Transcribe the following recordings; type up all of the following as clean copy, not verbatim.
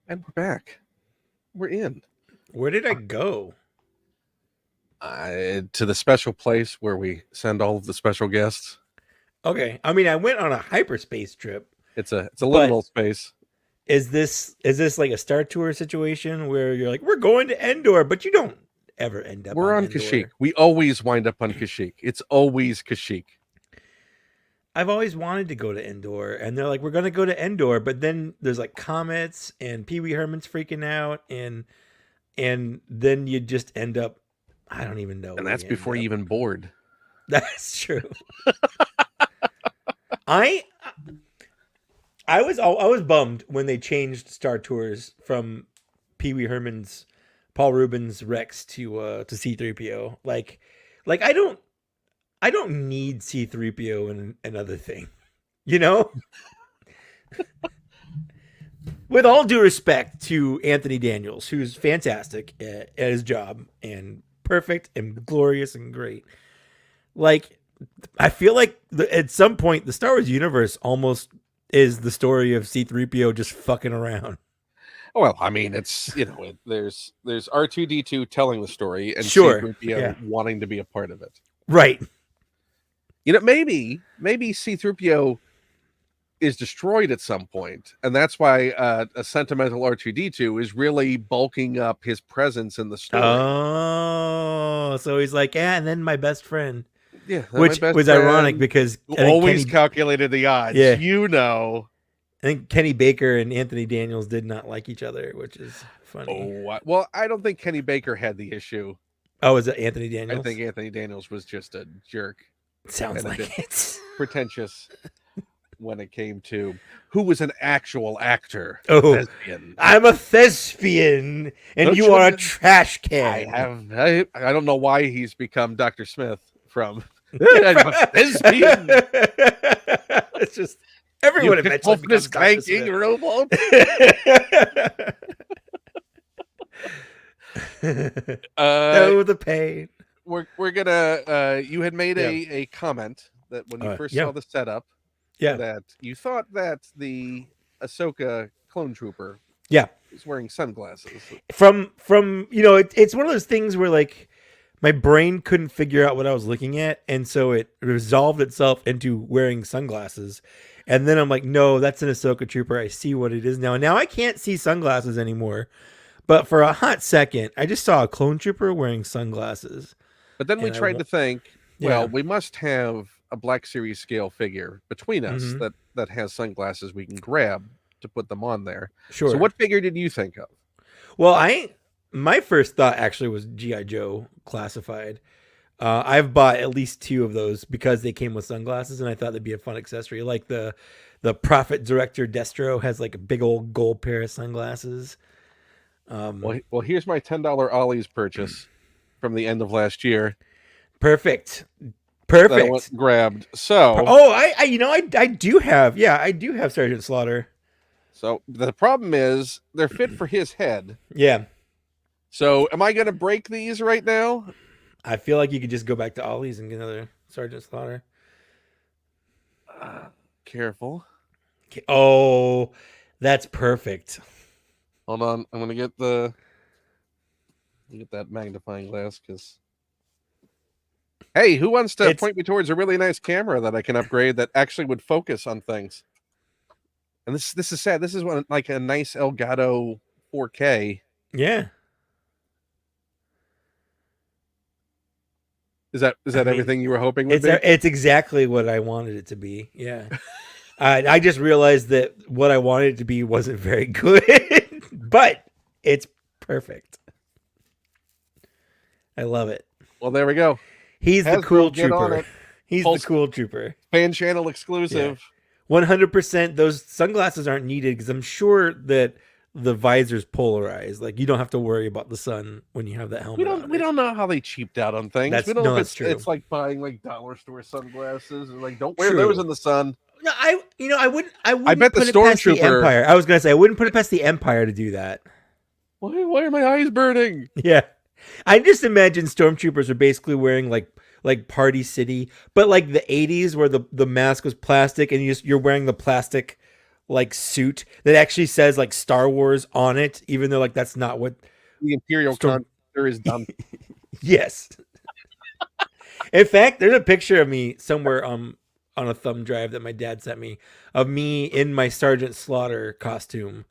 And we're back. We're in. Where did I go? To the special place where we send all of the special guests. Okay. I mean, I went on a hyperspace trip. It's a But liminal space. is this like a Star Tour situation where you're like, we're going to Endor, but you don't ever end up We're on Endor? Kashyyyk. We always wind up on Kashyyyk. It's always Kashyyyk. I've always wanted to go to Endor, and they're like, we're going to go to Endor, but then there's like comets and Pee Wee Herman's freaking out, and then you just end up, I don't even know. And that's before you even board. That's true. I was bummed when they changed Star Tours from Pee Wee Herman's Paul Rubens Rex to C3PO. Like I don't need C3PO in another thing. You know? With all due respect to Anthony Daniels, who's fantastic at his job and perfect and glorious and great. Like, I feel like at some point the Star Wars universe almost is the story of C3PO just fucking around. Well, I mean, it's, there's R2D2 telling the story and Sure, C3PO wanting to be a part of it. Right. Maybe C3PO is destroyed at some point, and that's why a sentimental R2D2 is really bulking up his presence in the story. Oh, so he's like, yeah, and then my best friend. Yeah, which was ironic because always calculated the odds. Yeah. I think Kenny Baker and Anthony Daniels did not like each other, which is funny. Well, I don't think Kenny Baker had the issue. Oh, is it Anthony Daniels? I think Anthony Daniels was just a jerk. Sounds like it. Pretentious when it came to who was an actual actor. Oh, thespian. I'm a thespian, and you are a trash can. I don't know why he's become Dr. Smith from I'm a thespian. It's just everyone eventually becomes Dr. Smith. Robot. Oh, the pain. We're gonna you had made a comment that when you first saw the setup, that you thought that the Ahsoka clone trooper was wearing sunglasses. From it's one of those things where like my brain couldn't figure out what I was looking at, and so it resolved itself into wearing sunglasses. And then I'm like, no, that's an Ahsoka trooper. I see what it is now. And now I can't see sunglasses anymore. But for a hot second, I just saw a clone trooper wearing sunglasses. But then we tried to think, well, we must have a Black Series scale figure between us that has sunglasses we can grab to put them on there. Sure. So what figure did you think of? Well, my first thought actually was G.I. Joe classified. I've bought at least 2 of those because they came with sunglasses, and I thought they'd be a fun accessory. Like the Prophet Director Destro has like a big old gold pair of sunglasses. Well, here's my $10 Ollie's purchase from the end of last year. Perfect. That I went and grabbed. So I do have Sergeant Slaughter. So the problem is they're fit for his head. Yeah. So am I going to break these right now? I feel like you could just go back to Ollie's and get another Sergeant Slaughter. Careful. Okay. Oh, that's perfect. Hold on. I'm going to get that magnifying glass because... Hey, who wants to point me towards a really nice camera that I can upgrade that actually would focus on things? And this is sad. This is one like a nice Elgato 4K. Yeah. Is that everything you were hoping would be? It's exactly what I wanted it to be. Yeah. I just realized that what I wanted it to be wasn't very good, but it's perfect. I love it. Well, there we go. He's the cool trooper. He's the cool trooper. Fan channel exclusive. 100%. Those sunglasses aren't needed because I'm sure that the visor's polarized. Like you don't have to worry about the sun when you have that helmet. We don't know how they cheaped out on things. That's we don't know if true. It's like buying like dollar store sunglasses and like don't wear those in the sun. No, I wouldn't. I bet the stormtrooper. Empire. I was gonna say I wouldn't put it past the Empire to do that. Why are my eyes burning? Yeah. I just imagine stormtroopers are basically wearing like Party City, but like the 80s where the mask was plastic and you're wearing the plastic like suit that actually says like Star Wars on it, even though like that's not what The Imperial Conductor is done. Yes. In fact, there's a picture of me somewhere on a thumb drive that my dad sent me of me in my Sergeant Slaughter costume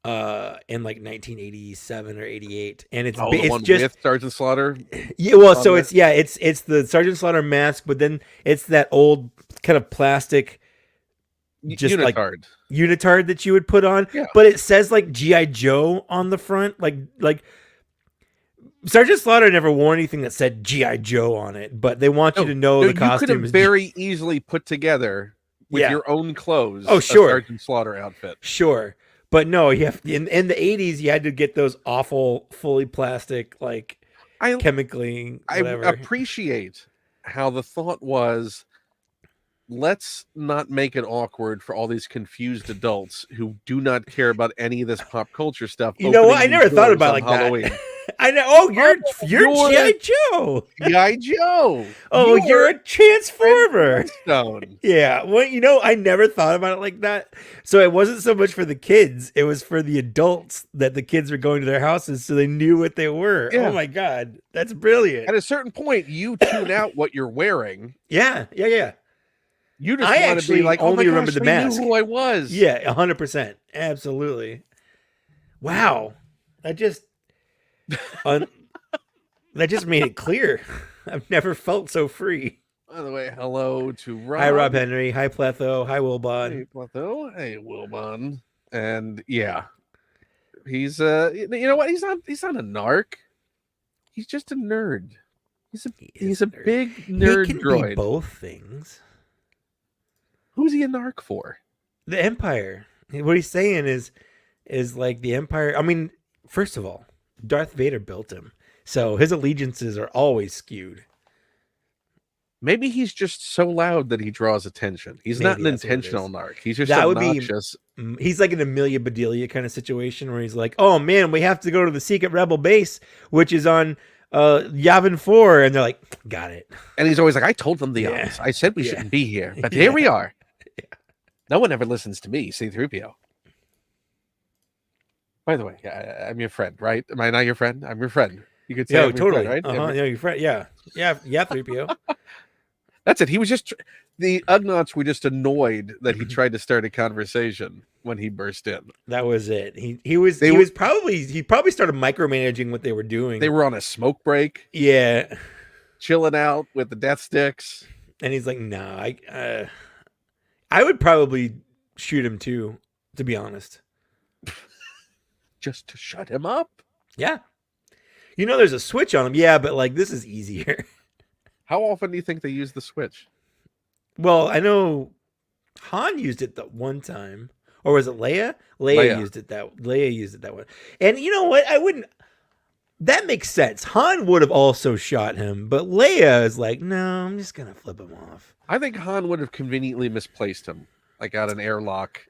in like 1987 or 88, and it's the it's one just with Sergeant Slaughter. yeah, well, so it's the Sergeant Slaughter mask, but then it's that old kind of plastic just unitard. like unitard that you would put on, yeah. But it says like GI Joe on the front, like Sergeant Slaughter never wore anything that said GI Joe on it, but they want you to know the costume you could have very easily put together with your own clothes. Oh, sure, a Sergeant Slaughter outfit. Sure, but no, you have in the 80s you had to get those awful fully plastic like chemically. Whatever. I appreciate how the thought was, let's not make it awkward for all these confused adults who do not care about any of this pop culture stuff. You know what? I never thought about it like Halloween. That. I know. Oh, you're G.I. Joe. G.I. Joe. Oh, you're a Transformer. Stone. Yeah. Well, I never thought about it like that. So it wasn't so much for the kids. It was for the adults that the kids were going to their houses so they knew what they were. Yeah. Oh, my God. That's brilliant. At a certain point, you tune out what you're wearing. Yeah. You just want to be like, only remember the mask. Knew who I was. Yeah, 100%. Absolutely. Wow. That just made it clear. I've never felt so free. By the way, hello to Rob. Hi, Rob Henry. Hi, Pletho. Hi, Wilbon. Hey, Pletho. Hey, Wilbon. And yeah, he's you know what? He's not a narc. He's just a nerd. He's a big nerd he can droid. Be both things. Who's he a narc for? The Empire. What he's saying is like the Empire. I mean, first of all, Darth Vader built him, so his allegiances are always skewed. Maybe he's just so loud that he draws attention. He's not an intentional narc. He's just obnoxious. He's like an Amelia Bedelia kind of situation where he's like, "Oh man, we have to go to the secret rebel base, which is on Yavin 4," and they're like, "Got it." And he's always like, "I told them the obvious. I said we shouldn't be here, but here we are." No one ever listens to me, C-3PO. By the way, I'm your friend, right? Am I not your friend? I'm your friend. You could say, totally, friend, right? Yeah, your friend. Yeah, 3PO. That's it. He was just the Ugnaughts were just annoyed that he tried to start a conversation when he burst in. That was it. He probably started micromanaging what they were doing. They were on a smoke break. Yeah, chilling out with the death sticks. And he's like, "Nah, I would probably shoot him too, to be honest." Just to shut him up? Yeah. There's a switch on him. Yeah, but like this is easier. How often do you think they use the switch? Well, I know Han used it that one time. Or was it Leia? Leia used it that one. And you know what? That makes sense. Han would have also shot him, but Leia is like, "No, I'm just going to flip him off." I think Han would have conveniently misplaced him, like out an airlock,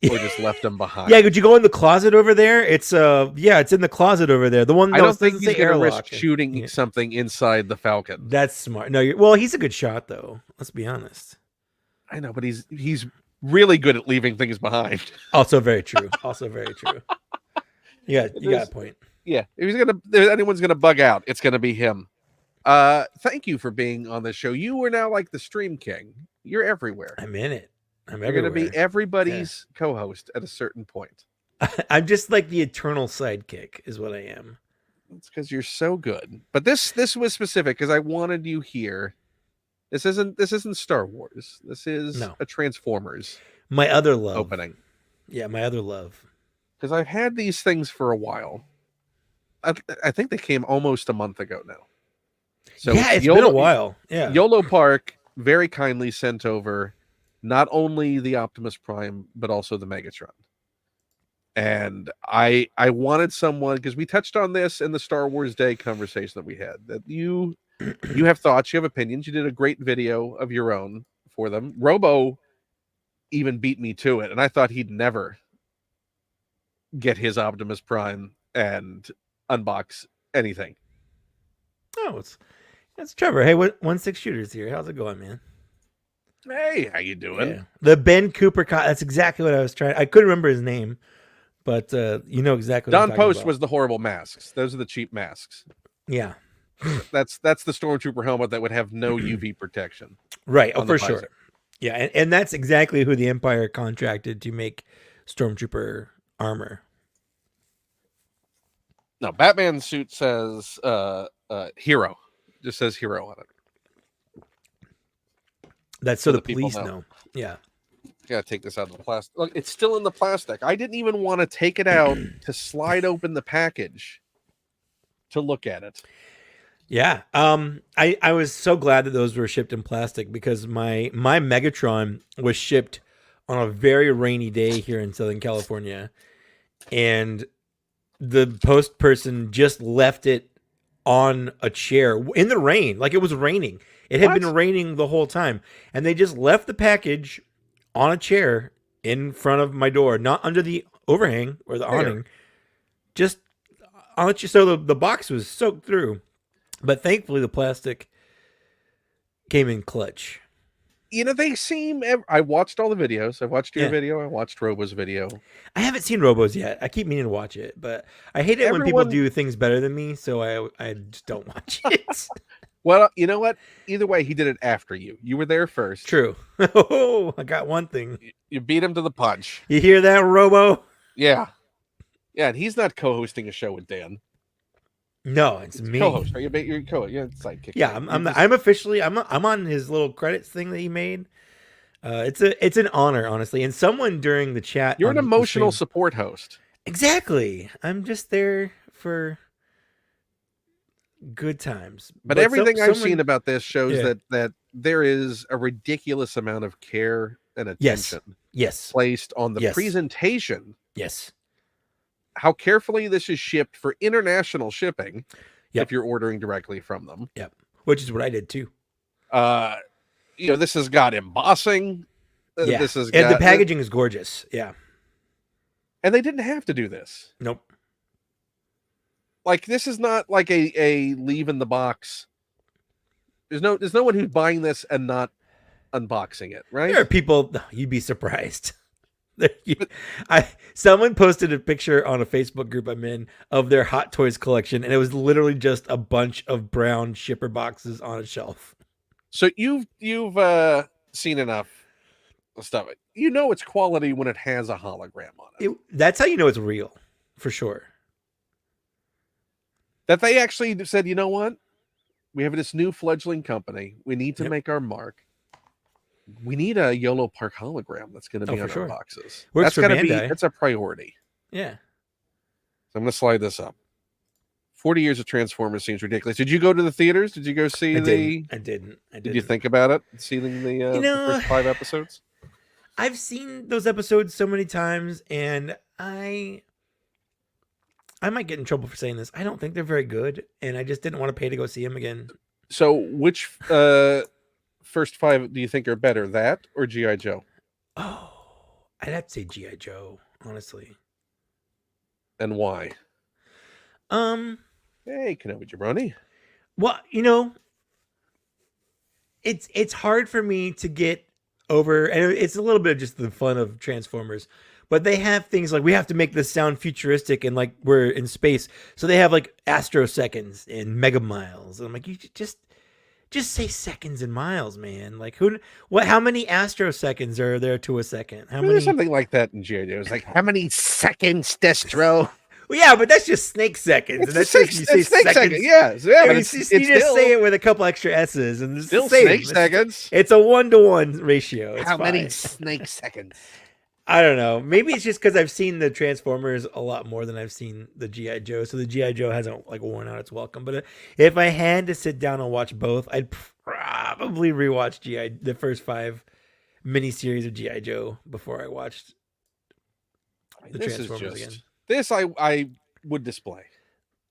or just left him behind. Yeah, could you go in the closet over there? It's it's in the closet over there. The one I don't think he's going to risk shooting something inside the Falcon. That's smart. No, he's a good shot though. Let's be honest. I know, but he's really good at leaving things behind. Also very true. You got a point. Yeah, if anyone's gonna bug out, it's gonna be him. Thank you for being on the show. You are now like the stream king. You're everywhere. I'm in it. You're going to be everybody's co-host at a certain point. I'm just like the eternal sidekick is what I am. It's because you're so good. But this was specific because I wanted you here. This isn't Star Wars. This is a Transformers. My other love. Opening. Yeah, my other love. Because I've had these things for a while. I think they came almost a month ago now. So yeah, it's been a while. Yeah. YOLO Park very kindly sent over not only the Optimus Prime, but also the Megatron. And I wanted someone, because we touched on this in the Star Wars Day conversation that we had, that you have thoughts, you have opinions. You did a great video of your own for them. Robo even beat me to it, and I thought he'd never get his Optimus Prime and unbox anything. Oh, it's Trevor. Hey, 1-6 shooters here. How's it going, man? Hey, how you doing? Yeah. The Ben Cooper. That's exactly what I was trying. I couldn't remember his name, but you know exactly what I'm Don talking Post about. was the horrible masks. Those are the cheap masks. Yeah. That's the stormtrooper helmet that would have no UV protection. Right. Oh, on the for visor. sure. Yeah, and that's exactly who the Empire contracted to make stormtrooper armor. No, Batman's suit says hero. Just says hero on it. That's so the people police know. Yeah. Gotta take this out of the plastic. Look, it's still in the plastic. I didn't even want to take it out to slide open the package to look at it. Yeah. I was so glad that those were shipped in plastic because my Megatron was shipped on a very rainy day here in Southern California, and the post person just left it on a chair in the rain. Like, it was raining. It had been raining the whole time, and they just left the package on a chair in front of my door, not under the overhang or the awning, just on it. So the box was soaked through, but thankfully the plastic came in clutch. You know, they seem. I watched all the videos. I watched your video. I watched Robo's video. I haven't seen Robo's yet. I keep meaning to watch it, but I hate it when people do things better than me, so I just don't watch it. Well, you know what? Either way, he did it after you. You were there first. True. Oh, I got one thing. You beat him to the punch. You hear that, Robo? Yeah. Yeah, and he's not co-hosting a show with Dan. No, it's me. Co-host. Are you? You're co-host. You're sidekick. Yeah, I'm officially. I'm on his little credits thing that he made. It's an honor, honestly. And someone during the chat. You're an emotional support host. Exactly. I'm just there for good times. But everything I've seen about this shows that there is a ridiculous amount of care and attention placed on the presentation. Yes. How carefully this is shipped for international shipping if you're ordering directly from them. Yep. Which is what I did too. You know, this has got embossing. This has and the packaging is gorgeous. Yeah. And they didn't have to do this. Nope. Like, this is not like a leave in the box. There's no one who's buying this and not unboxing it, right? There are people, you'd be surprised. Someone posted a picture on a Facebook group I'm in of their Hot Toys collection, and it was literally just a bunch of brown shipper boxes on a shelf. So you've seen enough stuff. You know it's quality when it has a hologram on it. That's how you know it's real, for sure. That they actually said, you know what? We have this new fledgling company. We need to make our mark. We need a YOLO Park hologram that's going to be on our boxes. That's going to be. It's a priority. Yeah. So I'm going to slide this up. 40 years of Transformers seems ridiculous. Did you go to the theaters? Did you go see I didn't. Did you think about it? Seeing the first 5 episodes? I've seen those episodes so many times, and I might get in trouble for saying this. I don't think they're very good, and I just didn't want to pay to go see them again. So which first 5 do you think are better, that or G.I. Joe? Oh, I'd have to say G.I. Joe, honestly. And why? Hey, Kenobi Jabroni. Well, you know, it's hard for me to get over, and it's a little bit of just the fun of Transformers, but they have things like, we have to make this sound futuristic and like we're in space, so they have like astroseconds and mega miles, and I'm like, you just say seconds and miles, man. Like, how many astroseconds are there to a second? How many? There's something like that in G.I. Joe. It's like, how many seconds, Destro? Well, yeah, but that's just snake seconds. It's snake seconds. Yeah, but you just say it with a couple extra S's, and it's still snake seconds. It's a 1-to-1 ratio. It's how fine. many snake seconds? I don't know. Maybe it's just because I've seen the Transformers a lot more than I've seen the G.I. Joe, so the G.I. Joe hasn't like worn out its welcome. But if I had to sit down and watch both, I'd probably rewatch the first 5 miniseries of G.I. Joe before I watched the Transformers again. This I would display.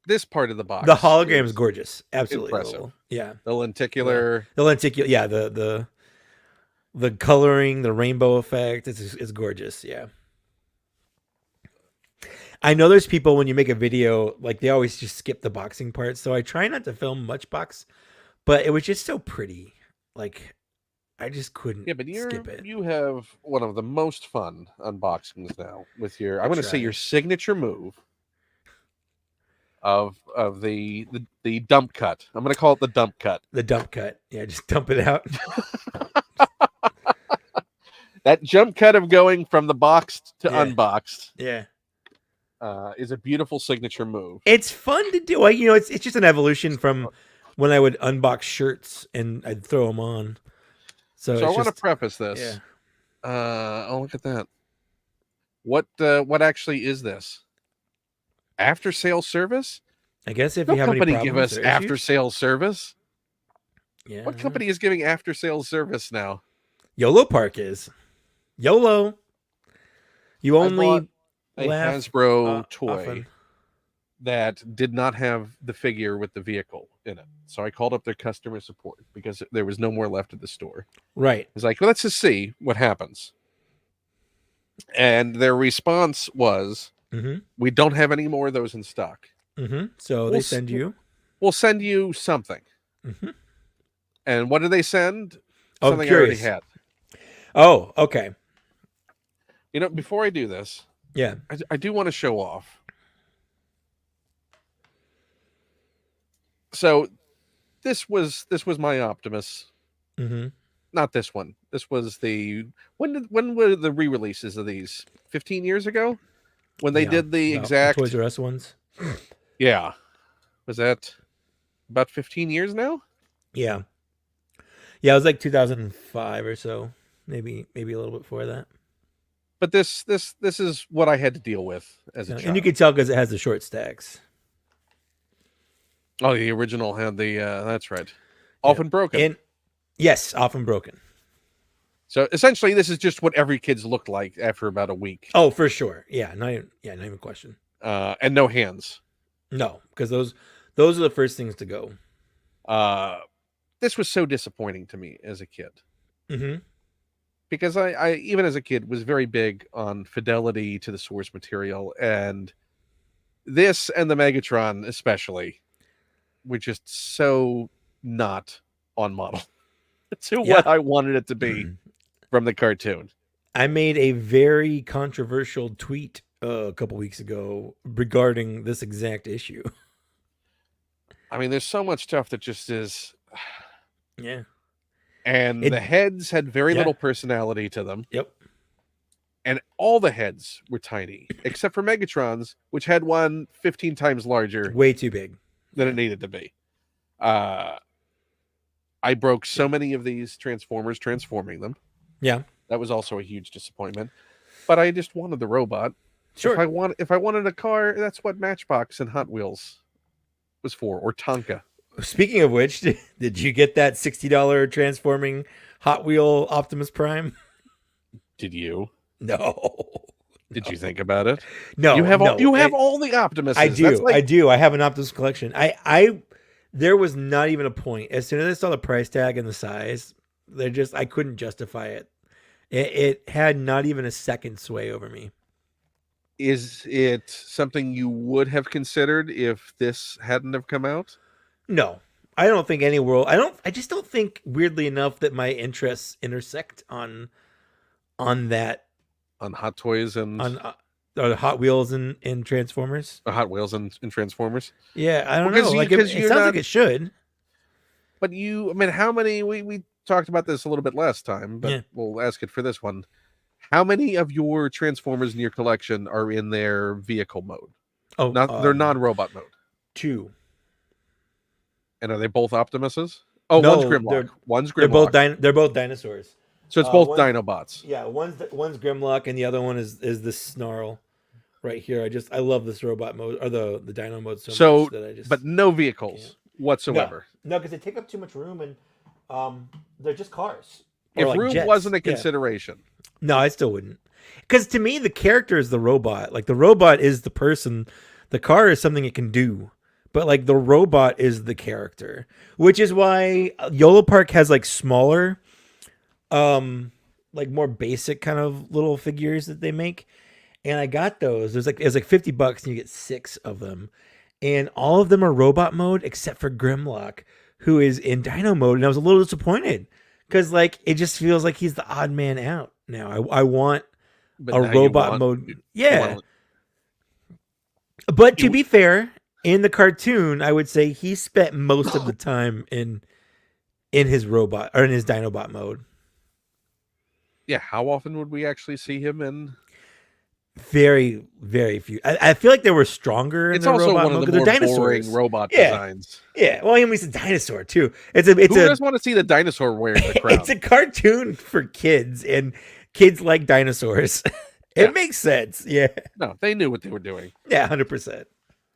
This part of the box. The hologram is gorgeous. Absolutely impressive. Yeah. The lenticular. Yeah, the coloring, the rainbow effect is gorgeous. Yeah. I know there's people, when you make a video, like they always just skip the boxing part. So I try not to film much box, but it was just so pretty. Like, I just couldn't Yeah, but skip it. you have one of the most fun unboxings now with your, I'm going to say, your Try. signature move of the dump cut. I'm going to call it the dump cut. The dump cut. Yeah, just dump it out. That jump cut of going from the boxed to Yeah. unboxed Yeah. is a beautiful signature move. It's fun to do. You know, it's just an evolution from when I would unbox shirts and I'd throw them on. So I want to preface this. Yeah. Oh, look at that. What actually is this? After sales service? I guess if No you have any company problems give us or after issues. sales service. Yeah. What company is giving after sales service now? YOLO Park is. YOLO. You only a laugh Hasbro toy often. that did not have the figure with the vehicle in it. So I called up their customer support because there was no more left at the store. Right. I was like, well, let's just see what happens. And their response was, we don't have any more of those in stock. So they send you? We'll send you something. And what did they send? Oh, Something I already had. Oh, okay. You know, before I do this, yeah, I do want to show off. So this was my Optimus. Not this one. This was the when were the re-releases of these? 15 years ago? When they did the exact Toys R Us ones? Yeah. Was that about 15 years now? Yeah. Yeah, it was like 2005 or so. Maybe a little bit before that. But this is what I had to deal with as a child. And you can tell because it has the short stacks. Oh, the original had the that's right. Often broken. Yes, often broken. So essentially this is just what every kid's looked like after about a week. Oh, for sure. Yeah, not even a question. And no hands. No, because those are the first things to go. This was so disappointing to me as a kid. Because I even as a kid was very big on fidelity to the source material, and this and the Megatron especially were just so not on model to what I wanted it to be from the cartoon. I made a very controversial tweet a couple weeks ago regarding this exact issue. I mean, there's so much stuff that just is. Yeah. And the heads had very little personality to them. Yep. And all the heads were tiny, except for Megatron's, which had one 15 times larger. Way too big. Than it needed to be. I broke so many of these Transformers transforming them. Yeah. That was also a huge disappointment. But I just wanted the robot. Sure. If I wanted a car, that's what Matchbox and Hot Wheels was for, or Tonka. Speaking of which, did you get that $60 transforming Hot Wheel Optimus Prime? Did you? No. Did you think about it? No. You have all the Optimuses. I do. I do. I have an Optimus collection. There was not even a point. As soon as I saw the price tag and the size, I couldn't justify it. It had not even a second sway over me. Is it something you would have considered if this hadn't have come out? No, I don't think any world. I just don't think, weirdly enough, that my interests intersect on that. On Hot Toys and on Hot Wheels and Transformers. Hot Wheels and Transformers. Yeah, I don't know. It sounds like it should. But how many? We talked about this a little bit last time, but we'll ask it for this one. How many of your Transformers in your collection are in their vehicle mode? Oh, they're non-robot mode. 2. And are they both Optimuses? Oh, no, one's Grimlock. One's Grimlock. They're both dinosaurs. So it's both Dinobots. Yeah, one's Grimlock and the other one is the Snarl. Right here, I love this robot mode or the Dino mode so much that I just. But no vehicles whatsoever. No, because they take up too much room and they're just cars. If room wasn't a consideration, no, I still wouldn't. Because to me, the character is the robot. Like the robot is the person. The car is something it can do. But like the robot is the character, which is why YOLO Park has like smaller, like more basic kind of little figures that they make. And I got those. It's like $50 and you get 6 of them. And all of them are robot mode except for Grimlock, who is in Dino mode. And I was a little disappointed because like it just feels like he's the odd man out now. I want But a now you robot want- mode. you Yeah, want- but to be fair, in the cartoon, I would say he spent most of the time in his robot or in his Dinobot mode. Yeah, how often would we actually see him in? Very, very few. I feel like they were stronger in It's the also robot one of mode the 'cause more they're dinosaurs. boring robot Yeah. designs. Yeah, well, I mean, it's a dinosaur too. Who Who does want to see the dinosaur wearing the crown? It's a cartoon for kids, and kids like dinosaurs. Yeah. It makes sense. Yeah, No, they knew what they were doing. yeah, 100%.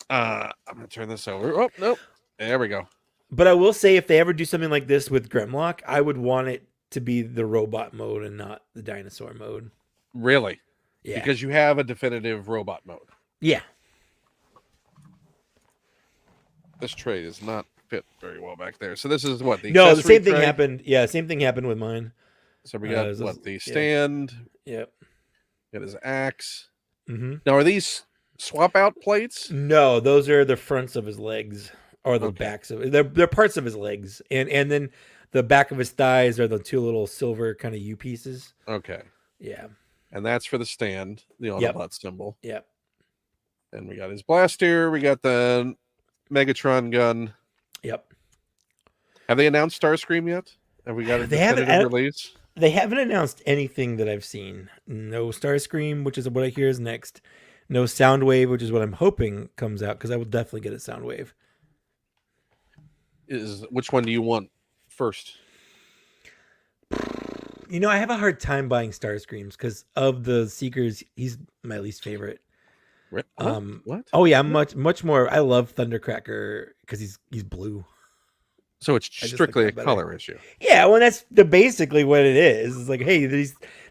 I'm gonna turn this over. Oh nope, there we go. But I will say, if they ever do something like this with Grimlock, I would want it to be the robot mode and not the dinosaur mode. Really? Yeah, Because you have a definitive robot mode. yeah. This tray does not fit very well back there. So this is what the No, the accessory same thing tray? happened. Yeah, same thing happened with mine. So we got this what is- the yeah. stand. Yep. Got his axe. Mm-hmm. Now are these swap out plates? No, those are the fronts of his legs or the Okay. backs of. They're parts of his legs, and then the back of his thighs are the two little silver kind of U pieces. Okay. Yeah. And that's for the stand, the Yep. Autobot symbol. Yep. And we got his blaster. We got the Megatron gun. Yep. Have they announced Starscream yet? Have we got a They haven't- definitive release? They haven't announced anything that I've seen. No Starscream, which is what I hear is next. No Soundwave, which is what I'm hoping comes out because I will definitely get a Soundwave. Which one do you want first? You know, I have a hard time buying Starscreams because of the Seekers. He's my least favorite. What? Oh yeah, I'm much more. I love Thundercracker because he's blue. So it's just like strictly a that better. color issue. Yeah, well, that's basically what it is. It's like, hey,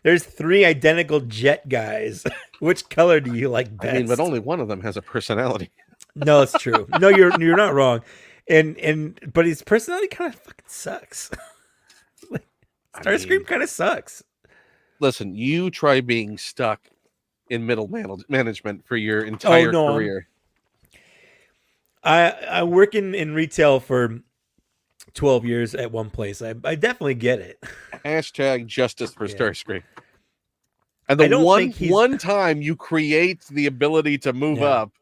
there's three identical jet guys. Which color do you like best? I mean, but only one of them has a personality. No, it's true. No, you're not wrong. But his personality kind of fucking sucks. Like, Starscream kind of sucks. Listen, you try being stuck in middle management for your entire no, career. I work in retail for 12 years at one place. I definitely get it. Hashtag justice for Yeah. Starscream. And I the don't think he's- one time you create the ability to move Yeah. up,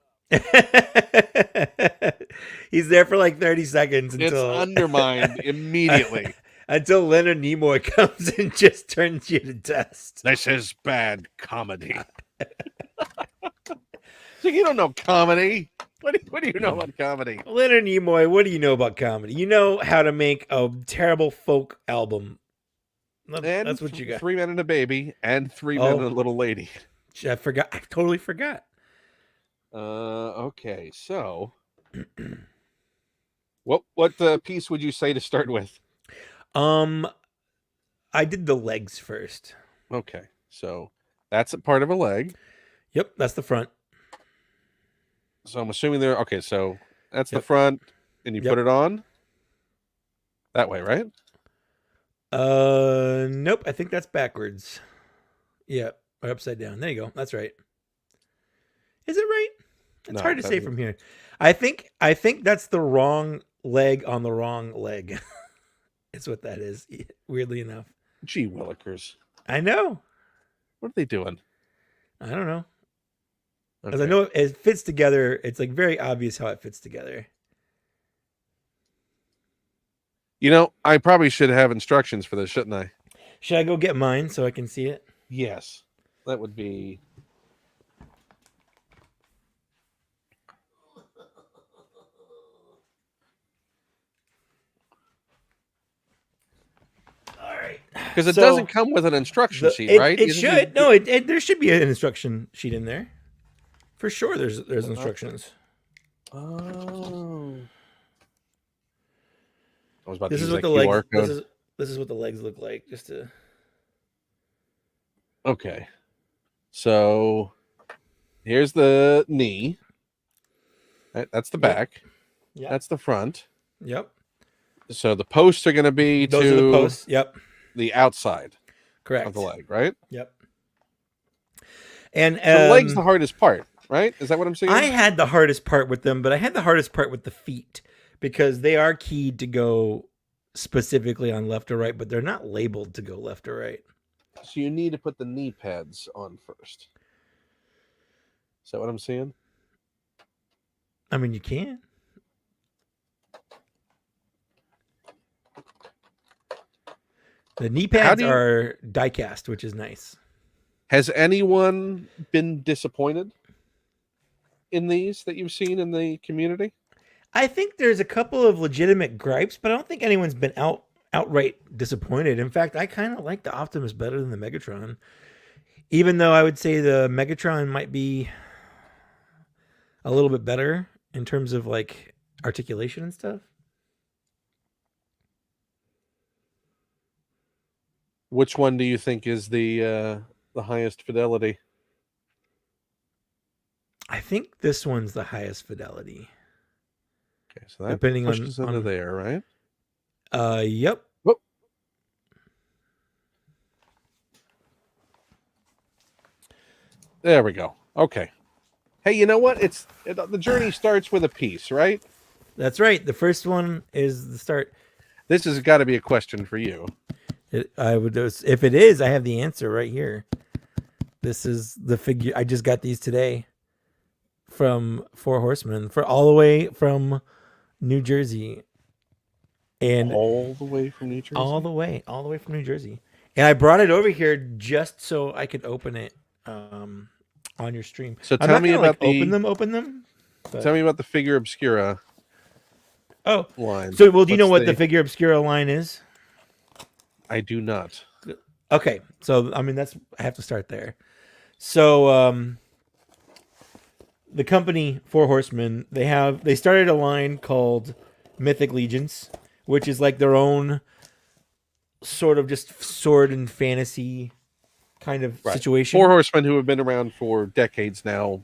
He's there for like 30 seconds it's until undermined immediately. until Leonard Nimoy comes and just turns you to dust. This is bad comedy. So you don't know comedy. What do you know about comedy? Leonard Nimoy, what do you know about comedy? You know how to make a terrible folk album. And That's what you got. 3 Men and a Baby and 3 Men and Oh. a Little Lady. I forgot. I totally forgot. Okay, so what piece would you say to start with? I did the legs first. Okay, so that's a part of a leg. Yep, that's the front. So I'm assuming there. Okay, so that's the Yep. front, and you Yep. put it on that way, right? Nope. I think that's backwards. Yep, or upside down. There you go. That's right. Is it right? It's No, hard to that say is- from here. I think that's the wrong leg on the wrong leg. It's what that is. Weirdly enough. Gee willikers, I know. what are they doing? I don't know. As I Okay. know it fits together. It's like very obvious how it fits together. You know, I probably should have instructions for this, shouldn't I? Should I go get mine so I can see it? Yes, that would be. All right. Because it So, doesn't come with an instruction sheet, right? It You should. just- No, there should be an instruction sheet in there. For sure, there's instructions. Oh. I was about This to is use what that the QR legs. code. This is what the legs look like. Just to. Okay. So here's the knee. Right, that's the back. Yeah. That's the front. Yep. So the posts are going to be Those to are the posts. Yep. the outside Correct. of the leg, right? Yep. And So the leg's the hardest part, right? Is that what I'm saying? I had the hardest part with them, but I had the hardest part with the feet because they are keyed to go specifically on left or right, but they're not labeled to go left or right. So you need to put the knee pads on first. Is that what I'm seeing? I mean, you can. The knee pads are die-cast, which is nice. Has anyone been disappointed in these that you've seen in the community? I think there's a couple of legitimate gripes, but I don't think anyone's been outright disappointed. In fact, I kind of like the Optimus better than the Megatron. Even though I would say the Megatron might be a little bit better in terms of like articulation and stuff. Which one do you think is the highest fidelity? I think this one's the highest fidelity. Okay, so that depending pushes on into there, right? Yep. Whoop. There we go. Okay. Hey, you know what? The journey starts with a piece, right? That's right. The first one is the start. This has got to be a question for you. If it is, I have the answer right here. This is the figure. I just got these today from Four Horsemen for all the way from New Jersey. And all the way from New Jersey? All the way from New Jersey. And I brought it over here just so I could open it on your stream. So tell me about open them. But... Tell me about the Figure Obscura. Line. So, do you know what the Figure Obscura line is? I do not. Okay, so I mean I have to start there. So the company Four Horsemen, they started a line called Mythic Legions, which is like their own sort of just sword and fantasy kind of situation. Four Horsemen who have been around for decades now,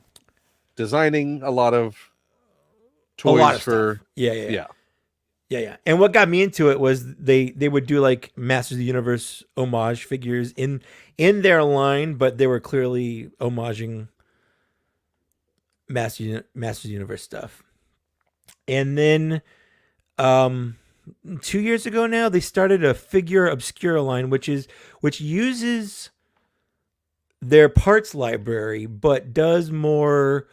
designing a lot of toys for stuff. Yeah. And what got me into it was they would do like Masters of the Universe homage figures in their line, but they were clearly homaging Masters of the Universe stuff. And then 2 years ago now, they started a Figure Obscura line, which uses their parts library, but does more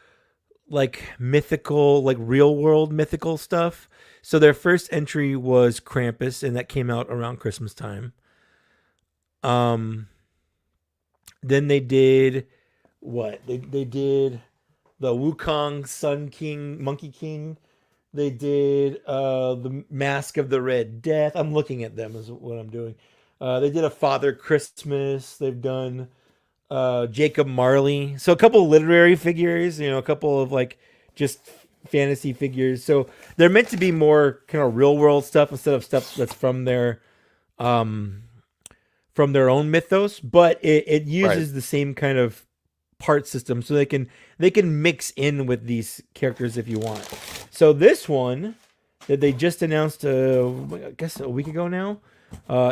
like mythical, like real world mythical stuff. So their first entry was Krampus, and that came out around Christmas time. Then they did what? They did the Wukong Sun King, Monkey King. They did the Mask of the Red Death. I'm looking at them is what I'm doing. They did a Father Christmas. They've done Jacob Marley. So a couple of literary figures, a couple of like just fantasy figures. So they're meant to be more kind of real world stuff instead of stuff that's from their own mythos, but it uses the same kind of part system, so they can mix in with these characters if you want. So this one that they just announced, I guess a week ago now,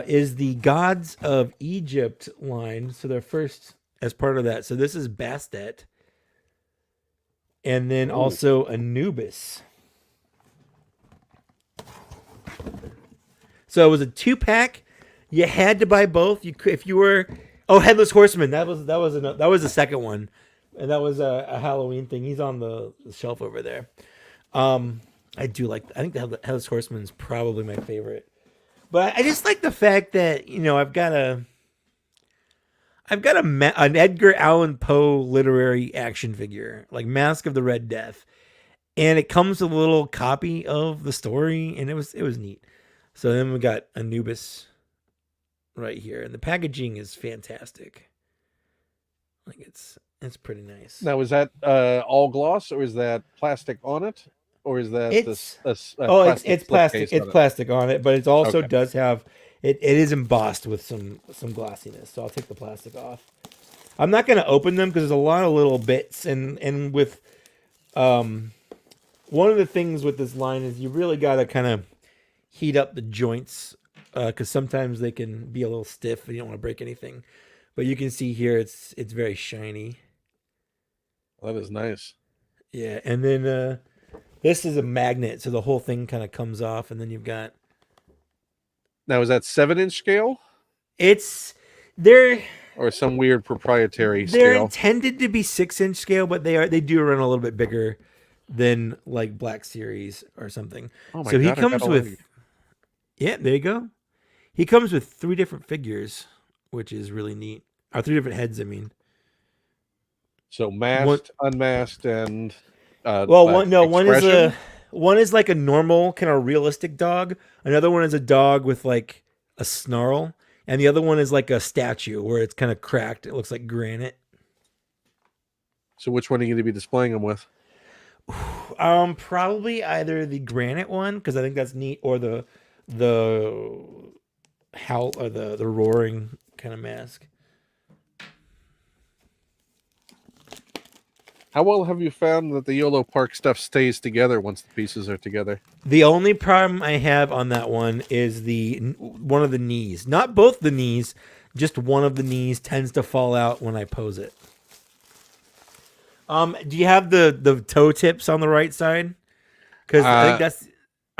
is the Gods of Egypt line. So they're first as part of that. So this is Bastet. And then also Anubis. So it was a 2-pack. You had to buy both. You could, if you were Headless Horseman. That was the second one, and that was a Halloween thing. He's on the shelf over there. I think the Headless Horseman is probably my favorite, but I just like the fact that I've got an Edgar Allan Poe literary action figure, like Mask of the Red Death, and it comes with a little copy of the story, and it was neat. So then we got Anubis right here, and the packaging is fantastic. Like it's pretty nice. Now, is that all gloss, or is that plastic on it, or is that it's plastic? It's plastic on it, but it also does have it is embossed with some glossiness. So I'll take the plastic off. I'm not going to open them because there's a lot of little bits, and with one of the things with this line is you really got to kind of heat up the joints because sometimes they can be a little stiff and you don't want to break anything. But you can see here it's very shiny. That is nice. Yeah, and then this is a magnet, so the whole thing kind of comes off, and then you've got Now, is that 7-inch scale They're or some weird proprietary they're scale? intended to be 6-inch scale, but they do run a little bit bigger than like Black Series or something. Oh my So he God, I comes gotta with learn. yeah, there you go. He comes with 3 different figures, which is really neat. Or 3 different heads, I mean. So masked, unmasked, and Well, one expression? is like a normal kind of realistic dog. Another one is a dog with like a snarl, and the other one is like a statue where it's kind of cracked. It looks like granite. So which one are you going to be displaying them with? Probably either the granite one because I think that's neat, or the howl or the roaring kind of mask. How well have you found that the YOLO Park stuff stays together once the pieces are together? The only problem I have on that one is one of the knees. Not both the knees, just one of the knees tends to fall out when I pose it. Do you have the toe tips on the right side? Because I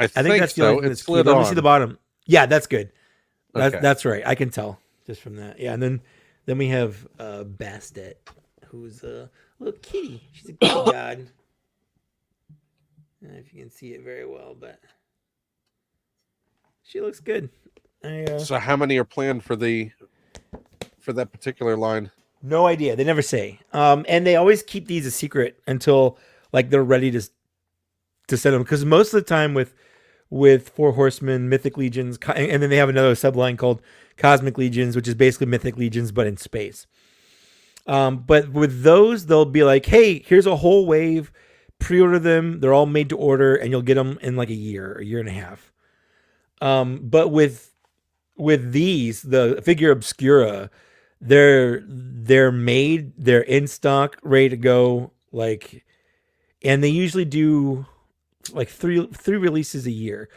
think that's the only thing that's key. Let me see the bottom. Yeah, that's good. That's right. I can tell just from that. Yeah, and then we have Bastet, who's a little kitty. She's a kitty god. I don't know if you can see it very well, but she looks good. So how many are planned for that particular line? No idea. They never say. And they always keep these a secret until like they're ready to send them. Because most of the time with Four Horsemen, Mythic Legions, and then they have another subline called Cosmic Legions, which is basically Mythic Legions but in space. But with those, they'll be like, hey, here's a whole wave. Pre-order them. They're all made to order, and you'll get them in like a year and a half. But with these, the figure Obscura, they're made, they're in stock, ready to go. Like, and they usually do like three releases a year.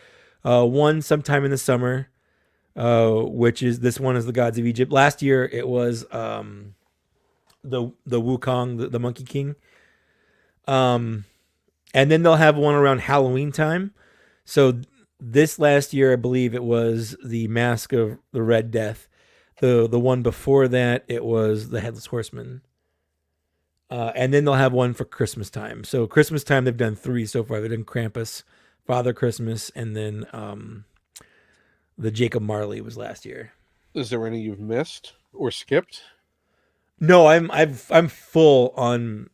One sometime in the summer, which is this one is the Gods of Egypt. Last year it was the Wukong, the Monkey King. And then they'll have one around Halloween time. So this last year, I believe it was the Mask of the Red Death. The one before that, it was the Headless Horseman. And then they'll have one for Christmas time. So Christmas time, they've done 3 so far. They've done Krampus, Father Christmas, and then the Jacob Marley was last year. Is there any you've missed or skipped? No, I'm full on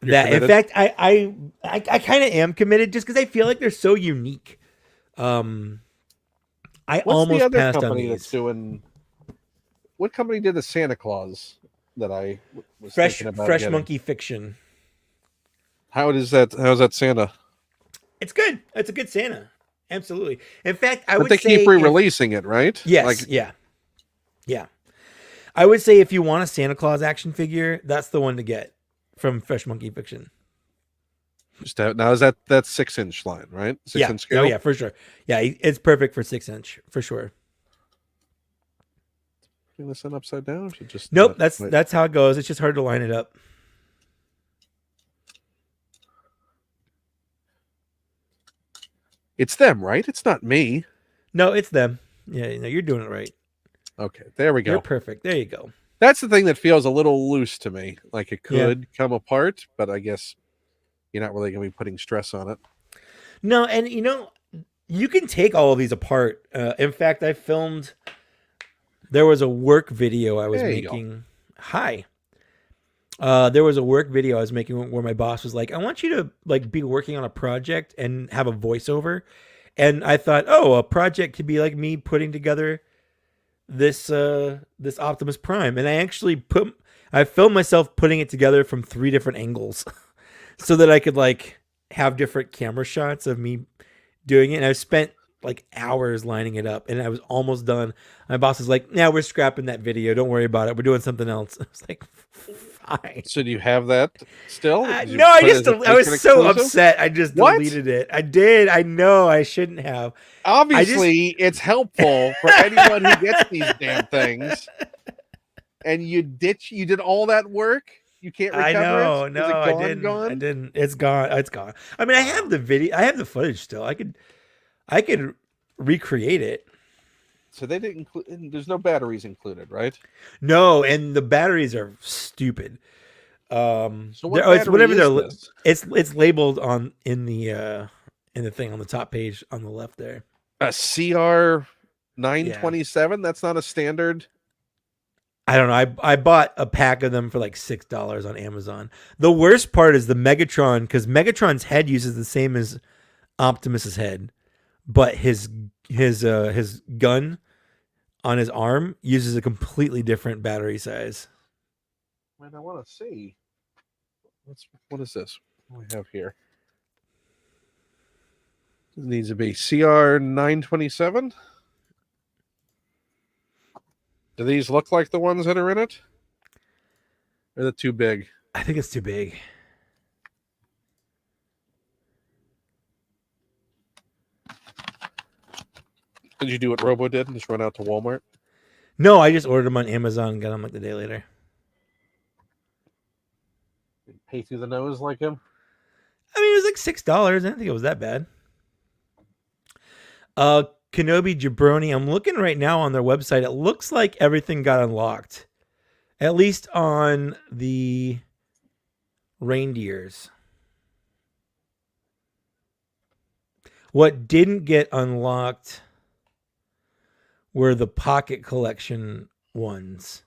that. In fact, I kind of am committed just because I feel like they're so unique. I What's almost the other passed company on that's these. doing? What company did the Santa Claus that I was Fresh thinking about getting? Monkey Fiction. How's that Santa? It's good. It's a good Santa. Absolutely. In fact, I But would they say keep re-releasing it, right? Yes. Yeah. I would say if you want a Santa Claus action figure, that's the one to get from Fresh Monkey Fiction. Now is that 6-inch line, right? 6-inch scale. Oh yeah, for sure. Yeah, it's perfect for 6-inch for sure. Putting this in upside down? Should just nope. That's how it goes. It's just hard to line it up. It's them, right? It's not me. No, it's them. Yeah, no, you're doing it right. Okay, there we go. You're perfect. There you go. That's the thing that feels a little loose to me. Like it could come apart, but I guess you're not really going to be putting stress on it. No, and you can take all of these apart. In fact, there was a work video I was making. Hi. There was a work video I was making where my boss was like, I want you to like be working on a project and have a voiceover. And I thought, a project could be like me putting together this Optimus Prime. And I actually I filmed myself putting it together from 3 different angles so that I could like have different camera shots of me doing it. And I spent like hours lining it up and I was almost done. My boss was like, we're scrapping that video. Don't worry about it. We're doing something else. I was like, fine. So do you have that still? No, I was so upset. I just deleted it. I did. I know I shouldn't have. Obviously, it's helpful for anyone who gets these damn things. And you did all that work. You can't recover it? No, I didn't. It's gone. It's gone. I mean, I have the video. I have the footage still. I could recreate it. So they didn't include. There's no batteries included, right? No, and the batteries are stupid. So what it's battery whatever is this? it's labeled in the thing on the top page on the left there. A CR 927. That's not a standard. I don't know. I bought a pack of them for like $6 on Amazon. The worst part is the Megatron, because Megatron's head uses the same as Optimus's head, but his gun on his arm uses a completely different battery size. Man, I want to see. What is this? What do we have here? It needs to be CR 927. Do these look like the ones that are in it? Or are they too big? I think it's too big. Did you do what Robo did and just run out to Walmart? No, I just ordered them on Amazon and got them like the day later. Pay through the nose like him? I mean, it was like $6. I didn't think it was that bad. Kenobi Jabroni, I'm looking right now on their website. It looks like everything got unlocked, at least on the reindeers. What didn't get unlocked were the pocket collection ones.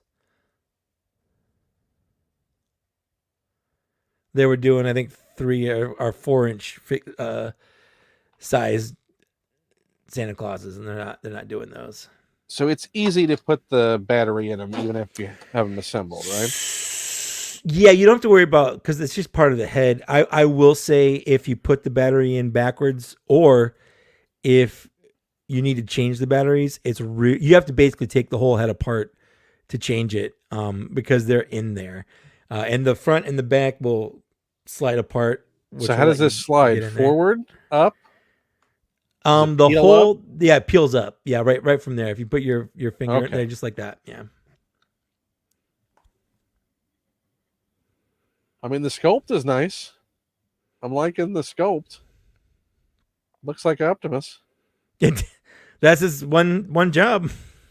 They were doing, I think, 3 or 4-inch size Santa Clauses, and they're not doing those. So it's easy to put the battery in them, even if you have them assembled, right? Yeah, you don't have to worry about, because it's just part of the head. I will say, if you put the battery in backwards, or if you need to change the batteries, you have to basically take the whole head apart to change it, because they're in there, and the front and the back will slide apart. So how does this slide? Forward, up? The whole up? Yeah, it peels up. Yeah, right from there. If you put your finger in there, just like that. Yeah. I mean, the sculpt is nice. I'm liking the sculpt. Looks like Optimus. That's his one job.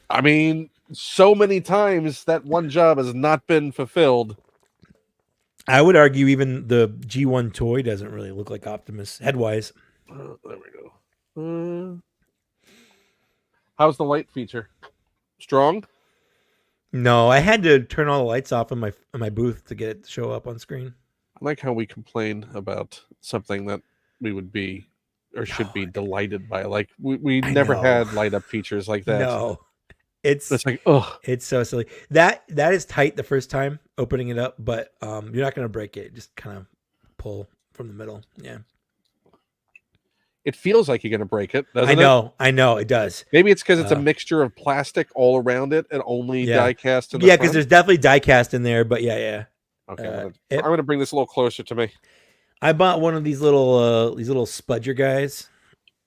I mean, so many times that one job has not been fulfilled. I would argue even the G1 toy doesn't really look like Optimus head-wise. There we go. How's the light feature? Strong? No, I had to turn all the lights off in my booth to get it to show up on screen. I like how we complain about something that we would be or should be delighted by. Like we never had light up features like that. No. It's like, oh, it's so silly. That is tight the first time opening it up, but you're not going to break it. Just kind of pull from the middle. Yeah. It feels like you're going to break it, doesn't it? I know, it does. Maybe it's because it's a mixture of plastic all around it and only die cast in the front. Because there's definitely die cast in there, but yeah. Okay, I'm going to bring this a little closer to me. I bought one of these little spudger guys.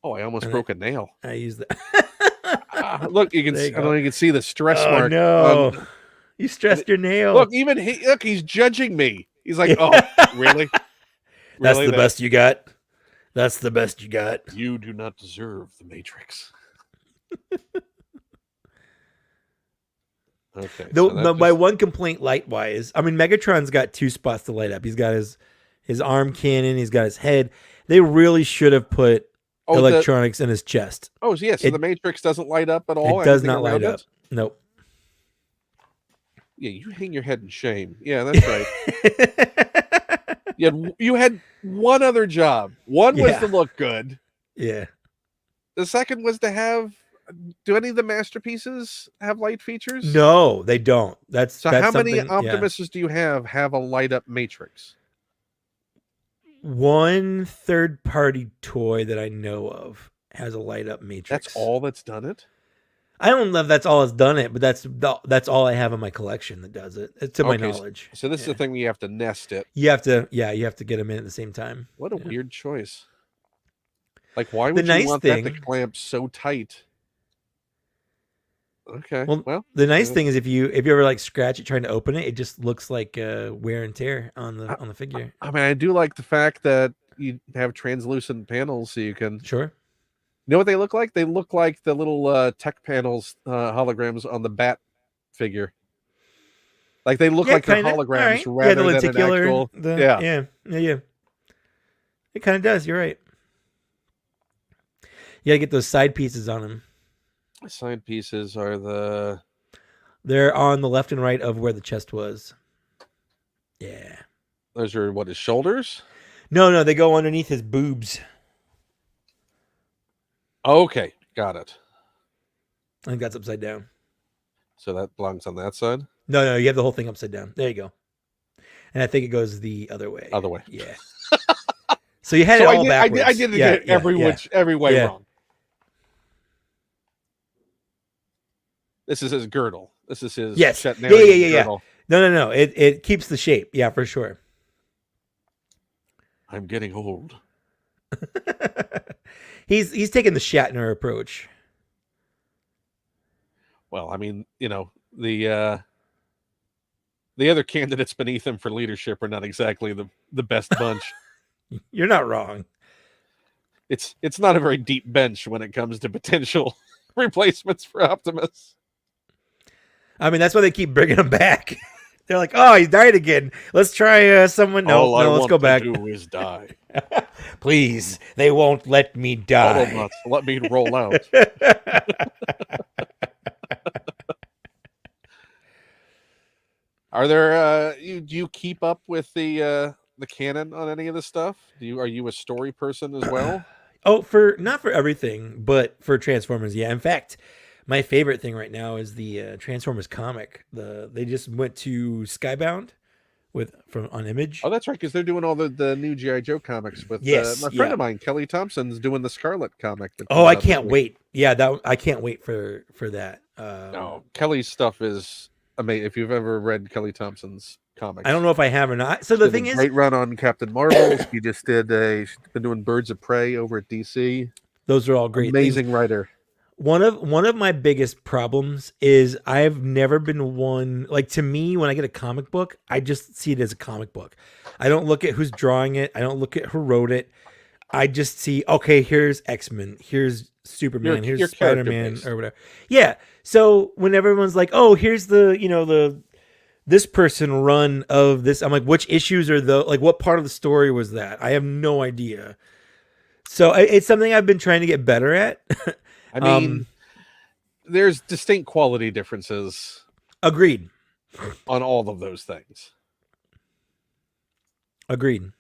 Oh, I almost broke a nail. I used that. Look, you can. I don't know. You can see the stress mark. No, you stressed your nail. Look, even he's judging me. He's like, "Oh, really? That's the best you got. That's the best you got. You do not deserve the Matrix." Okay. My one complaint, light wise, I mean, Megatron's got 2 spots to light up. He's got his arm cannon. He's got his head. They really should have put electronics in his chest. Oh, yeah. So the Matrix doesn't light up at all? It does not light up. Nope. Yeah, you hang your head in shame. Yeah, that's right. you had one other job. One was to look good. Yeah. The second was to do any of the masterpieces have light features? No, they don't. That's how many Optimuses do you have a light up Matrix? One third-party toy that I know of has a light-up Matrix. That's all that's done it? I don't know if that's all that's done it, but that's all I have in my collection that does it, to my knowledge. So this is the thing where you have to nest it. You have to get them in at the same time. What a weird choice. Like, why would you want that to clamp so tight? Okay. Well, the nice thing is if you ever like scratch it trying to open it, it just looks like wear and tear on the figure. I mean, I do like the fact that you have translucent panels so you can. Sure. You know what they look like? They look like the little tech panels holograms on the Bat figure. Like they look like they're kinda. holograms Right. rather The than an lenticular. actual. Yeah. It kind of does. You're right. You gotta get those side pieces on them. Side pieces are They're on the left and right of where the chest was. Yeah. those are what, his shoulders? No, they go underneath his boobs. Okay, got it. I think that's upside down. So that belongs on that side? No, you have the whole thing upside down. There you go. And I think it goes the other way. Other way. Yeah. So you had it all backwards. I did get every way wrong. This is his girdle. This is his yes. Shatnerian girdle. No. It keeps the shape. Yeah, for sure. I'm getting old. He's taking the Shatner approach. Well, I mean, the other candidates beneath him for leadership are not exactly the best bunch. You're not wrong. It's not a very deep bench when it comes to potential replacements for Optimus. I mean, that's why they keep bringing him back. They're like, oh, he died again. Let's try someone. No, let's go back. All I want to do is die. Please, they won't let me die. Autobots, let me roll out. Are there? Do you keep up with the canon on any of this stuff? Are you a story person as well? Oh, not for everything, but for Transformers, yeah. In fact, my favorite thing right now is the Transformers comic. They just went to Skybound on Image. Oh, that's right, because they're doing all the new G.I. Joe comics with my friend of mine, Kelly Thompson's doing the Scarlet comic. Oh, I can't wait. Yeah, I can't wait for that. No, Kelly's stuff is amazing. If you've ever read Kelly Thompson's comics, I don't know if I have or not. So the thing is, great run on Captain Marvel. He just she's been doing Birds of Prey over at DC. Those are all great. Amazing writer. One of my biggest problems is I've never been one, like, to me, when I get a comic book, I just see it as a comic book. I don't look at who's drawing it. I don't look at who wrote it. I just see, okay, here's X-Men, here's Superman, here's Spider-Man, or whatever. Yeah. So when everyone's like, oh, here's this person run of this, I'm like, which issues are what part of the story was that? I have no idea. So it's something I've been trying to get better at. I mean, there's distinct quality differences. Agreed. On all of those things. Agreed.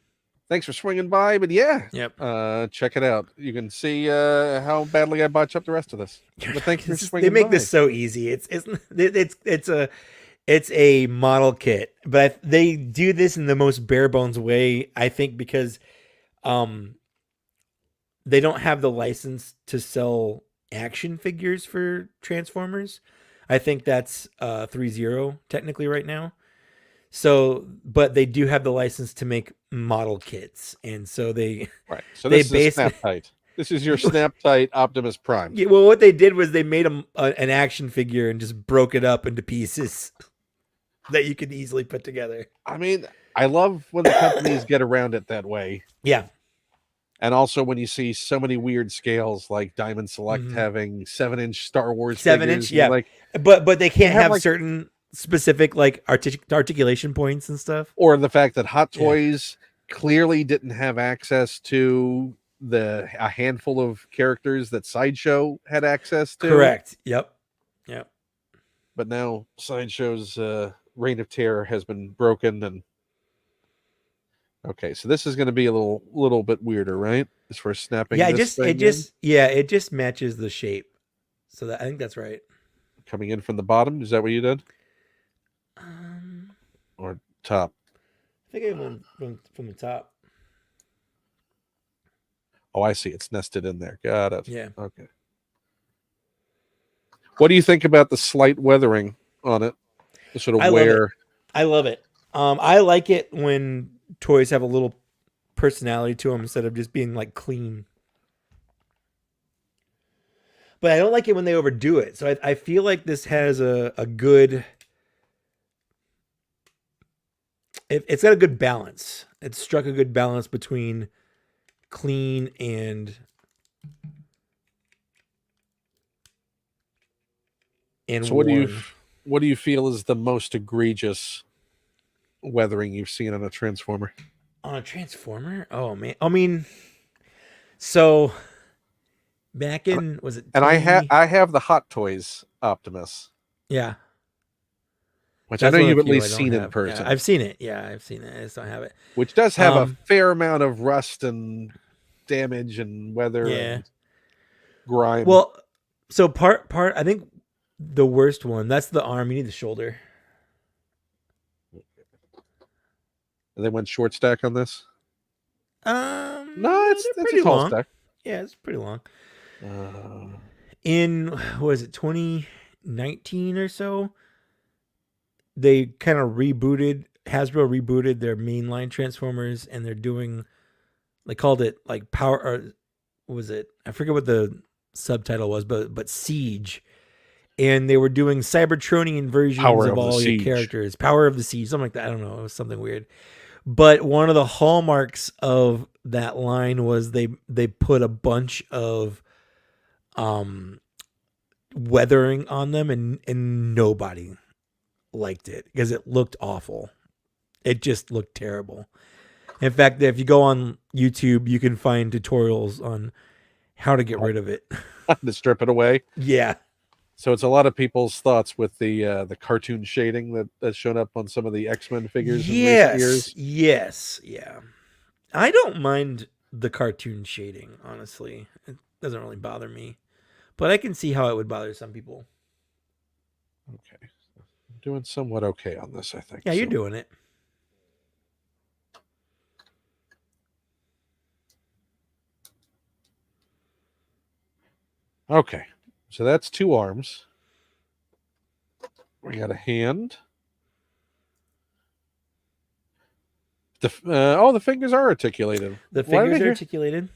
Thanks for swinging by, but yeah. Yep. Check it out. You can see how badly I botch up the rest of this. But thank you for swinging by. They make this so easy. It's a model kit, but they do this in the most bare bones way, I think, because they don't have the license to sell action figures for Transformers. I think that's 3.0 technically right now. So, but they do have the license to make model kits, and so they right. So this is Snap Tight. This is your Snap Tight Optimus Prime. Yeah, well, what they did was they made an action figure and just broke it up into pieces that you could easily put together. I mean, I love when the companies get around it that way. Yeah. And also when you see so many weird scales, like Diamond Select having 7-inch Star Wars 7-inch, figures, yeah. like, but they can't have certain specific articulation points and stuff. Or the fact that Hot Toys clearly didn't have access to a handful of characters that Sideshow had access to. Correct. Yep. But now Sideshow's reign of terror has been broken, and okay, so this is going to be a little bit weirder, right? As far as snapping. Yeah, it just matches the shape. So I think that's right. Coming in from the bottom, is that what you did? Or top? I think I went from the top. Oh, I see. It's nested in there. Got it. Yeah. Okay. What do you think about the slight weathering on it? The sort of wear. I love it. I like it when toys have a little personality to them instead of just being like clean. But I don't like it when they overdo it. So I feel like this has a good. It's got a good balance. It struck a good balance between clean and and So worn. what do you feel is the most egregious weathering you've seen on a Transformer? On a Transformer? Oh man. I mean, so back in, was it And 20? I have the Hot Toys Optimus, Yeah. which I That's know one of you've the at few I least don't seen in have. Yeah, person, I've seen it. Yeah, I've seen it. I just don't have it. which does have a Um, fair amount of rust and damage and weather yeah. and grime. Well, so I think the worst one, that's the arm, you need the shoulder. And they went short stack on this. No, No, they're it's a pretty tall long. stack. Yeah, it's pretty long. Uh, In what was it 2019 or so? They kind of Hasbro rebooted their mainline Transformers, and they're doing, they called it like power, or what was it? I forget what the subtitle was, but Siege. And they were doing Cybertronian versions Power of of the all your Siege. characters. Power of the Siege, something like that. I don't know. It was something weird. But one of the hallmarks of that line was they put a bunch of weathering on them, and nobody liked it because it looked awful. It just looked terrible. In fact, if you go on YouTube, you can find tutorials on how to get rid of it. to strip it away. Yeah. So it's a lot of people's thoughts with the cartoon shading that's shown up on some of the X-Men figures in recent years. Yes. Yeah. I don't mind the cartoon shading, honestly. It doesn't really bother me. But I can see how it would bother some people. Okay. I'm doing somewhat okay on this, I think. Yeah, you're doing it. Okay. So that's two arms. We got a hand. The fingers are articulated. The fingers are articulated.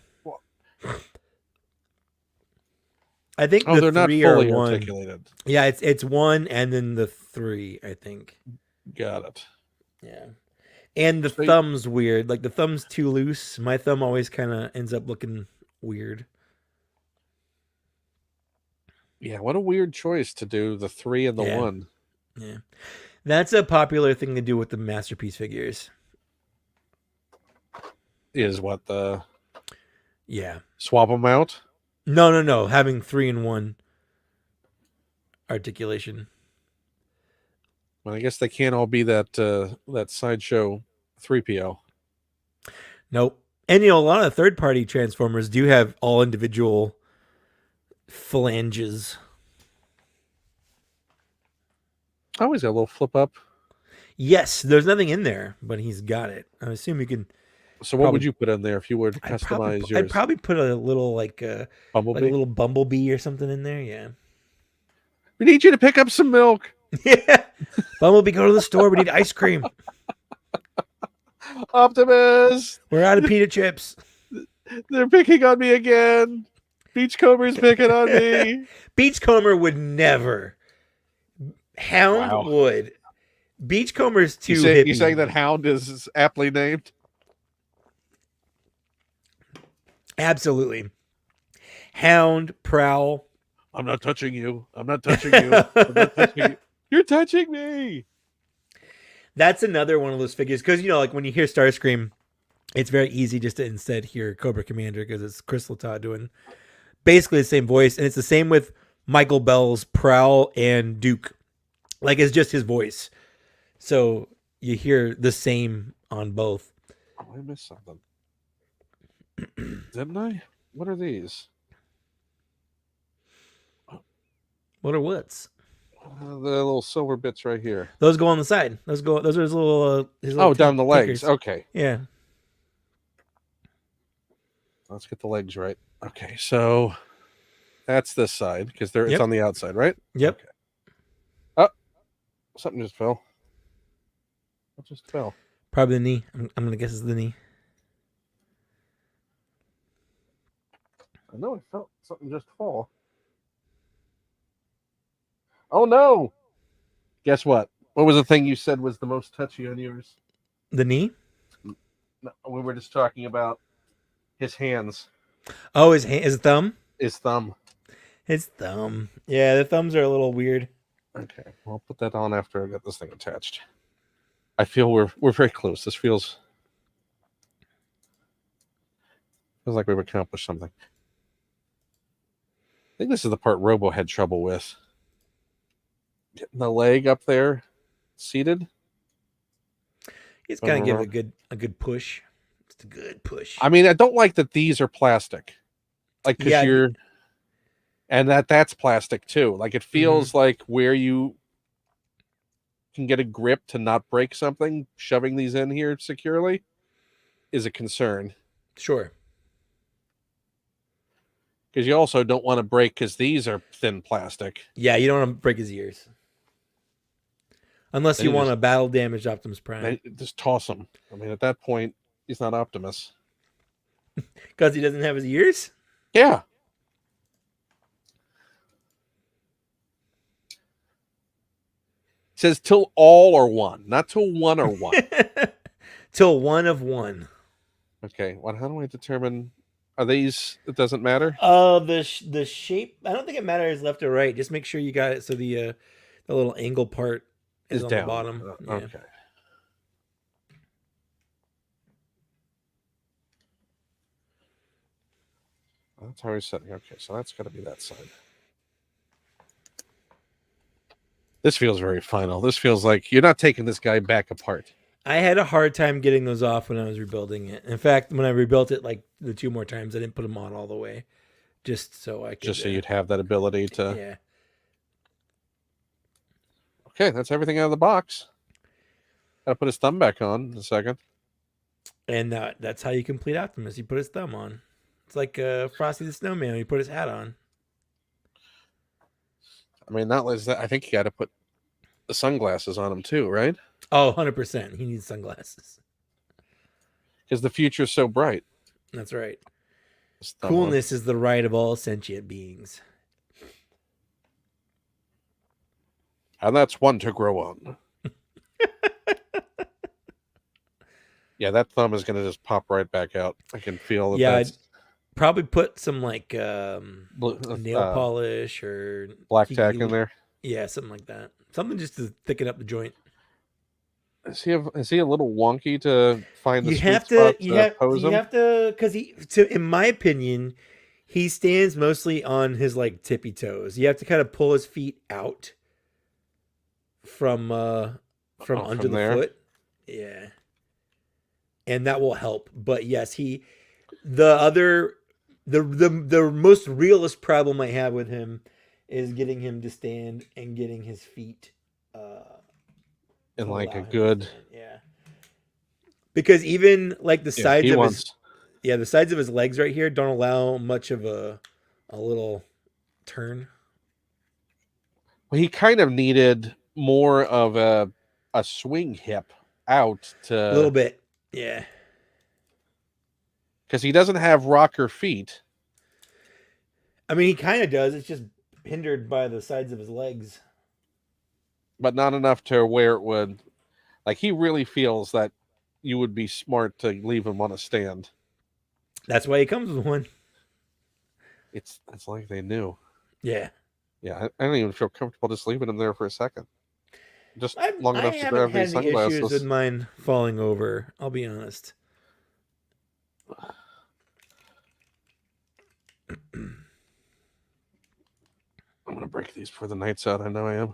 I think they're not fully articulated. Yeah, it's one and then the three, I think. Got it. Yeah. And the thumb's weird. Like the thumb's too loose. My thumb always kind of ends up looking weird. Yeah, what a weird choice to do the 3 and the 1. Yeah. That's a popular thing to do with the Masterpiece figures. Is what the... Yeah. Swap them out? No. Having 3 and 1 articulation. Well, I guess they can't all be that sideshow 3PO. Nope. And a lot of third-party Transformers do have all individual phalanges. I always got a little flip up. Yes, there's nothing in there, but he's got it. I assume you can. So what would you put in there if you were to customize yours? I'd probably put a little bumblebee, like a little bumblebee or something in there. Yeah. We need you to pick up some milk. Yeah. Bumblebee, go to the store. We need ice cream. Optimus, we're out of pita chips. They're picking on me again. Beachcomber's picking on me. Beachcomber would never. Hound would. Beachcomber's too hippie. You saying that Hound is aptly named? Absolutely. Hound, Prowl. I'm not touching you. I'm not touching you. I'm not touching you. You're touching me. That's another one of those figures. Because, like when you hear Starscream, it's very easy just to instead hear Cobra Commander because it's Chris Latta doing basically the same voice. And it's the same with Michael Bell's Prowl and Duke. Like, it's just his voice. So you hear the same on both. Oh, I missed something. Didn't I? What are these? What are what's? The little silver bits right here. Those go on the side. Those are his little. Down the legs. Okay. Yeah. Let's get the legs right. Okay, so that's this side because it's on the outside, right? Yep. Okay. Oh, something just fell. What just fell? Probably the knee. I'm gonna guess it's the knee. I know I felt something just fall. Oh no! Guess what? What was the thing you said was the most touchy on yours? The knee? No, we were just talking about his hands. Oh, his thumb? His thumb. His thumb. Yeah, the thumbs are a little weird. Okay, I'll put that on after I get this thing attached. I feel we're very close. This feels like we've accomplished something. I think this is the part Robo had trouble with. Getting the leg up there, seated. It's kind of give a good push. It's a good push. I mean, I don't like that these are plastic. Like, because and that's plastic too. Like, it feels like where you can get a grip to not break something, shoving these in here securely is a concern. Sure. Because you also don't want to break, because these are thin plastic. Yeah, you don't want to break his ears. Unless you want to battle damage Optimus Prime. Just toss him. I mean, at that point, he's not Optimus. Because he doesn't have his ears? Yeah. It says till all or one, not till one or one. Till one of one. Okay. Well, how do I determine? Are these? It doesn't matter. The shape. I don't think it matters left or right. Just make sure you got it so the little angle part is on down. the bottom. Yeah. Okay. That's how we're setting. Okay, so that's got to be that side. This feels very final. This feels like you're not taking this guy back apart. I had a hard time getting those off when I was rebuilding it. In fact, when I rebuilt it like the 2 more times, I didn't put them on all the way, just so I could. Just so you'd have that ability to. Yeah. Okay, that's everything out of the box. Gotta put his thumb back on in a second. And that's how you complete Optimus. You put his thumb on. It's like Frosty the Snowman when he put his hat on. I mean, not only that, I think you got to put the sunglasses on him too, right? Oh, 100%. He needs sunglasses. Because the future's so bright. That's right. Coolness is the right of all sentient beings. And that's one to grow on. Yeah, that thumb is going to just pop right back out. I can feel that. Yeah, I'd probably put some like nail polish or black tack in there. Yeah, something like that. Something just to thicken up the joint. Is he a little wonky to find the you sweet have spot to pose him? You have to, because in my opinion, he stands mostly on his like tippy toes. You have to kind of pull his feet out from under the foot. Yeah. And that will help. But yes, the most realist problem I have with him is getting him to stand and getting his feet in like a good, yeah. Because even like the sides of the sides of his legs right here don't allow much of a little turn. Well, he kind of needed more of a swing hip out to a little bit. Yeah. Because he doesn't have rocker feet. I mean, he kind of does. It's just hindered by the sides of his legs. But not enough to where it would... Like, he really feels that you would be smart to leave him on a stand. That's why he comes with one. It's like they knew. Yeah. Yeah, I don't even feel comfortable just leaving him there for a second. Just long enough to grab these sunglasses. I haven't had any issues with mine falling over, I'll be honest. I'm going to break these before the night's out. I know I am.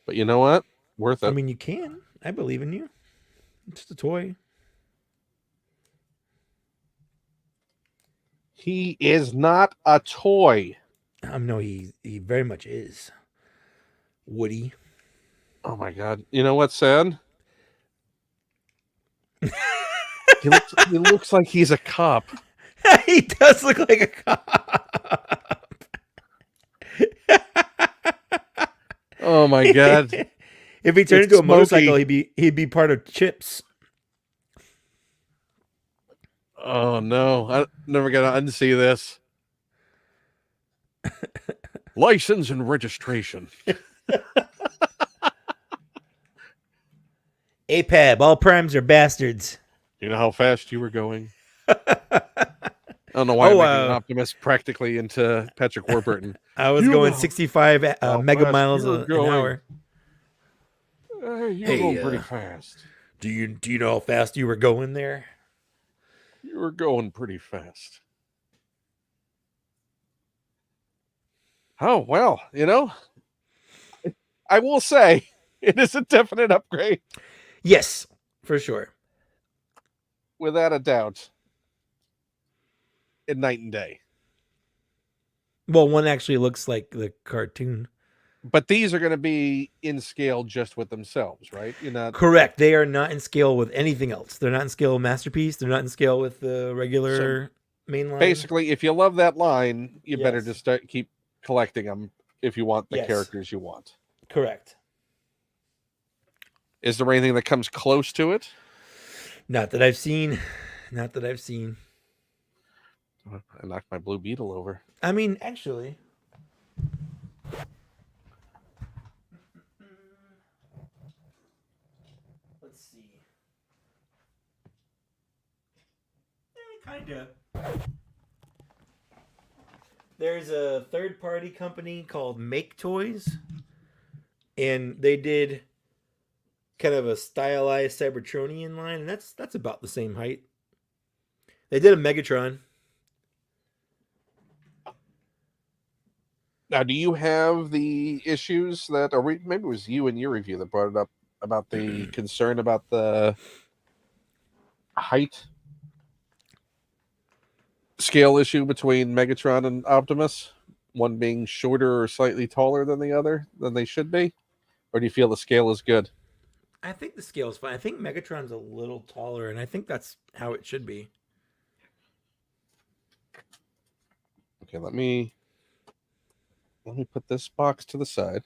But you know what? Worth it. I mean, you can. I believe in you. It's just a toy. He is not a toy. No, he very much is. Woody. Oh my God. You know what's sad? he looks like he's a cop. He does look like a cop. Oh my God. If he turned into a motorcycle, he'd be part of Chips. Oh no. I'm never gonna unsee this. License and registration. APAB, all primes are bastards. You know how fast you were going? I don't know why I'm making Oh, Optimus practically into Patrick Warburton. I was You going know 65 how mega fast miles you're an going. hour. You're going pretty fast. Do you know how fast you were going there? You were going pretty fast. Oh, well, I will say it is a definite upgrade. Yes, for sure. Without a doubt. In night and day. Well, one actually looks like the cartoon. But these are going to be in scale just with themselves, right? You're not correct. They are not in scale with anything else. They're not in scale with Masterpiece. They're not in scale with the regular main line. Basically, if you love that line, you better just keep collecting them if you want the characters you want. Correct. Is there anything that comes close to it? Not that I've seen. Not that I've seen. I knocked my Blue Beetle over. I mean, actually. Let's see. Kind of. There's a third-party company called Make Toys, and they did kind of a stylized Cybertronian line, and that's about the same height. They did a Megatron. Now, do you have the issues that, or maybe it was you in your review that brought it up about the concern about the height scale issue between Megatron and Optimus? One being shorter or slightly taller than the other than they should be? Or do you feel the scale is good? I think the scale is fine. I think Megatron's a little taller, and I think that's how it should be. Okay, let me put this box to the side.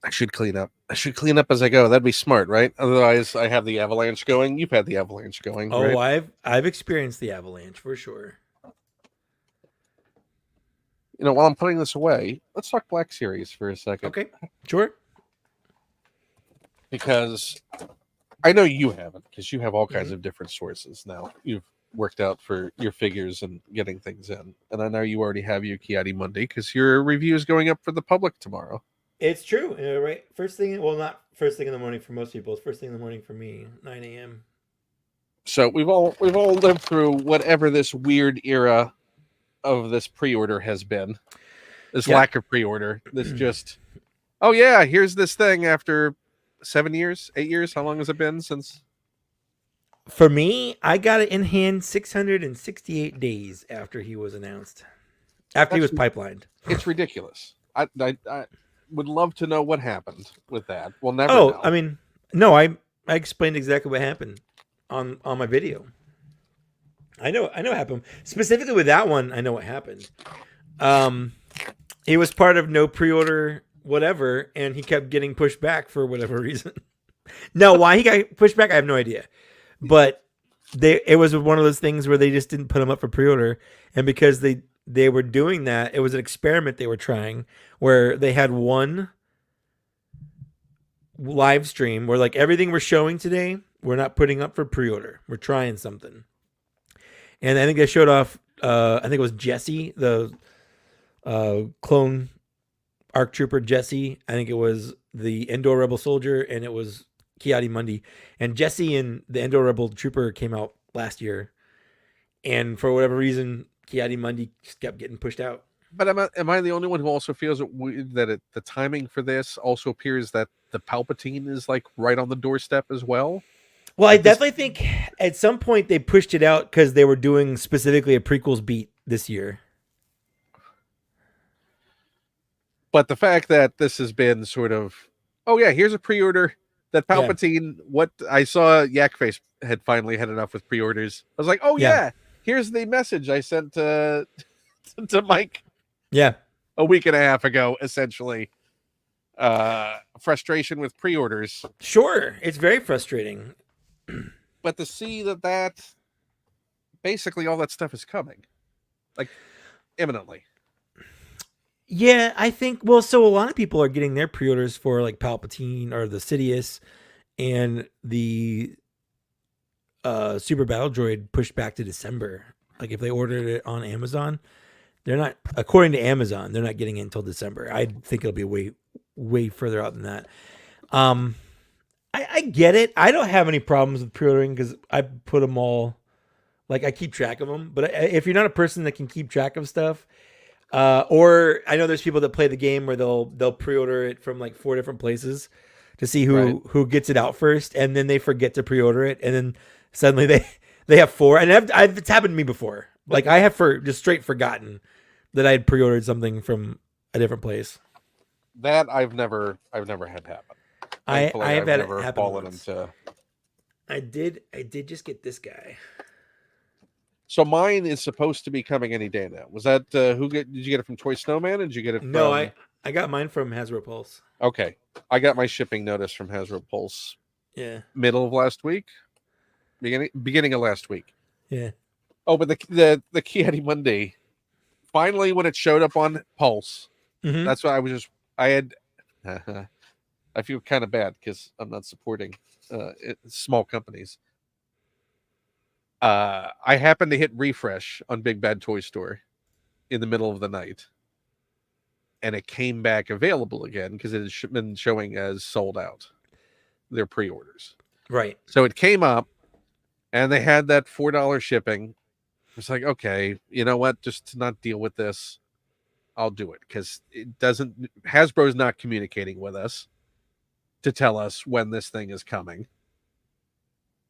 I should clean up. As I go. That'd be smart, right? Otherwise, I have the avalanche going. You've had the avalanche going. Oh, right? I've experienced the avalanche for sure. While I'm putting this away, let's talk Black Series for a second. Okay, sure. Because I know you haven't, because you have all kinds of different sources now. You've worked out for your figures and getting things in. And I know you already have your Kipli Mundi, because your review is going up for the public tomorrow. It's true, right? First thing, well, not first thing in the morning for most people. It's first thing in the morning for me, 9 a.m. So we've all lived through whatever this weird era of this pre-order has been. This lack of pre-order. This just, oh yeah, here's this thing after 7 years, 8 years. How long has it been since? For me, I got it in hand 668 days after he was announced. After he was pipelined. It's ridiculous. I would love to know what happened with that. We'll never know. I mean, no, I explained exactly what happened on my video. I know what happened. Specifically with that one, I know what happened. He was part of no pre-order whatever, and he kept getting pushed back for whatever reason. No, why he got pushed back, I have no idea. But it was one of those things where they just didn't put him up for pre-order, and because they were doing that, it was an experiment they were trying where they had one live stream where like everything we're showing today, we're not putting up for pre-order. We're trying something. And I think they showed off, I think it was Jesse, the clone ARC Trooper Jesse. I think it was the Endor Rebel Soldier, and it was Kipli Mundi. And Jesse and the Endor Rebel Trooper came out last year. And for whatever reason, Kipli Mundi just kept getting pushed out. But am I the only one who also feels that the timing for this also appears that the Palpatine is like right on the doorstep as well? Well, I definitely think at some point they pushed it out because they were doing specifically a prequels beat this year. But the fact that this has been sort of, oh yeah, here's a pre-order that Palpatine, what I saw Yakface had finally had enough with pre-orders. I was like, oh yeah, here's the message I sent to Mike. Yeah. A week and a half ago, essentially. Frustration with pre-orders. Sure. It's very frustrating. But to see that basically all that stuff is coming. Like, imminently. Yeah, I think, well, so a lot of people are getting their pre-orders for like Palpatine or the Sidious and the Super Battle Droid pushed back to December. Like if they ordered it on Amazon, they're not, according to Amazon, they're not getting it until December. I think it'll be way further out than that. I get it. I don't have any problems with pre-ordering because I put them all, like I keep track of them. But if you're not a person that can keep track of stuff, or I know there's people that play the game where they'll pre-order it from like 4 different places to see who gets it out first, and then they forget to pre-order it, and then suddenly they have 4. And it's happened to me before. Like I have just straight forgotten that I had pre-ordered something from a different place. That I've never had happen. I've had never it happen fallen once. into. I did just get this guy. So mine is supposed to be coming any day now. Was that did you get it from Toy Snowman? Or did you get it from... No, I got mine from Hasbro Pulse. Okay. I got my shipping notice from Hasbro Pulse. Yeah. Middle of last week. Beginning of last week. Yeah. Oh, but the Kipli Mundi, finally when it showed up on Pulse, that's why I feel kind of bad because I'm not supporting small companies. I happened to hit refresh on Big Bad Toy Store in the middle of the night, and it came back available again because it had been showing as sold out, their pre-orders. Right. So it came up, and they had that $4 shipping. It's like, okay, you know what? Just to not deal with this, I'll do it because Hasbro's not communicating with us to tell us when this thing is coming.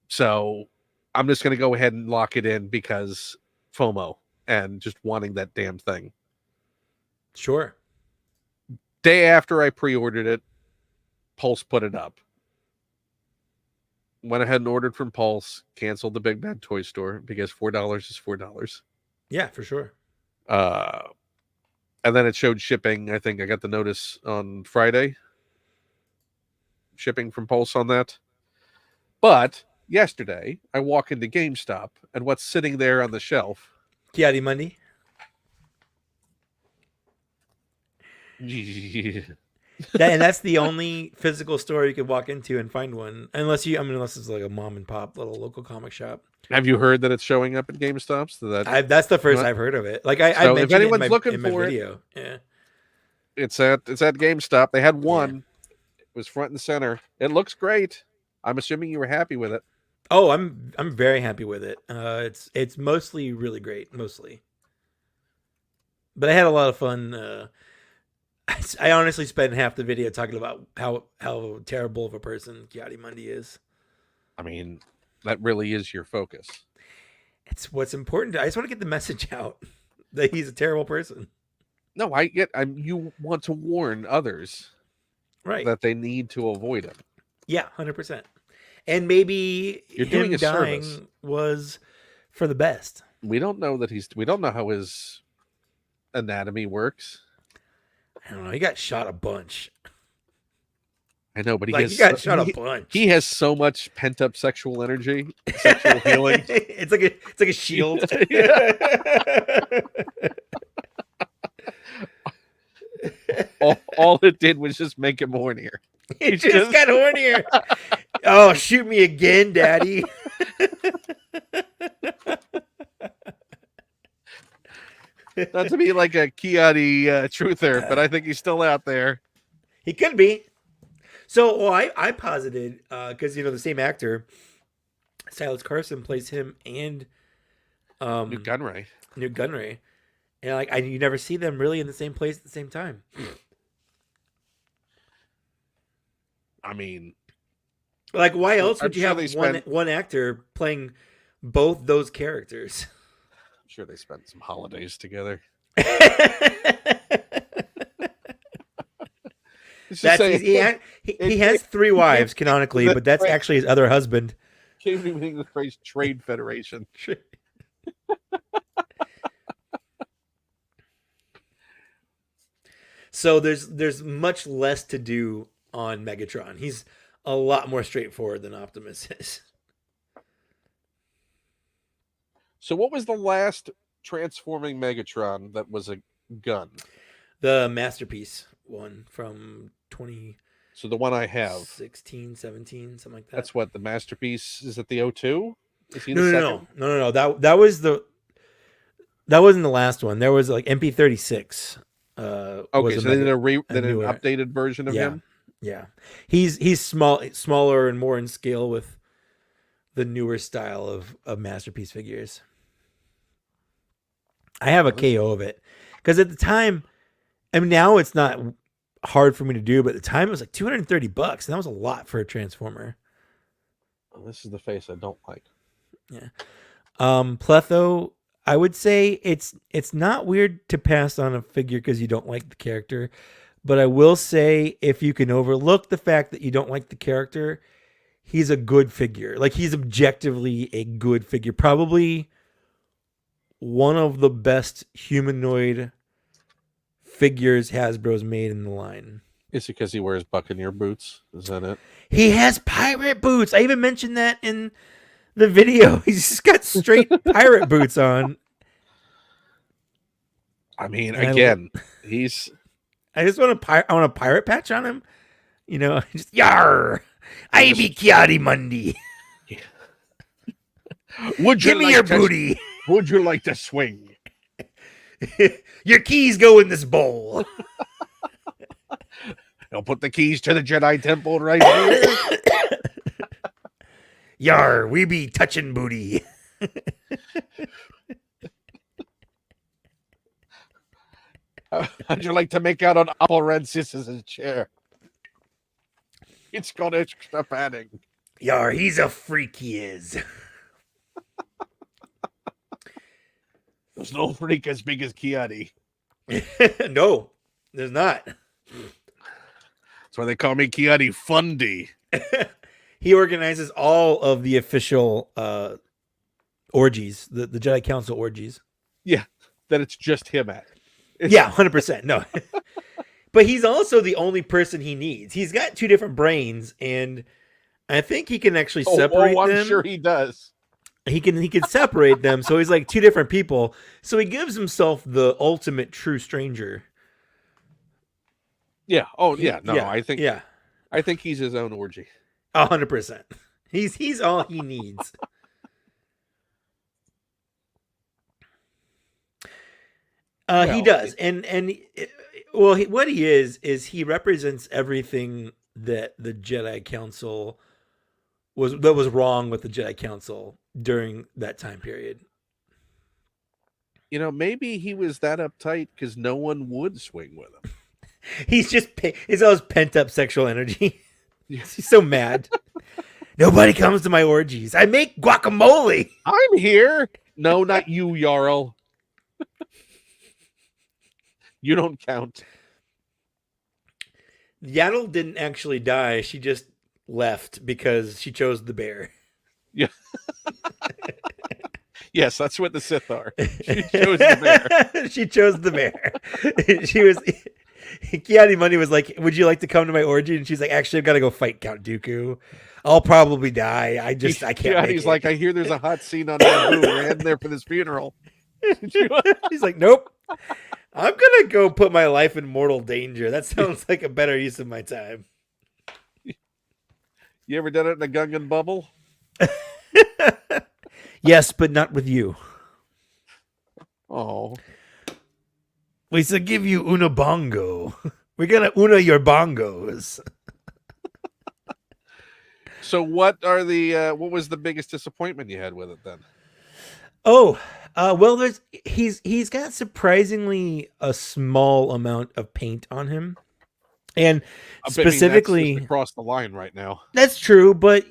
So I'm just going to go ahead and lock it in because FOMO and just wanting that damn thing. Sure. Day after I pre-ordered it, Pulse put it up. Went ahead and ordered from Pulse, canceled the Big Bad Toy Store because $4 is $4. Yeah, for sure. And then it showed shipping. I think I got the notice on Friday. Shipping from Pulse on that. But yesterday, I walk into GameStop, and what's sitting there on the shelf? Kipli Mundi. And that's the only physical store you could walk into and find one, unless it's like a mom and pop little local comic shop. Have you heard that it's showing up at GameStops? That's the first I've heard of it. Like I mentioned if anyone's looking for video. Yeah, it's at GameStop. They had one. Yeah. It was front and center. It looks great. I'm assuming you were happy with it. Oh, I'm very happy with it. It's mostly really great, mostly. But I had a lot of fun. I honestly spent half the video talking about how terrible of a person Kipli Mundi is. I mean, that really is your focus. It's what's important. I just want to get the message out that he's a terrible person. No, you want to warn others, right, that they need to avoid him. Yeah, 100%. And maybe you're doing a dying service. Was for the best. We don't know we don't know how his anatomy works. I don't know. He got shot a bunch. I know, but he got shot a bunch. He has so much pent up sexual energy, sexual healing. It's like a shield. all it did was just make him hornier. He just got hornier. Oh, shoot me again, Daddy. Not to be like a Kipli truther, but I think he's still out there. He could be. So, I posited because the same actor, Silas Carson, plays him and Newt Gunray, and you never see them really in the same place at the same time. I mean, like, why else would you have one actor playing both those characters? I'm sure they spent some holidays together. He has 3 wives canonically, but that's actually his other husband. Can't even think of the phrase Trade Federation. So there's much less to do on Megatron. He's a lot more straightforward than Optimus is. So what was the last transforming Megatron that was a gun? The Masterpiece one from 20. So the one I have. 16, 17, something like that. That's what the Masterpiece is. At the O2? Is he the second? No. That wasn't the last one. There was like MP36. Okay, so they did an updated version of him. Yeah, he's smaller and more in scale with the newer style of Masterpiece figures. I have a KO of it because at the time, I mean, now it's not hard for me to do, but at the time it was like $230, and that was a lot for a Transformer. Oh, this is the face I don't like. Yeah. Pletho, I would say it's not weird to pass on a figure because you don't like the character, but I will say if you can overlook the fact that you don't like the character, he's a good figure. Like, he's objectively a good figure. Probably one of the best humanoid figures Hasbro's made in the line. Is it because he wears Buccaneer boots? Is that it? He has pirate boots. I even mentioned that in the video. He's just got straight pirate boots on. I mean, again, he's... I just want a pirate patch on him. You know, just, yar! I be Kipli Mundi. Give me your booty. Would you like to swing? Your keys go in this bowl. I'll put the keys to the Jedi Temple right here. Yar, we be touching booty. How'd you like to make out on Apple Red Sis's chair? It's got extra padding. Yar, he's a freak, he is. There's no freak as big as Kiadi. No, there's not. That's why they call me Kiadi Fundy. He organizes all of the official orgies, the Jedi Council orgies. Yeah, that it's just him at. Yeah, 100%. No. But he's also the only person he needs. He's got two different brains, and I think he can actually separate them. I'm sure he does. He can separate them, so he's like two different people. So he gives himself the ultimate true stranger. Yeah. Oh, yeah. No, yeah, I think he's his own orgy. 100%. He's all he needs. He does, what he is he represents everything that the Jedi Council was wrong with the Jedi Council during that time period. You know, maybe he was that uptight because no one would swing with him. He's all his pent up sexual energy. He's so mad. Nobody comes to my orgies. I make guacamole. I'm here. No, not you, Jarl. You don't count. Yaddle didn't actually die. She just left because she chose the bear. Yeah. Yes, that's what the Sith are. She chose the bear. She chose the bear. Kipli Mundi was like, "Would you like to come to my orgy?" And she's like, "Actually, I've got to go fight Count Dooku. I'll probably die. I can't." He's like, "I hear there's a hot scene on Naboo. We're heading there for this funeral." He's like, "Nope. I'm gonna go put my life in mortal danger. That sounds like a better use of my time." You ever done it in a Gungan bubble? Yes, but not with you. Oh. We should give you una bongo. We're gonna una your bongos. So what was the biggest disappointment you had with it then? Oh, well, he's got surprisingly a small amount of paint on him, and specifically that's across the line right now. That's true, but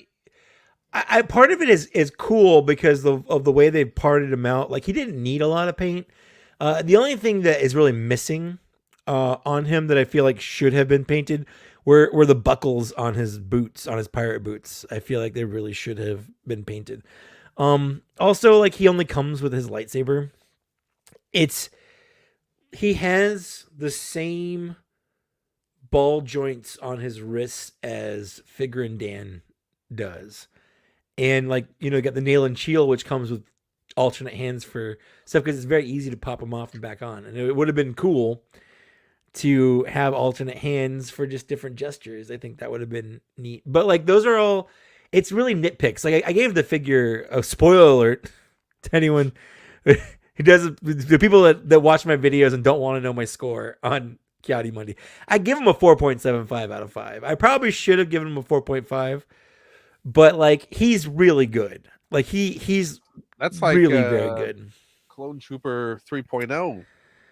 I part of it is cool because of the way they parted him out. Like, he didn't need a lot of paint. The only thing that is really missing on him that I feel like should have been painted were the buckles on his boots, on his pirate boots. I feel like they really should have been painted. Also, like, he only comes with his lightsaber. He has the same ball joints on his wrists as Figrin Dan does. And, like, you got the nail and shield, which comes with alternate hands for stuff because it's very easy to pop them off and back on. And it would have been cool to have alternate hands for just different gestures. I think that would have been neat. But, like, those are all, it's really nitpicks. Like I gave the figure a spoiler alert to anyone who doesn't, the people that watch my videos and don't want to know my score on Kipli Mundi. I give him a 4.75 out of 5. I probably should have given him a 4.5, but like he's really good. Like he's That's like really very good. Clone Trooper 3.0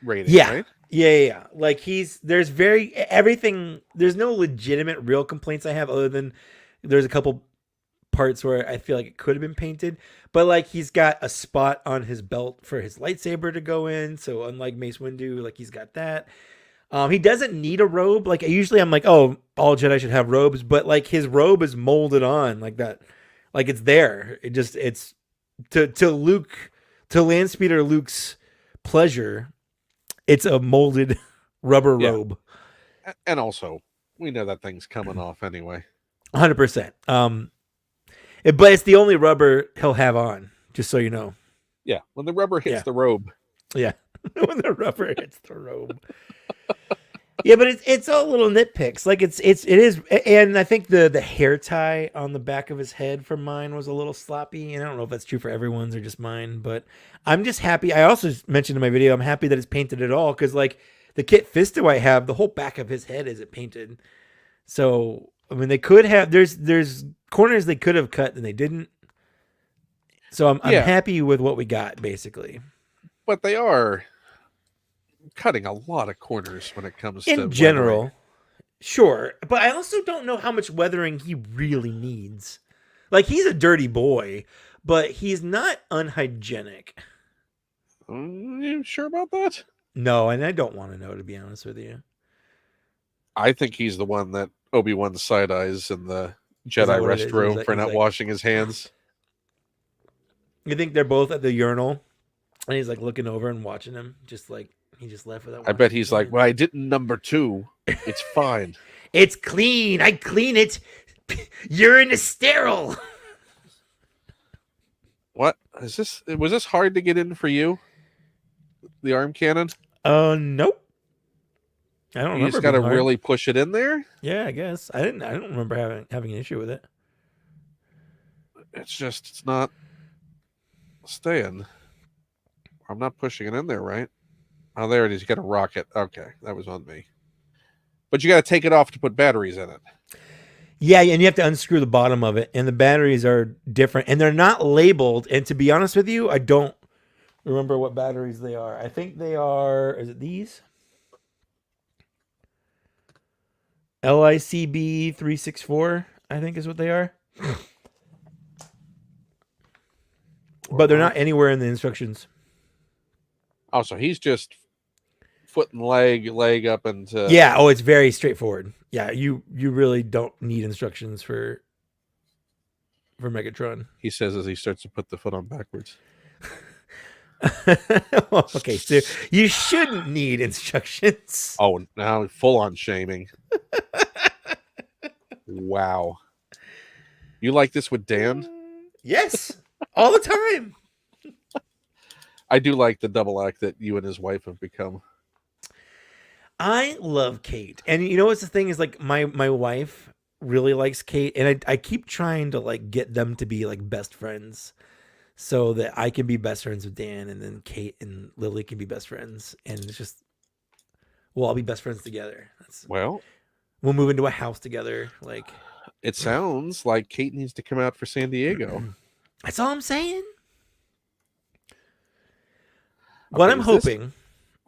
rating, right? Yeah. Like there's everything. There's no legitimate real complaints I have other than there's a couple parts where I feel like it could have been painted, but like he's got a spot on his belt for his lightsaber to go in. So unlike Mace Windu, like he's got that. He doesn't need a robe. Like usually I'm like, oh, all Jedi should have robes, but like his robe is molded on like that. Like it's there. It's to Landspeeder Luke's pleasure. It's a molded rubber robe. And also, we know that thing's coming off anyway. 100%. But it's the only rubber he'll have on, just so you know. Yeah, when the rubber hits the robe. Yeah, when the rubber hits the robe. Yeah, but it's all little nitpicks. Like it is, and I think the hair tie on the back of his head for mine was a little sloppy, and I don't know if that's true for everyone's or just mine. But I'm just happy. I also mentioned in my video, I'm happy that it's painted at all because like the Kit Fisto I have, the whole back of his head isn't painted. So I mean, they could have. There's corners they could have cut and they didn't. So I'm happy with what we got basically. But they are cutting a lot of corners when it comes to in general weathering. Sure, but I also don't know how much weathering he really needs. Like he's a dirty boy, but he's not unhygienic. You sure about that? No, and I don't want to know, to be honest with you. I think he's the one that Obi-Wan side eyes in the Jedi restroom for not washing his hands. You think they're both at the urinal and he's like looking over and watching him, just like he just left without. I bet he's like, well, I didn't number 2. It's fine. It's clean. I clean it. Urine is sterile. What is this? Was this hard to get in for you? The arm cannon? Nope. I don't remember. You just got to really push it in there? Yeah, I guess. I don't remember having an issue with it. It's not staying. I'm not pushing it in there, right? Oh, there it is. You got to rock it. Okay, that was on me. But you got to take it off to put batteries in it. Yeah, and you have to unscrew the bottom of it, and the batteries are different, and they're not labeled. And to be honest with you, I don't remember what batteries they are. I think they are. Is it these? LICB 364, I think is what they are. But they're not anywhere in the instructions. Oh, so he's just foot and leg up into... Yeah, it's very straightforward. Yeah, you really don't need instructions for Megatron. He says as he starts to put the foot on backwards. Okay, so you shouldn't need instructions. Oh, now full on shaming. Wow. You like this with Dan? Yes, all the time. I do like the double act that you and his wife have become. I love Kate. And you know what's the thing is like my wife really likes Kate, and I keep trying to like get them to be like best friends so that I can be best friends with Dan, and then Kate and Lily can be best friends, and it's just we'll all be best friends together. Well, we'll move into a house together. Like it sounds like Kate needs to come out for San Diego. That's all I'm saying. What I'm hoping,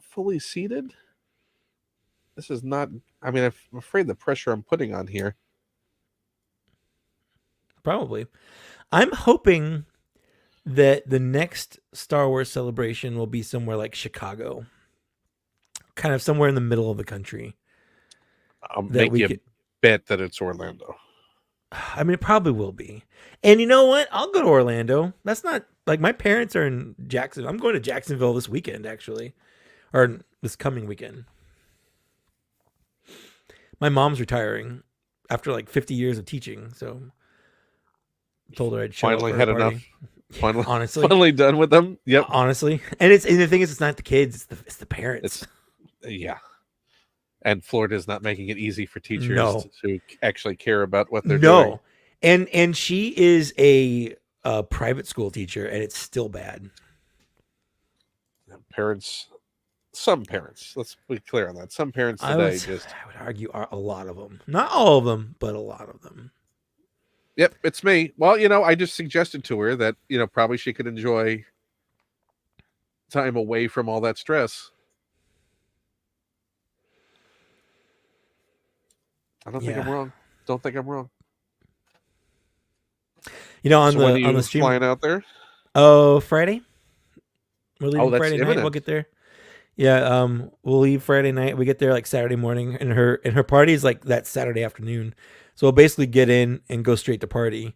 fully seated. This is not. I mean, I'm afraid the pressure I'm putting on here. Probably. I'm hoping that the next Star Wars celebration will be somewhere like Chicago, kind of somewhere in the middle of the country. I'll make you bet that it's Orlando. I mean, it probably will be. And you know what? I'll go to Orlando. That's not like my parents are in Jacksonville. I'm going to Jacksonville this weekend, actually, or this coming weekend. My mom's retiring after like 50 years of teaching, so I told her I'd finally had enough. Finally, honestly, finally done with them. Yep, honestly, and the thing is, it's not the kids; it's the parents. Yeah, and Florida's not making it easy for teachers to actually care about what they're doing. And she is a private school teacher, and it's still bad. Parents, some parents. Let's be clear on that. Some parents today I would argue a lot of them, not all of them, but a lot of them. Yep, it's me. Well, I just suggested to her that probably she could enjoy time away from all that stress. I don't think I'm wrong. Don't think I'm wrong. On so the stream, flying out there. Oh, Friday. We're leaving that's Friday imminent. night. We'll get there. Yeah, we'll leave Friday night. We get there like Saturday morning, and her party is like that Saturday afternoon. So we'll basically get in and go straight to party,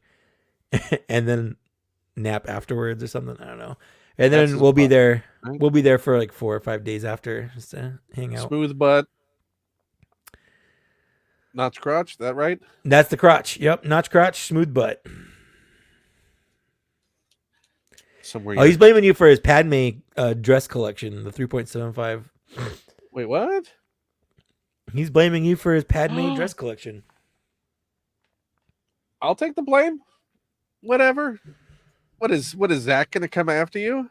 and then nap afterwards or something. I don't know. And then we'll be there. Right? We'll be there for like 4 or 5 days after, just to hang out. Smooth butt. Notch crotch, that right? That's the crotch. Yep, notch crotch, smooth butt. Somewhere. He's blaming you for his Padme dress collection, the 3.75. Wait, what? He's blaming you for his Padme dress collection. I'll take the blame. Whatever. What is Zach going to come after you?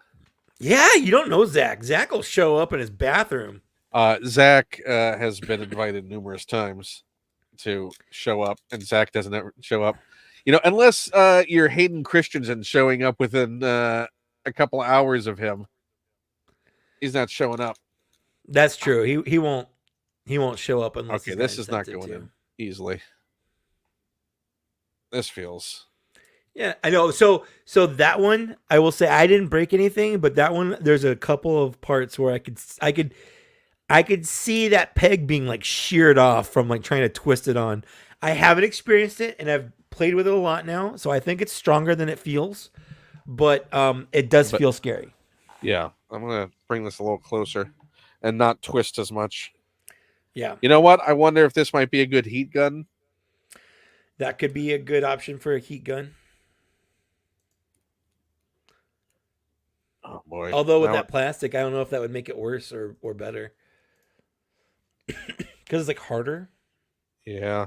Yeah, you don't know Zach. Zach will show up in his bathroom. Zach has been invited numerous times to show up, and Zach doesn't ever show up. Unless you're Hayden Christensen showing up within a couple of hours of him, he's not showing up. That's true. He won't show up unless. Okay, this is not going in easily. This feels. Yeah, I know. So that one, I will say I didn't break anything, but that one, there's a couple of parts where I could see that peg being like sheared off from like trying to twist it on. I haven't experienced it, and I've played with it a lot now, so I think it's stronger than it feels, but it does feel scary. Yeah, I'm gonna bring this a little closer and not twist as much. Yeah. You know what? I wonder if this might be a good heat gun. That could be a good option for a heat gun. Oh boy! Although with that plastic, I don't know if that would make it worse or better, because it's like harder. Yeah.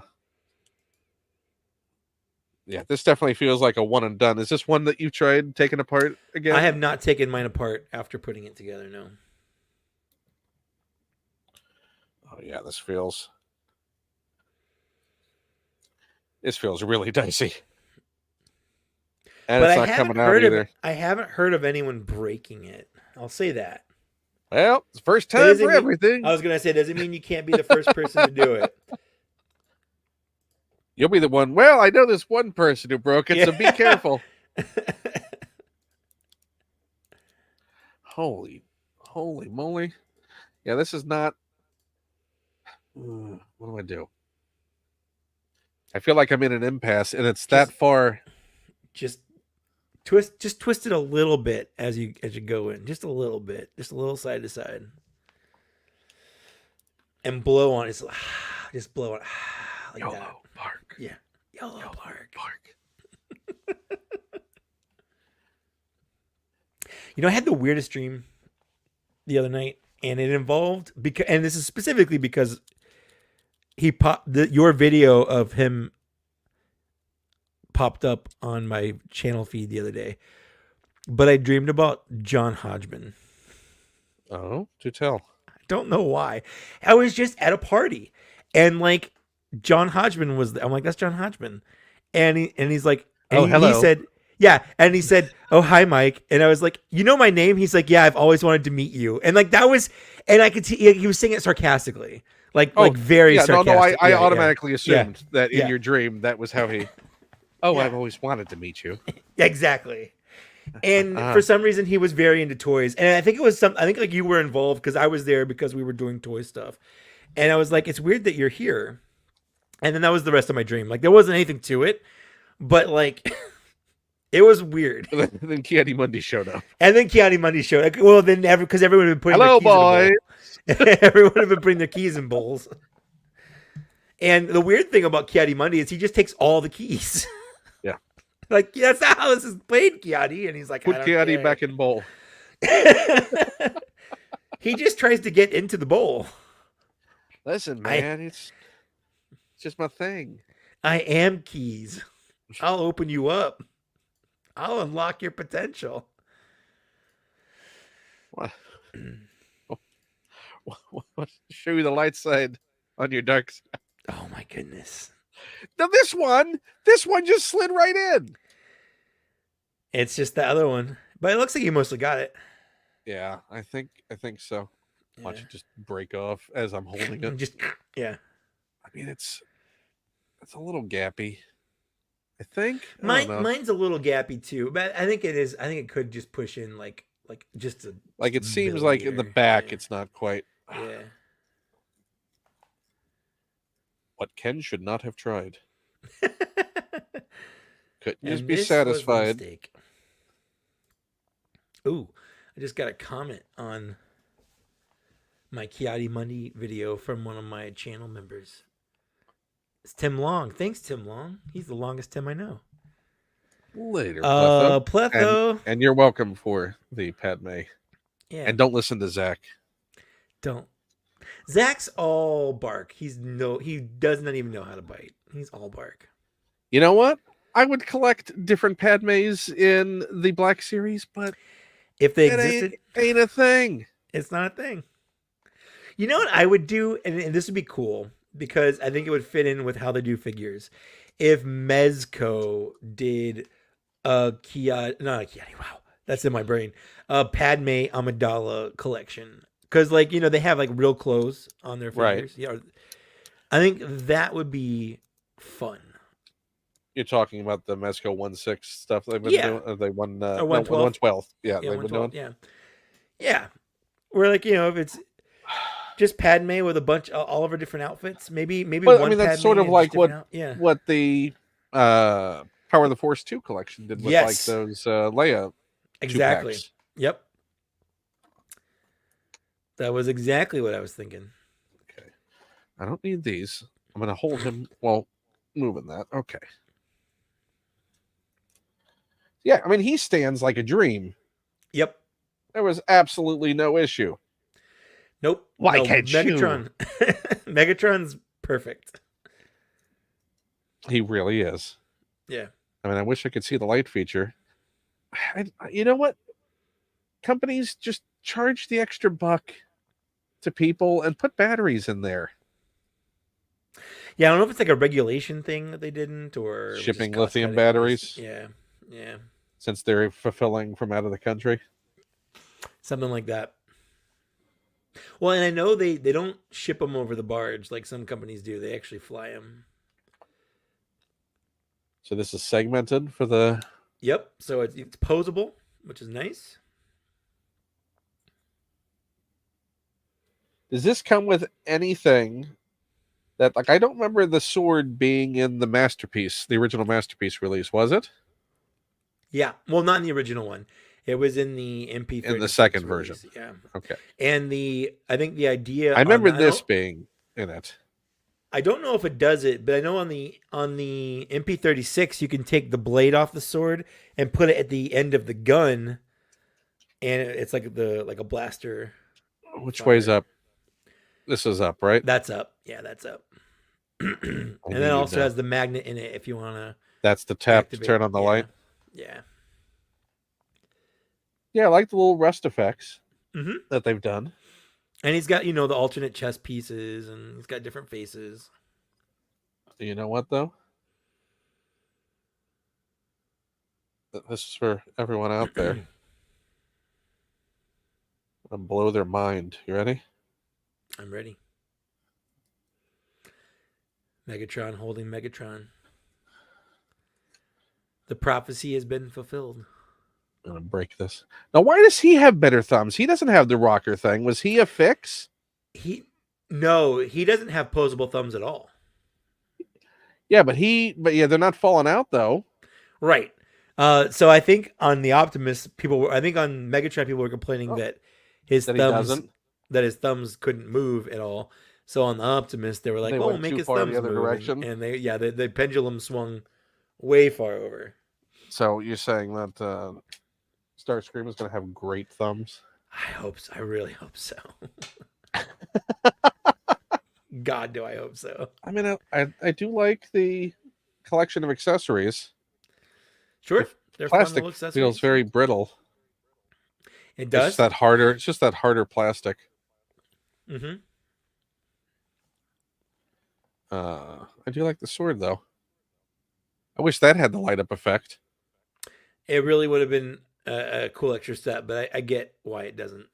Yeah, this definitely feels like a one and done. Is this one that you've tried taking apart again? I have not taken mine apart after putting it together, no. Oh yeah, this feels really dicey. And but it's not coming out either. I haven't heard of anyone breaking it. I'll say that. Well, it's the first time for everything. I was going to say, doesn't mean you can't be the first person to do it. You'll be the one. Well, I know this one person who broke it, so be careful. Holy moly. Yeah, this is not... what do I do? I feel like I'm in an impasse, and it's that far... Just twist it a little bit as you go in. Just a little bit. Just a little side to side. And blow on it. Just blow it. Like YOLO that. Park. Yeah. YOLO Park. I had the weirdest dream the other night, and it involved and this is specifically because he your video of him popped up on my channel feed the other day. But I dreamed about John Hodgman. Oh, do tell. I don't know why. I was just at a party, and like John Hodgman was there. I'm like, that's John Hodgman. And he's like, hello. He said, yeah. And he said, oh, hi, Mike. And I was like, you know my name? He's like, yeah, I've always wanted to meet you. And like, that was, and I could see he was saying it sarcastically, like very sarcastic. I automatically assumed that in your dream, that was how he, I've always wanted to meet you. Exactly. And for some reason, he was very into toys. And I think like you were involved because I was there because we were doing toy stuff. And I was like, it's weird that you're here. And then that was the rest of my dream. Like, there wasn't anything to it, but like, it was weird. And then Kipli Mundi showed up. Well, then because everyone had been putting their keys in a bowl. Everyone had been putting their keys in bowls. And the weird thing about Kipli Mundi is he just takes all the keys. Yeah. Like, that's not how this is played, Kipli. And he's like, put Kipli back in bowl. He just tries to get into the bowl. Listen, man, it's just my thing. I am keys. I'll open you up. I'll unlock your potential. What? Show you the light side on your dark side. Oh my goodness. Now this one just slid right in. It's just the other one. But it looks like you mostly got it. Yeah, I think so. Yeah. Watch it just break off as I'm holding it. Just yeah. I mean, it's a little gappy. I think Mine's a little gappy too, but I think it is. I think it could just push in like just a like it seems like in the back it's not quite. Yeah. What Ken should not have tried. Couldn't And just be this was a satisfied. mistake. Ooh, I just got a comment on my Kipli Mundi video from one of my channel members. It's Tim Long. Thanks, Tim Long. He's the longest Tim I know. Later, Pletho. Pletho. And you're welcome for the Padme. Yeah. And don't listen to Zach. Don't. Zach's all bark. He does not even know how to bite. He's all bark. You know what? I would collect different Padmes in the Black Series, but if they existed, ain't a thing. It's not a thing. You know what I would do, and this would be cool because I think it would fit in with how they do figures. If Mezco did not a Kiadi, wow, that's in my brain. Padme Amidala collection, because they have like real clothes on their figures. Right. Yeah, I think that would be fun. You're talking about the Mezco 1/6 stuff they've been doing. They won 1/12. Yeah, they've been doing. Yeah. We're if it's just Padme with a bunch all of her different outfits, maybe But, one. I mean, that's Padme sort of like what the Power of the Force 2 collection did with like those Leia. Exactly. 2-packs. Yep. That was exactly what I was thinking. Okay. I don't need these. I'm going to hold him while moving that. Okay. Yeah, I mean, he stands like a dream. Yep. There was absolutely no issue. Nope. Why can't Megatron? Megatron's perfect. He really is. Yeah. I mean, I wish I could see the light feature. You know what? Companies just charge the extra buck to people and put batteries in there. Yeah, I don't know if it's like a regulation thing that they didn't, or shipping lithium batteries. Yeah. Since they're fulfilling from out of the country. Something like that. Well, and I know they don't ship them over the barge like some companies do. They actually fly them. So this is segmented for the... Yep. So it's posable, which is nice. Does this come with anything that, like, I don't remember the sword being in the Masterpiece, the original Masterpiece release, was it? Yeah. Well, not in the original one. It was in the MP3. In the second version. Yeah. Okay. And I think the idea... I remember this being in it. I don't know if it does it, but I know on the MP36 you can take the blade off the sword and put it at the end of the gun, and it's like a blaster. Which way's up? This is up, right? That's up. Yeah, that's up. And then it also has the magnet in it if you want to. That's the tap to turn on the light. Yeah. Yeah, I like the little rust effects that they've done. And he's got, the alternate chest pieces, and he's got different faces. You know what, though? This is for everyone out there. I'm gonna blow their mind. You ready? I'm ready. Megatron holding Megatron. The prophecy has been fulfilled. I'm gonna break this. Now, why does he have better thumbs? He doesn't have the rocker thing. Was he a fix? No, he doesn't have posable thumbs at all. Yeah, but they're not falling out though. Right. So I think on the Optimus, I think on Megatron, people were complaining that his thumbs couldn't move at all. So on the Optimus, they were like, "Oh, make his thumbs the other move." direction. And the pendulum swung way far over. So you're saying that Starscream is going to have great thumbs? I hope so. I really hope so. God, do I hope so. I mean, I do like the collection of accessories. Sure. The They're plastic fun to look feels very brittle. It does. It's just that harder plastic. Mm-hmm. I do like the sword though. I wish that had the light up effect. It really would have been a cool extra step, but I get why it doesn't.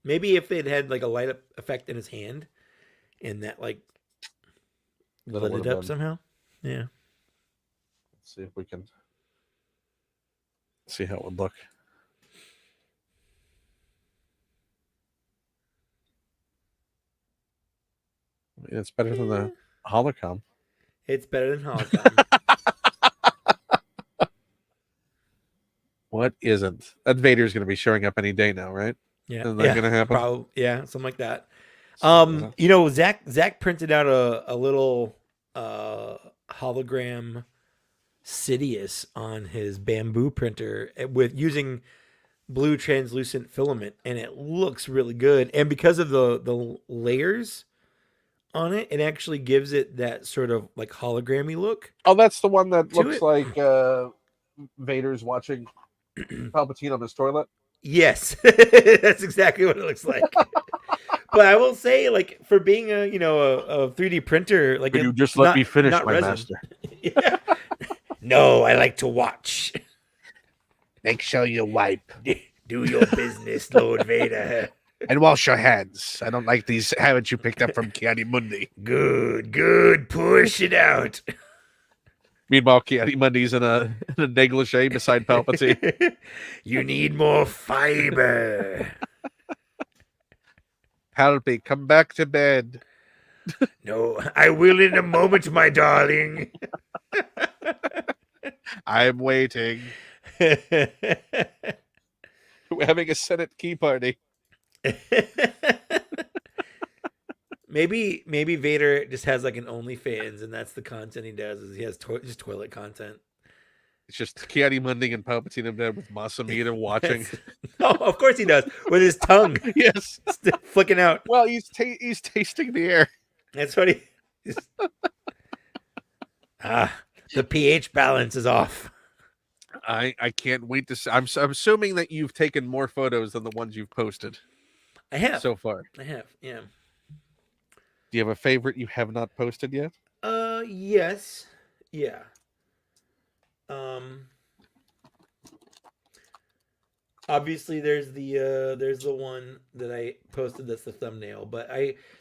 Maybe if they'd had like a light up effect in his hand, and that like lit it up somehow. Yeah. Let's see if we can see how it would look. I mean, it's better than the holocron. It's better than holocron. What isn't? That Vader's going to be showing up any day now, right? Yeah. Isn't that going to happen? Probably. Yeah, something like that. Zach printed out a little hologram Sidious on his bamboo printer with using blue translucent filament, and it looks really good. And because of the layers on it, it actually gives it that sort of like hologrammy look. Oh, that's the one that looks like Vader's watching Palpatine on his toilet. Yes, that's exactly what it looks like. But I will say, like, for being a 3D printer, like, could you just let me finish, my resin. master? Yeah. No, I like to watch. Make sure you wipe. Do your business, Lord Vader. And wash your hands. I don't like these habits you picked up from Kipli Mundi. Good. Push it out. Meanwhile, Kipli Mundi's in a negligee beside Palpatine. You need more fiber. Palpy, come back to bed. No, I will in a moment, my darling. I'm waiting. We're having a Senate key party. Maybe Vader just has like an OnlyFans, and that's the content he does. Is he has just toilet content. It's just Kipli Mundi and Palpatine in bed with Masamita watching. Oh, of course he does, with his tongue. Yes, flicking out. Well, he's tasting the air. That's what he. The pH balance is off. I can't wait to see. I'm assuming that you've taken more photos than the ones you've posted. I have so far. I have, yeah. Do you have a favorite you have not posted yet? Yes, yeah. Obviously there's the one that I posted that's the thumbnail, but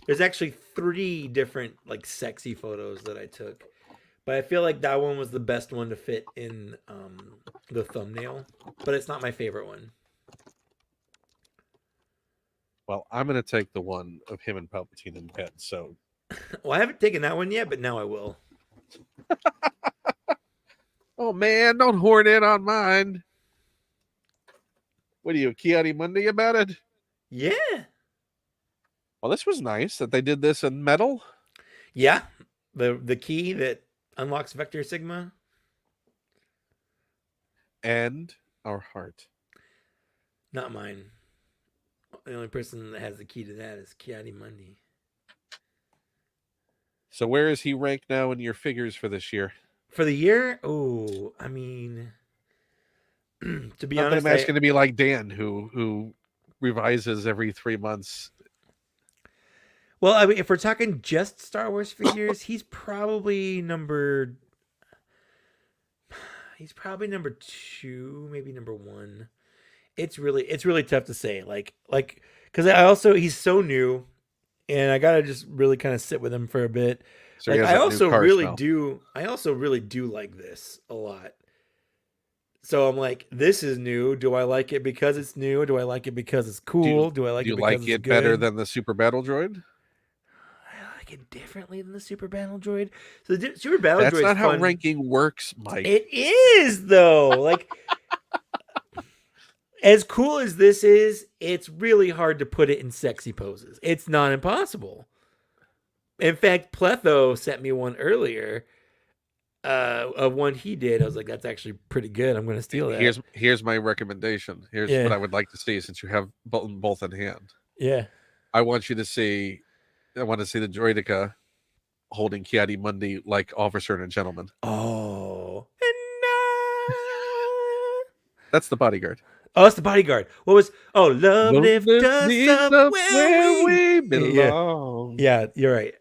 there's actually 3 different like sexy photos that I took. But I feel like that one was the best one to fit in the thumbnail, but it's not my favorite one. Well, I'm going to take the one of him and Palpatine in bed, so... Well, I haven't taken that one yet, but now I will. Oh, man, don't horn in on mine. What are you, Kipli Mundi about it? Yeah. Well, this was nice that they did this in metal. Yeah. The key that unlocks Vector Sigma. And our heart. Not mine. The only person that has the key to that is Kipli Mundi. So where is he ranked now in your figures for this year? For the year? Oh, I mean, to be honest, I'm asking to be like Dan, who revises every 3 months. Well, I mean, if we're talking just Star Wars figures, he's probably number 2, maybe number 1. It's really tough to say, like because he's so new, and I gotta just really kind of sit with him for a bit. So like, I also really do like this a lot. So I'm like, this is new. Do I like it because it's new? Do I like it because it's cool? Do I like it because it's good? Do you like it better than the Super Battle Droid? I like it differently than the Super Battle Droid. So the Super Battle Droid. That's not how ranking works, Mike. It is though. Like. As cool as this is, it's really hard to put it in sexy poses. It's not impossible. In fact, Pletho sent me one earlier of one he did. I was like, that's actually pretty good. I'm going to steal that. Here's my recommendation. Here's what I would like to see since you have both in hand. Yeah. I want to see the droidica holding Kipli Mundi like Officer and a Gentleman. Oh. That's The Bodyguard. Oh, that's The Bodyguard. What was? Oh, love lift us Lift up where where we Yeah, belong. yeah. You're right.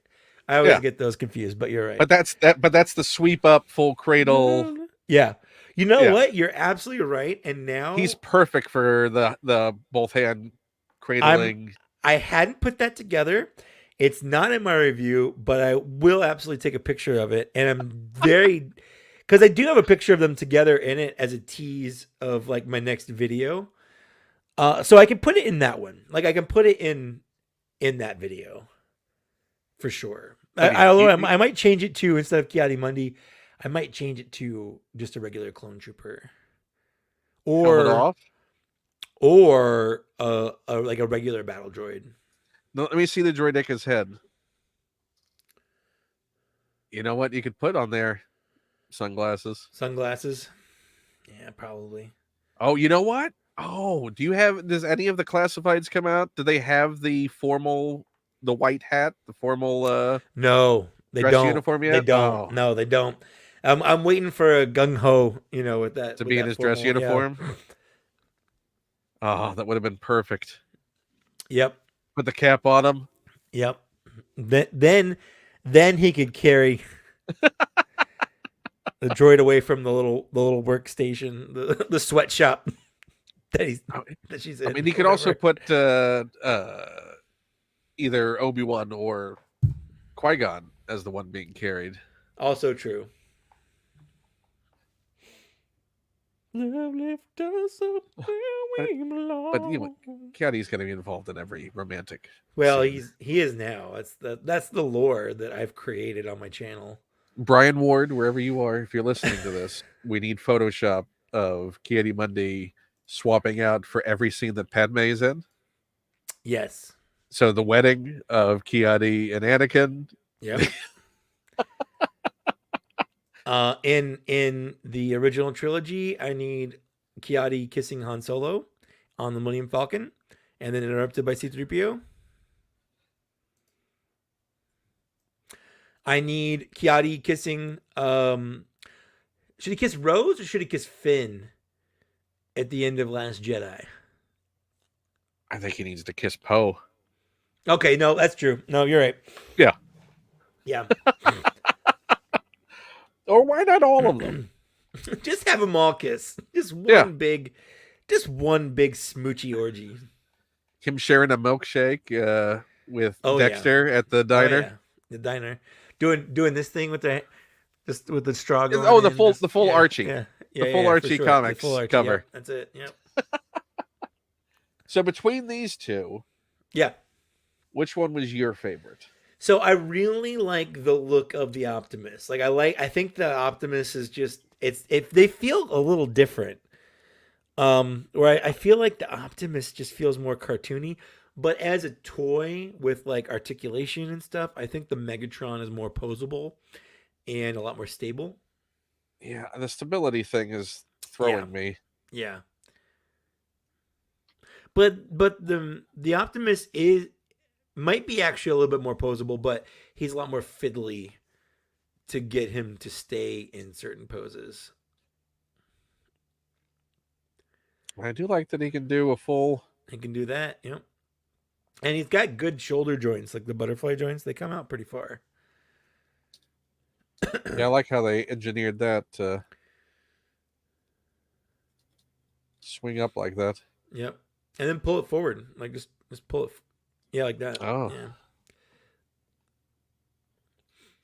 I always Yeah, get those confused, but you're right. but that's the sweep up full cradle. Yeah. You know Yeah, what? You're absolutely right. And now he's perfect for the both hand cradling. I hadn't put that together. It's not in my review, but I will absolutely take a picture of it. And I'm very because I do have a picture of them together in it as a tease of like my next video. So I can put it in that one. Like I can put it in that video for sure. Although I might change it to, instead of Kipli Mundi, I might change it to just a regular clone trooper, Helmet off. or like a regular battle droid. No, let me see the droideka's head. You know what you could put on there? Sunglasses. Sunglasses. Yeah, probably. Oh, you know what? Oh, does any of the classifieds come out? Do they have the white hat, the formal No, they dress don't. uniform yet? They don't. Oh, No, they don't. I'm waiting for a gung ho, with that to with be in that his dress formal, uniform. Yeah. Oh, that would have been perfect. Yep. Put the cap on him. Yep. Then he could carry the droid away from the little workstation, the sweatshop that she's in. I mean, he could also put either Obi-Wan or Qui-Gon as the one being carried. Also true. Love lift us up where we belong. But Kiadi's going to be involved in every romantic. Well, scene. he is now. That's the lore that I've created on my channel. Brian Ward, wherever you are, if you're listening to this, we need Photoshop of Kipli Mundi swapping out for every scene that Padme is in. Yes. So the wedding of Kipli and Anakin. Yep. In the original trilogy, I need Kipli kissing Han Solo on the Millennium Falcon, and then interrupted by C-3PO. I need Kipli kissing. Should he kiss Rose or should he kiss Finn at the end of Last Jedi? I think he needs to kiss Poe. Okay, no, that's true. No, you're right. Yeah. Yeah. Or why not all of them? Just have them all kiss. Just one big smoochy orgy. Him sharing a milkshake with Dexter at the diner. Oh, yeah. The diner. Doing this thing with the straw going the full Archie. Yeah. The full Archie sure. comics full Archie, cover. Yep, that's it. Yep. So between these two, yeah, which one was your favorite? So I really like the look of the Optimus. I think the Optimus is just they feel a little different. Where I feel like the Optimus just feels more cartoony, but as a toy with like articulation and stuff, I think the Megatron is more posable and a lot more stable. Yeah, the stability thing is throwing me. Yeah. But the Optimus might be actually a little bit more posable, but he's a lot more fiddly to get him to stay in certain poses. I do like that he can do a full. He can do that, yep. And he's got good shoulder joints, like the butterfly joints. They come out pretty far. Yeah, I like how they engineered that to swing up like that. Yep. And then pull it forward. Like just pull it. Yeah, like that. Oh. Yeah.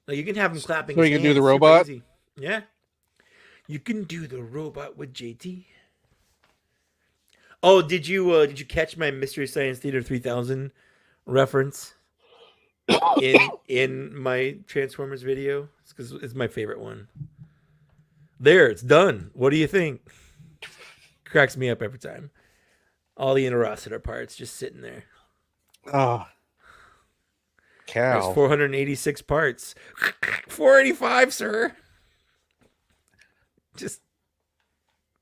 Like you can have him clapping. So you can do the robot? Easy. Yeah. You can do the robot with JT. Oh, did you catch my Mystery Science Theater 3000 reference in my Transformers video? Because it's my favorite one. There, it's done. What do you think? Cracks me up every time. All the Interocitor parts just sitting there. Oh, cow! There's 486 parts. 485, sir. Just.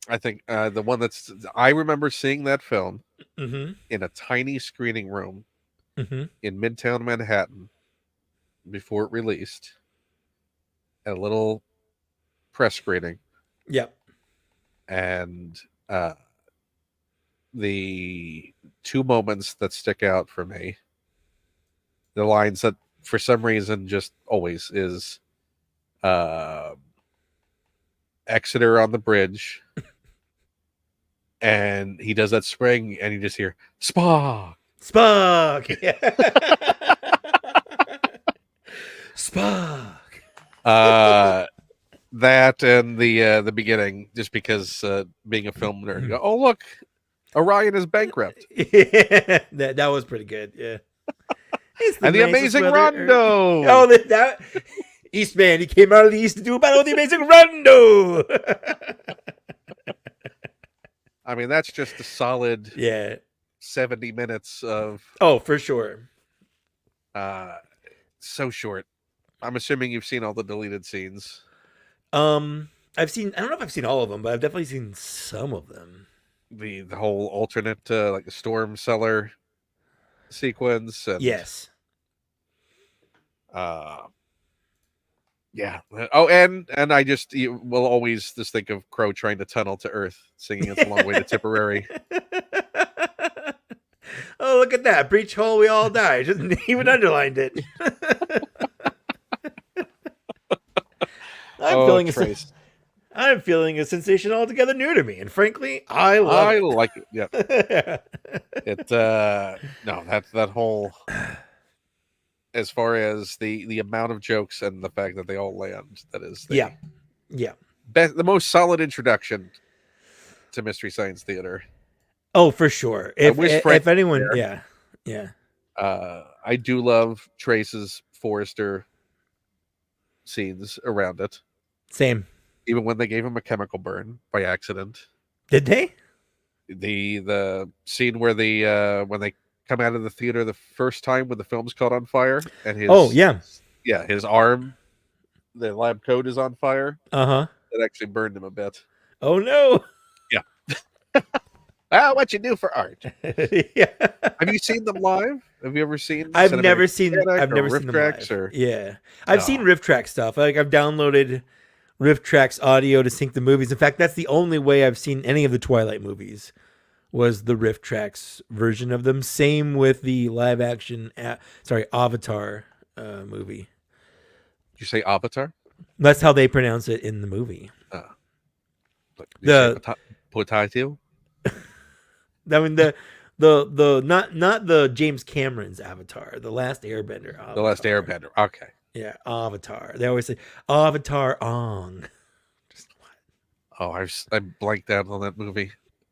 I think the one I remember seeing that film in a tiny screening room in Midtown Manhattan before it released at a little press screening. Yep. And uh, the two moments that stick out for me, the lines that for some reason just always is Exeter on the bridge, and he does that spring, and you just hear Spock. Spock. Spock. That and the beginning, just because being a film nerd, you go, oh look, Orion is bankrupt. Yeah, that was pretty good. Yeah. And the amazing Rondo. Oh, that Eastman, he came out of the East to do a battle with the amazing Rondo. I mean, that's just a solid 70 minutes of. Oh, for sure. So short. I'm assuming you've seen all the deleted scenes. I've seen. I don't know if I've seen all of them, but I've definitely seen some of them. The whole alternate, like the storm cellar sequence. And, yes. Yeah. Oh, and I just will always just think of Crow trying to tunnel to Earth, singing "It's a Long Way to Tipperary." Oh, look at that breach hole! We all die. Just even underlined it. I'm feeling a sensation altogether new to me, and frankly, I like it. Yeah. It no, that whole, as far as the amount of jokes and the fact that they all land, that is the the most solid introduction to Mystery Science Theater. Oh, for sure. If anyone, yeah. I do love Trace's Forrester scenes around it. Same. Even when they gave him a chemical burn by accident. Did they? The scene where when they come out of the theater the first time when the film's caught on fire and his arm, the lab coat is on fire. It actually burned him a bit. Oh no. Yeah. Well, what you do for art? Yeah. Have you seen them live? Have you ever seen? I've never seen them live. Yeah, I've seen riff track stuff. Like I've downloaded riff tracks audio to sync the movies. In fact, that's the only way I've seen any of the Twilight movies, was the riff tracks version of them. Same with the live action, Avatar movie. Did you say Avatar? That's how they pronounce it in the movie. Potato. I mean the not the James Cameron's Avatar, the Last Airbender. Avatar. The Last Airbender. Okay. Yeah, Avatar. They always say Avatar Ong. Oh, I blanked out on that movie.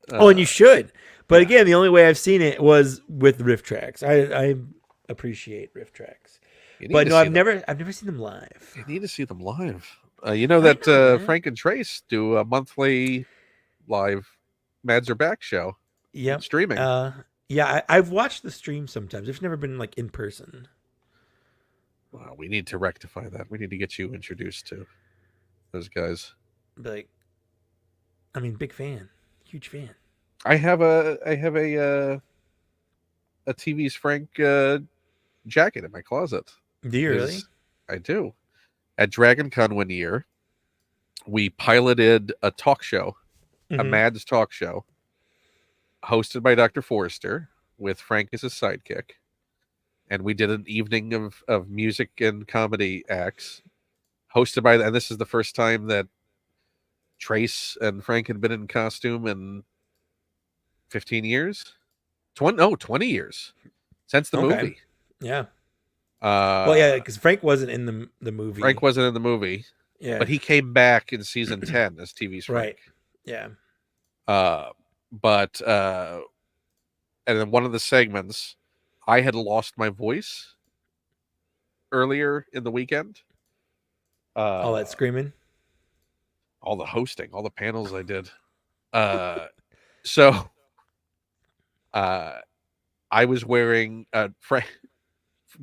And you should. But again, the only way I've seen it was with riff tracks. I appreciate riff tracks. But no, I've never seen them live. You need to see them live. You know that Frank and Trace do a monthly live Mads Are Back show. Yeah, streaming. I've watched the stream sometimes. I've never been like in person. Well, we need to rectify that. We need to get you introduced to those guys. Like, I mean, big fan, huge fan. I have a TV's Frank jacket in my closet. Do you really? I do. At DragonCon one year, we piloted a talk show, a Mads talk show, hosted by Dr. Forrester, with Frank as his sidekick. And we did an evening of music and comedy acts, hosted by, and this is the first time that Trace and Frank had been in costume in 15 years? 20 years since the movie. Yeah. Well, yeah, because Frank wasn't in the movie. Frank wasn't in the movie. Yeah. But he came back in season 10 as TV's Frank. Right. Yeah. But and then one of the segments, I had lost my voice earlier in the weekend. All that screaming, all the hosting, all the panels I did. So I was wearing Frank.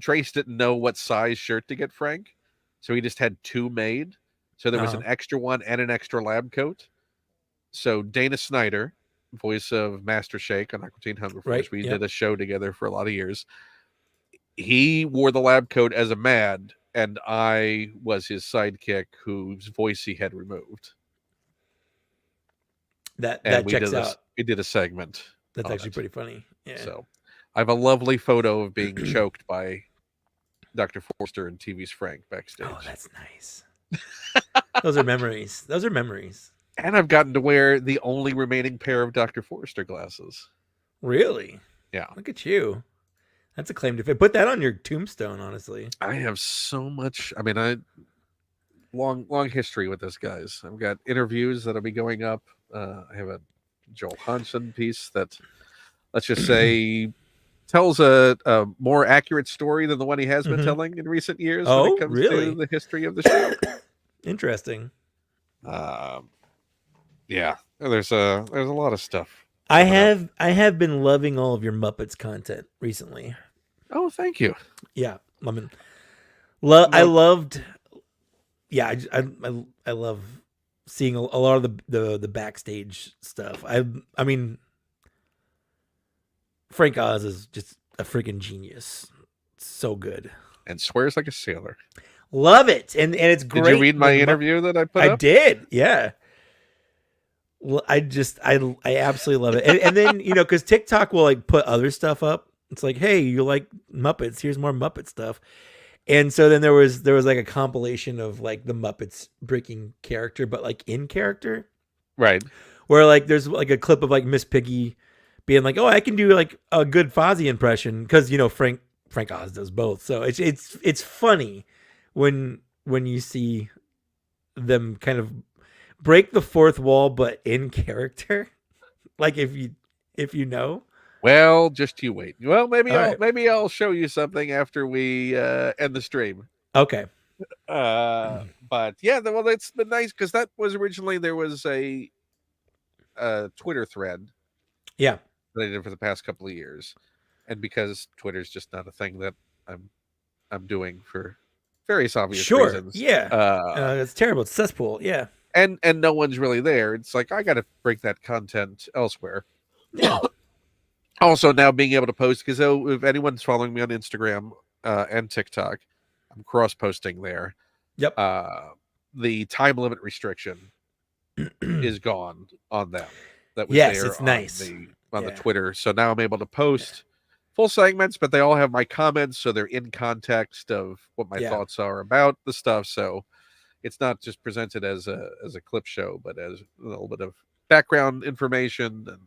Trace didn't know what size shirt to get Frank, so he just had two made. So there was an extra one and an extra lab coat. So Dana Snyder, voice of Master Shake on Aqua Teen Hunger Force, we did a show together for a lot of years. He wore the lab coat as a Mad, and I was his sidekick whose voice he had removed. That checks out. We did a segment. That's on actually it. pretty funny. Yeah. So I have a lovely photo of being choked by Dr. Forster and TV's Frank backstage. Oh, that's nice. Those are memories. Those are memories. And I've gotten to wear the only remaining pair of Dr. Forster glasses. Really? Yeah. Look at you. That's a claim to fame. Put that on your tombstone, honestly. I have so much. I mean, long history with this, guys. I've got interviews that'll be going up. I have a Joel Hansen piece that, let's just say, tells a more accurate story than the one he has been telling in recent years when it comes to the history of the show. Interesting. Yeah, there's a lot of stuff. I have been loving all of your Muppets content recently. Oh, thank you. Yeah, I mean, I loved. Yeah, I love seeing a lot of the backstage stuff. I mean, Frank Oz is just a freaking genius. So good. And swears like a sailor. Love it, and it's great. Did you read my interview that I put up? I did. Yeah. Well, I absolutely love it, and then because TikTok will like put other stuff up. It's like, hey, you like Muppets? Here's more Muppet stuff. And so then there was like a compilation of like the Muppets breaking character, but like in character, right? Where like there's like a clip of like Miss Piggy being like, "Oh, I can do like a good Fozzie impression," because Frank Oz does both. So it's funny when you see them kind of break the fourth wall, but in character. Like if you know. Well, just you wait. Well, maybe I'll show you something after we end the stream. Okay. But yeah, well, it's been nice because that was originally there was a Twitter thread. Yeah. That I did for the past couple of years, and because Twitter's just not a thing that I'm doing for various obvious reasons. Yeah. It's terrible. It's cesspool. Yeah. And no one's really there. It's like I got to break that content elsewhere. Yeah. Also, now being able to post, because if anyone's following me on Instagram and TikTok, I'm cross-posting there. Yep. The time limit restriction is gone on them. That was yes, there it's on nice. On the Twitter. So now I'm able to post full segments, but they all have my comments, so they're in context of what my thoughts are about the stuff. So it's not just presented as a clip show, but as a little bit of background information, and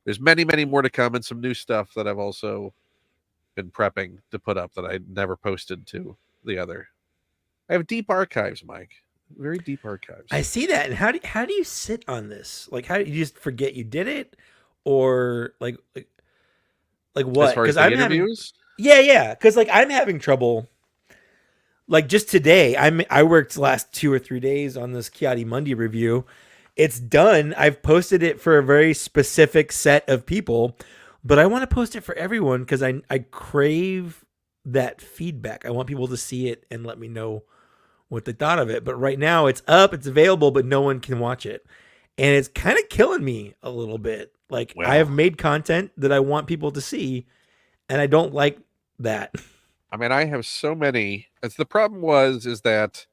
there's many more to come, and some new stuff that I've also been prepping to put up that I never posted to the other. I have deep archives, Mike. Very deep archives. I see that. And how do you sit on this? Like, how do you just forget you did it, or like what? As far as the interviews? Yeah. Because like I'm having trouble. Like just today, I worked the last 2 or 3 days on this Kipli Mundi review. It's done. I've posted it for a very specific set of people, but I want to post it for everyone because I crave that feedback. I want people to see it and let me know what they thought of it. But right now it's up, it's available, but no one can watch it. And it's kind of killing me a little bit. Like I have made content that I want people to see, and I don't like that. I mean, I have so many. As the problem is that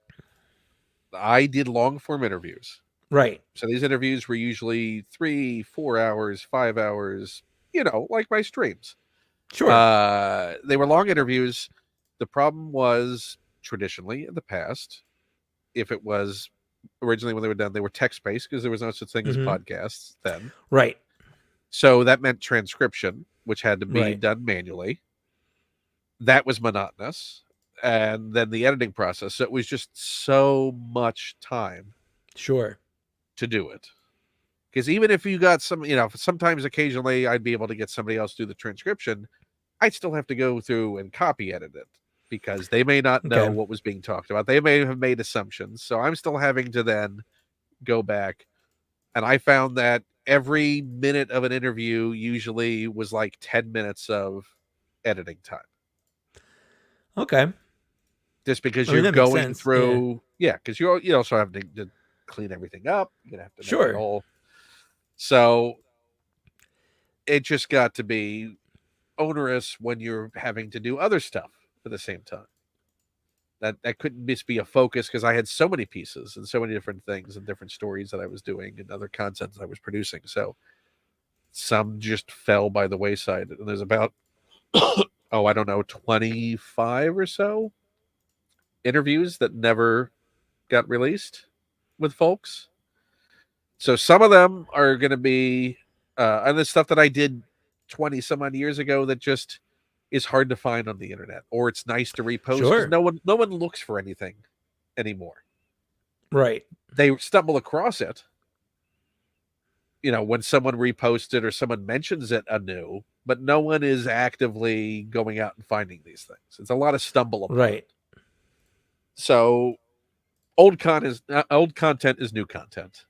I did long form interviews. Right. So these interviews were usually 3, 4 hours, 5 hours, like my streams. Sure. They were long interviews. The problem was traditionally in the past, if it was originally when they were done, they were text-based because there was no such thing as podcasts then. Right. So that meant transcription, which had to be done manually. That was monotonous. And then the editing process. So it was just so much time. Sure. To do it. Because even if you got some, sometimes occasionally I'd be able to get somebody else to do the transcription, I'd still have to go through and copy edit it because they may not know what was being talked about. They may have made assumptions. So I'm still having to then go back. And I found that every minute of an interview usually was like 10 minutes of editing time. Okay. Just because you're going through, because you also have to clean everything up. You're gonna have to make it all. So it just got to be onerous when you're having to do other stuff at the same time. That couldn't just be a focus because I had so many pieces and so many different things and different stories that I was doing and other content that I was producing. So some just fell by the wayside. And there's about I don't know, 25 or so interviews that never got released with folks. So some of them are going to be and the stuff that I did 20 some odd years ago that just is hard to find on the internet, or it's nice to repost because no one looks for anything anymore. Right. They stumble across it, when someone reposts it or someone mentions it anew, but no one is actively going out and finding these things. It's a lot of stumble upon. Right. So old content is new content.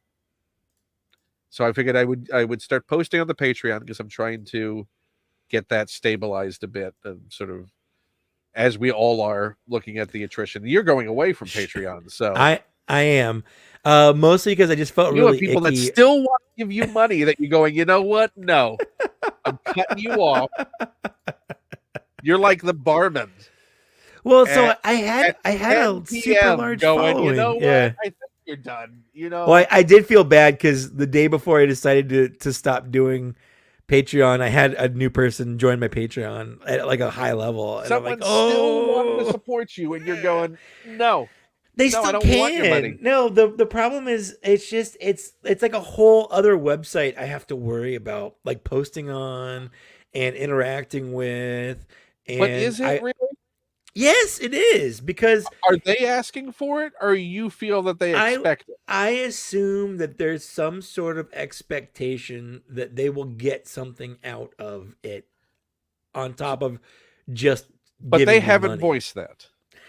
So I figured I would start posting on the Patreon because I'm trying to get that stabilized a bit and sort of, as we all are, looking at the attrition. You're going away from Patreon, so I am mostly because I just felt you really have people icky. that still want to give you money that you're going, you know what? No, I'm cutting you off. You're like the barman. Well, so I had a super large following. You know what? Yeah. I think you're done. Well, I did feel bad because the day before I decided to stop doing Patreon, I had a new person join my Patreon at like a high level, and someone I'm like, still wanted to support you, and you're going, no. They still I don't can. want your money. No, the problem is it's like a whole other website I have to worry about, like posting on and interacting with. And but is it really? Yes, it is, because are they asking for it, or you feel that they expect it? I assume that there's some sort of expectation that they will get something out of it on top of just. But they haven't money. Voiced that.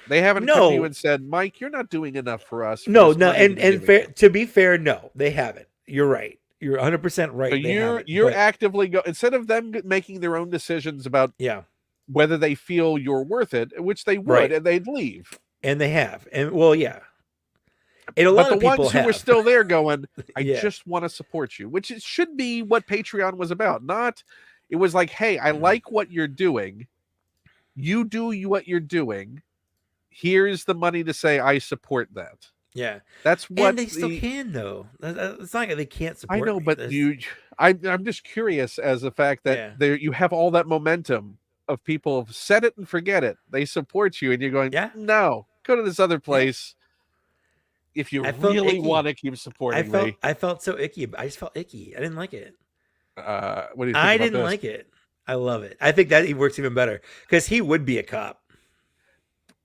They haven't come to you and said, "Mike, you're not doing enough for us." No, and fair, to be fair, no, they haven't. You're right. You're 100% right. So you're actively instead of them making their own decisions about whether they feel you're worth it, which they would, and they'd leave. And they have. And well, yeah. And a lot of people ones who were still there going, I just want to support you, which it should be what Patreon was about. Not, it was like, hey, I like what you're doing. You do what you're doing. Here's the money to say I support that. Yeah. That's what and they still can, though. It's not like they can't support. I know, but I'm just curious as the fact that there you have all that momentum of people set it and forget it. They support you, and you're going, no, go to this other place. If you really want to keep supporting me. I felt so icky. I just felt icky. I didn't like it. What do you think I didn't like it. I love it. I think that he works even better because he would be a cop.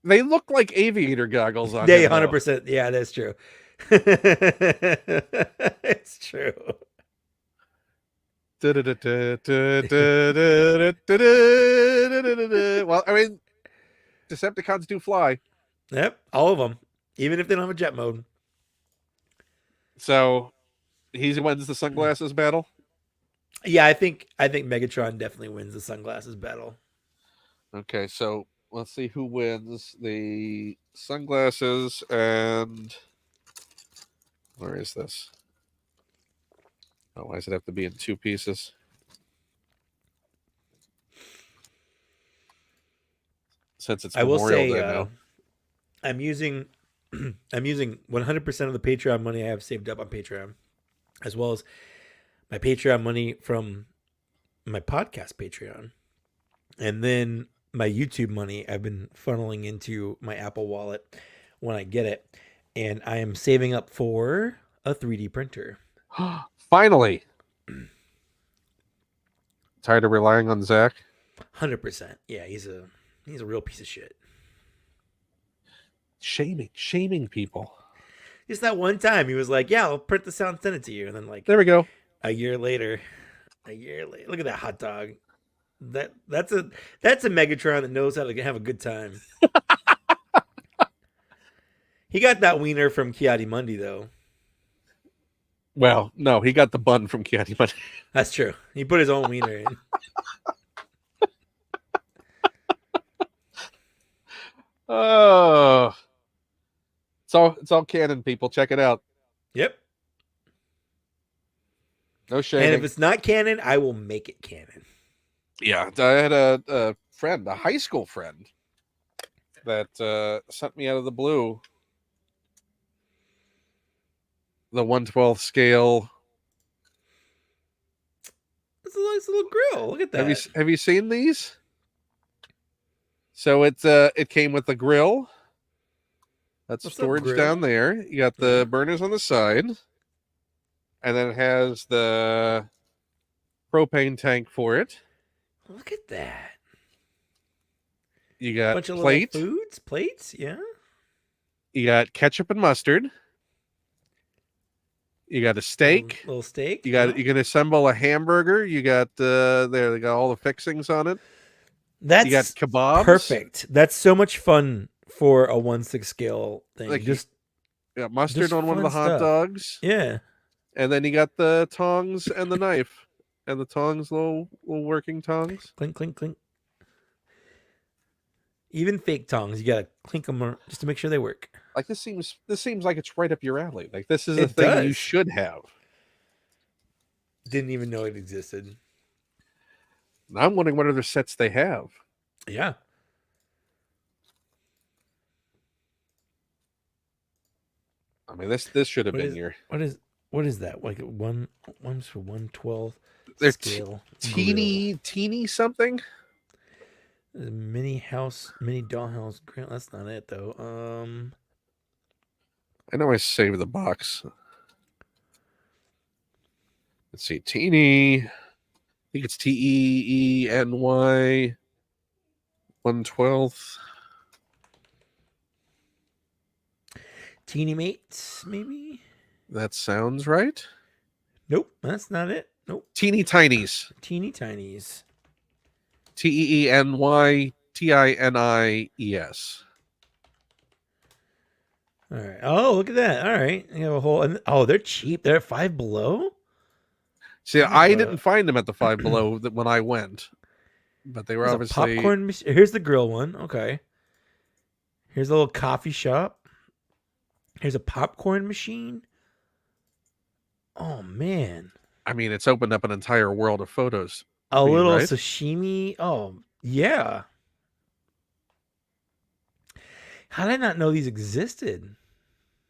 They look like aviator goggles on him. 100%. Yeah, that's true. It's true. Well, I mean, Decepticons do fly. Yep, all of them, even if they don't have a jet mode. So, he wins the sunglasses battle. Yeah, I think Megatron definitely wins the sunglasses battle. Okay, so let's see who wins the sunglasses and where is this? Oh, why does it have to be in two pieces? Since it's Memorial Day now. I'm using 100% of the Patreon money I have saved up on Patreon, as well as my Patreon money from my podcast Patreon, and then my YouTube money I've been funneling into my Apple Wallet when I get it, and I am saving up for a 3D printer. Finally. Tired of relying on Zach? 100%. Yeah, he's a real piece of shit. Shaming people. Just that one time he was like, "Yeah, I'll print this out and send it to you," and then like, there we go. A year later, look at that hot dog. That's a Megatron that knows how to have a good time. He got that wiener from Kipli Mundi, though. Well, no, he got the bun from Kipli Mundi. That's true. He put his own wiener in. Oh, it's all canon, people. Check it out. Yep. No shame. And if it's not canon, I will make it canon. Yeah, I had a friend, a high school friend, that sent me out of the blue. The 1/12 scale. It's a nice little grill. Look at that. Have you seen these? So it came with the grill. That's What's up, storage grill? down there. You got the burners on the side, and then it has the propane tank for it. Look at that. You got bunch of little plates, yeah. You got ketchup and mustard. You got a steak. Little steak. You can assemble a hamburger. You got they got all the fixings on it. That's you got kebabs. Perfect. That's so much fun for a 1/6 scale thing. Like just you got mustard on one of the hot dogs. Yeah. And then you got the tongs and the knife. And the tongs, little working tongs. Clink, clink, clink. Even fake tongs, you gotta clink them just to make sure they work. Like this seems like it's right up your alley. Like this is a thing you should have. Didn't even know it existed. Now I'm wondering what other sets they have. Yeah. I mean, this should have been your. What is that? Like one's for 1/12 scale. Teeny something. Mini dollhouse grill. That's not it though. I know I saved the box. Let's see, teeny. I think it's TEENY 1/12. Teeny mates, maybe. That sounds right. Nope, that's not it. Nope. Teeny tinies. Teeny tinies. TEENYTINIES. All right. Oh, look at that. All right. You have a whole. Oh, they're cheap. They're at Five Below. See, I didn't find them at the Five Below when I went, but they were obviously popcorn. Here's the grill one. Okay. Here's a little coffee shop. Here's a popcorn machine. Oh man. I mean, it's opened up an entire world of photos. A little sashimi. Oh yeah. How did I not know these existed?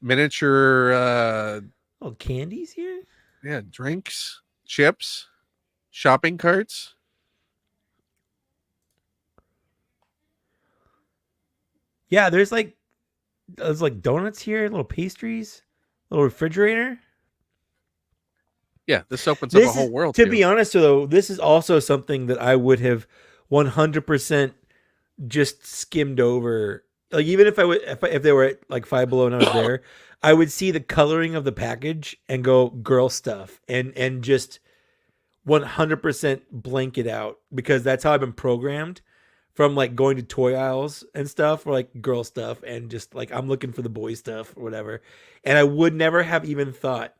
Miniature little candies here? Yeah, drinks, chips, shopping carts. Yeah, there's like donuts here, little pastries, little refrigerator. Yeah, this opens up a whole world. To be honest, though, this is also something that I would have 100% just skimmed over. Like even if if they were at like Five Below and I was there, I would see the coloring of the package and go girl stuff and just 100% blank it out because that's how I've been programmed from like going to toy aisles and stuff or like girl stuff and just like I'm looking for the boy stuff or whatever. And I would never have even thought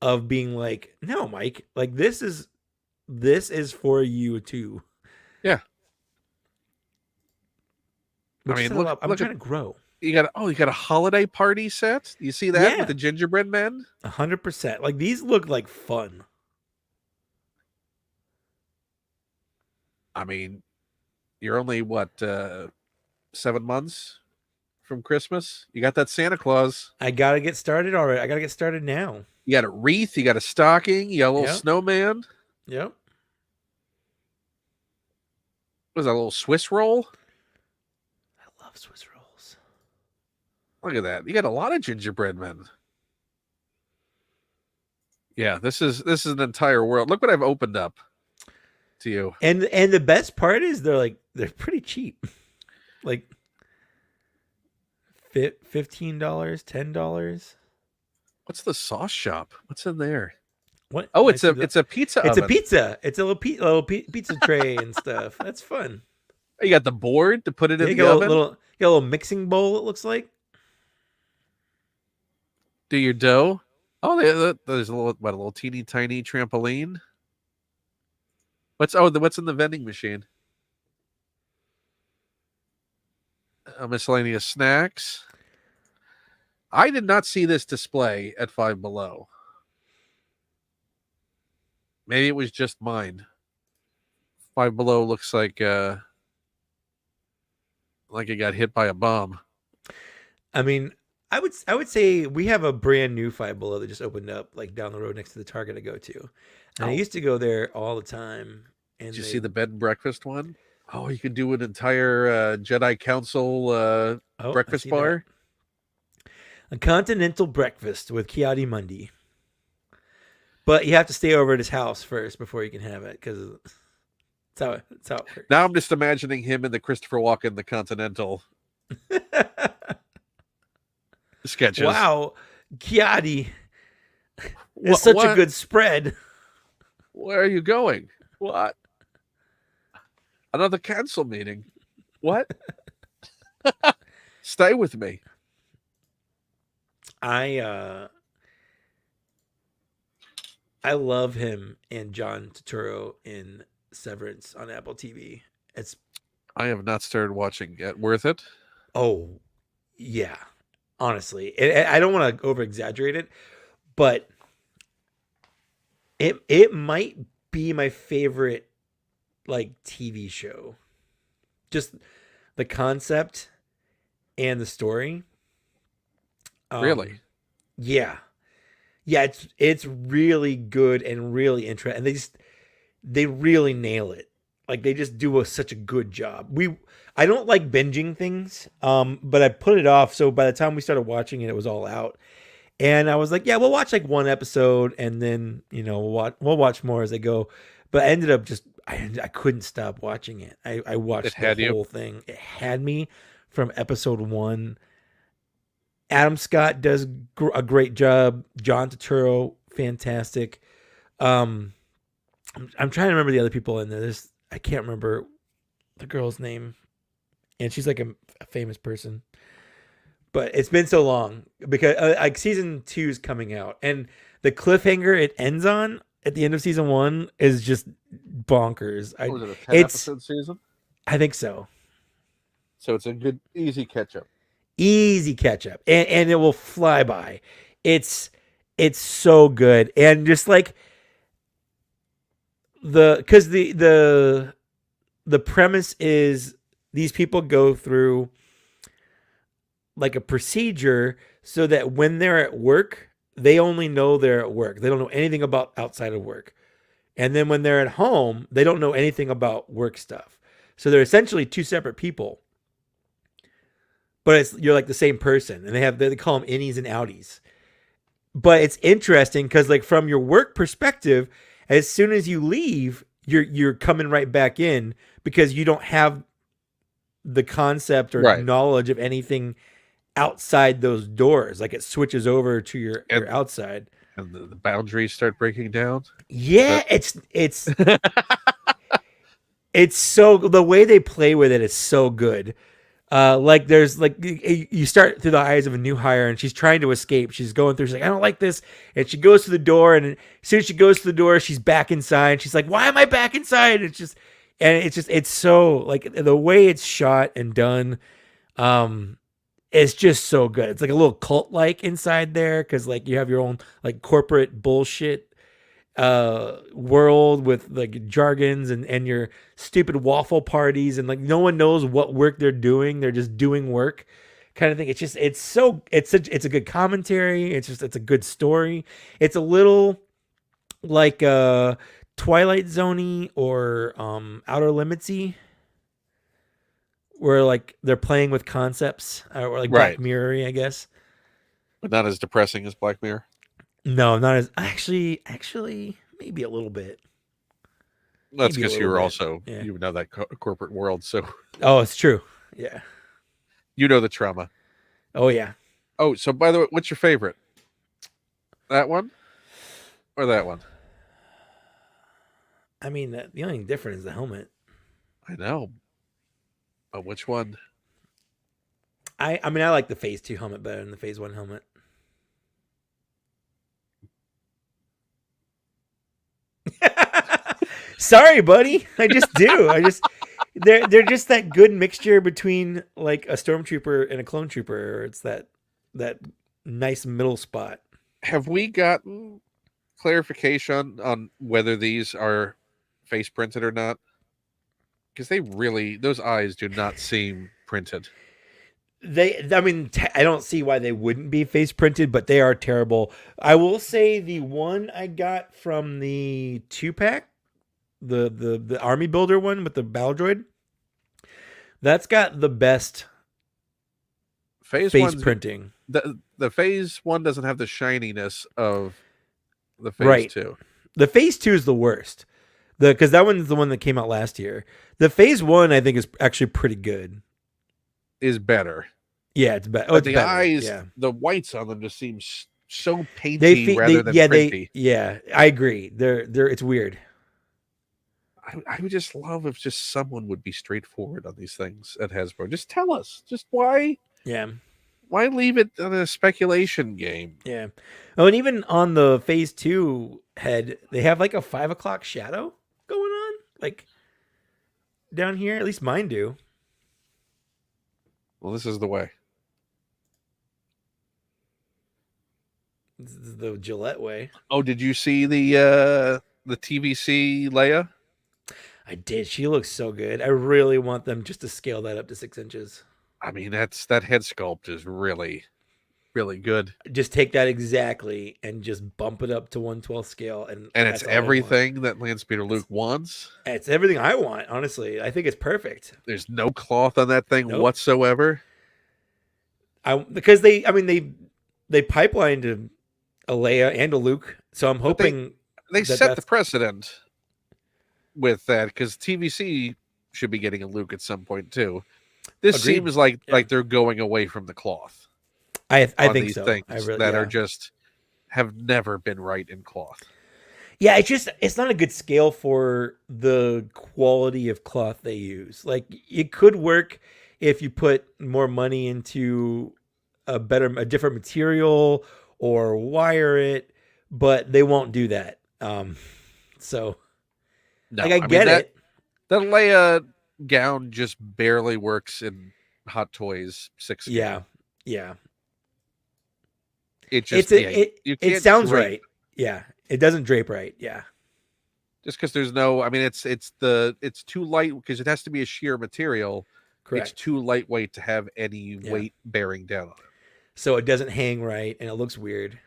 of being like, no, Mike, like this is for you too. Yeah. I mean, I'm trying to grow. You got a holiday party set. You see that with the gingerbread men? 100%. Like these look like fun. I mean, you're only what 7 months from Christmas. You got that Santa Claus. I gotta get started already. I gotta get started now. You got a wreath. You got a stocking. You got a little snowman. Yep. Was that a little Swiss roll? I love Swiss rolls. Look at that. You got a lot of gingerbread men. Yeah, this is an entire world. Look what I've opened up to you. And the best part is they're pretty cheap. Like $15, $10. What's the sauce shop? What's in there? What? Oh, it's a pizza oven. It's a pizza. It's a little pizza tray and stuff. That's fun. You got the board to put it in the oven. You got a little mixing bowl. It looks like. Do your dough. Oh, there's a little teeny tiny trampoline. What's in the vending machine? Miscellaneous snacks. I did not see this display at Five Below. Maybe it was just mine. Five Below looks like like he got hit by a bomb. I mean, I would say we have a brand new Five Below that just opened up like down the road next to the Target I go to, and I used to go there all the time. And did you see the bed and breakfast one? Oh, you could do an entire Jedi Council breakfast bar. A continental breakfast with Kipli Mundi. But you have to stay over at his house first before you can have it, because that's how it works. Now I'm just imagining him in the Christopher Walken, the Continental sketches. Wow, Kipli. It's such a good spread. Where are you going? What? Another council meeting? What? Stay with me. I love him and John Turturro in Severance on Apple TV. I have not started watching yet. Worth it? Oh, yeah. Honestly, I don't want to over exaggerate it, but it might be my favorite like TV show. Just the concept and the story. Really? Yeah. Yeah, it's really good and really interesting. And they really nail it. Like they just do such a good job. I don't like binging things, but I put it off. So by the time we started watching it, it was all out. And I was like, yeah, we'll watch like one episode, and then we'll watch more as I go. But I ended up I couldn't stop watching it. I watched the whole thing. It had me from episode 1. Adam Scott does a great job. John Turturro, fantastic. I'm trying to remember the other people in there. I can't remember the girl's name, and she's like a famous person. But it's been so long because like season 2 is coming out, and the cliffhanger it ends on at the end of season 1 is just bonkers. Was it a 10-episode season? I think so. So it's a good, easy catch up. Easy catch up, and it will fly by. It's so good, and just like because the premise is these people go through like a procedure so that when they're at work, they only know they're at work. They don't know anything about outside of work, and then when they're at home, they don't know anything about work stuff. So they're essentially two separate people. But you're like the same person, and they call them innies and outies. But it's interesting because like from your work perspective, as soon as you leave, you're coming right back in because you don't have the concept or knowledge of anything outside those doors. Like it switches over to your outside, and the boundaries start breaking down. Yeah, it's it's so the way they play with it is so good. Like there's like you start through the eyes of a new hire, and she's trying to escape. She's going through. She's like, I don't like this, and she goes to the door. And as soon as she goes to the door, she's back inside. She's like, why am I back inside? It's so like the way it's shot and done. It's just so good. It's like a little cult like inside there because like you have your own like corporate bullshit world with like jargons and your stupid waffle parties, and like no one knows what work they're doing. They're just doing work kind of thing. It's a good commentary. It's a good story. It's a little like Twilight Zone-y or Outer Limits-y, where like they're playing with concepts or like Black Mirror-y, I guess. But not as depressing as Black Mirror. No, not as actually, maybe a little bit. That's because you were also you know that corporate world, so. Oh, it's true. Yeah. You know the trauma. Oh yeah. Oh, so by the way, what's your favorite? That one, or that one? I mean, the only thing different is the helmet. I know. But which one? I mean, I like the Phase 2 helmet better than the Phase 1 helmet. Sorry, buddy. I just do. They're just that good mixture between like a stormtrooper and a clone trooper. It's that nice middle spot. Have we gotten clarification on whether these are face printed or not? Because those eyes do not seem printed. I don't see why they wouldn't be face printed, but they are terrible. I will say the one I got from the 2-pack, the army builder one with the battle droid, that's got the best face printing. The phase 1 doesn't have the shininess of the phase 2. The phase 2 is the worst. Because that one's the one that came out last year. The phase 1, I think, is actually pretty good. Is better. Yeah, it's better. But the eyes, the whites on them just seem so painty rather than printy. I agree. It's weird. I would just love if just someone would be straightforward on these things at Hasbro. Just tell us. Just why? Yeah. Why leave it on a speculation game? Yeah. Oh, and even on the phase 2 head, they have like a 5 o'clock shadow going on, like down here. At least mine do. Well, this is the way. This is the Gillette way. Oh, did you see the TVC Leia? I did. She looks so good. I really want them just to scale that up to 6 inches. I mean, that head sculpt is really, really good. Just take that exactly and just bump it up to 1/12 scale, and it's everything that Landspeeder Luke wants. It's everything I want. Honestly, I think it's perfect. There's no cloth on that thing whatsoever. Because they pipelined a Leia and a Luke, so I'm hoping they set the precedent with that, because TVC should be getting a Luke at some point too. This Agreed. seems like they're going away from the cloth. I think these so. Things that are just have never been right in cloth. Yeah, it's not a good scale for the quality of cloth they use. Like, it could work if you put more money into a different material or wire it, but they won't do that. So no, I get it. That Leia gown just barely works in Hot Toys 6 scale. Yeah. It just it sounds drape. Right. Yeah. It doesn't drape right. Yeah. Just because there's no, I mean, it's too light, because it has to be a sheer material. Correct. It's too lightweight to have any weight bearing down on it. So it doesn't hang right, and it looks weird.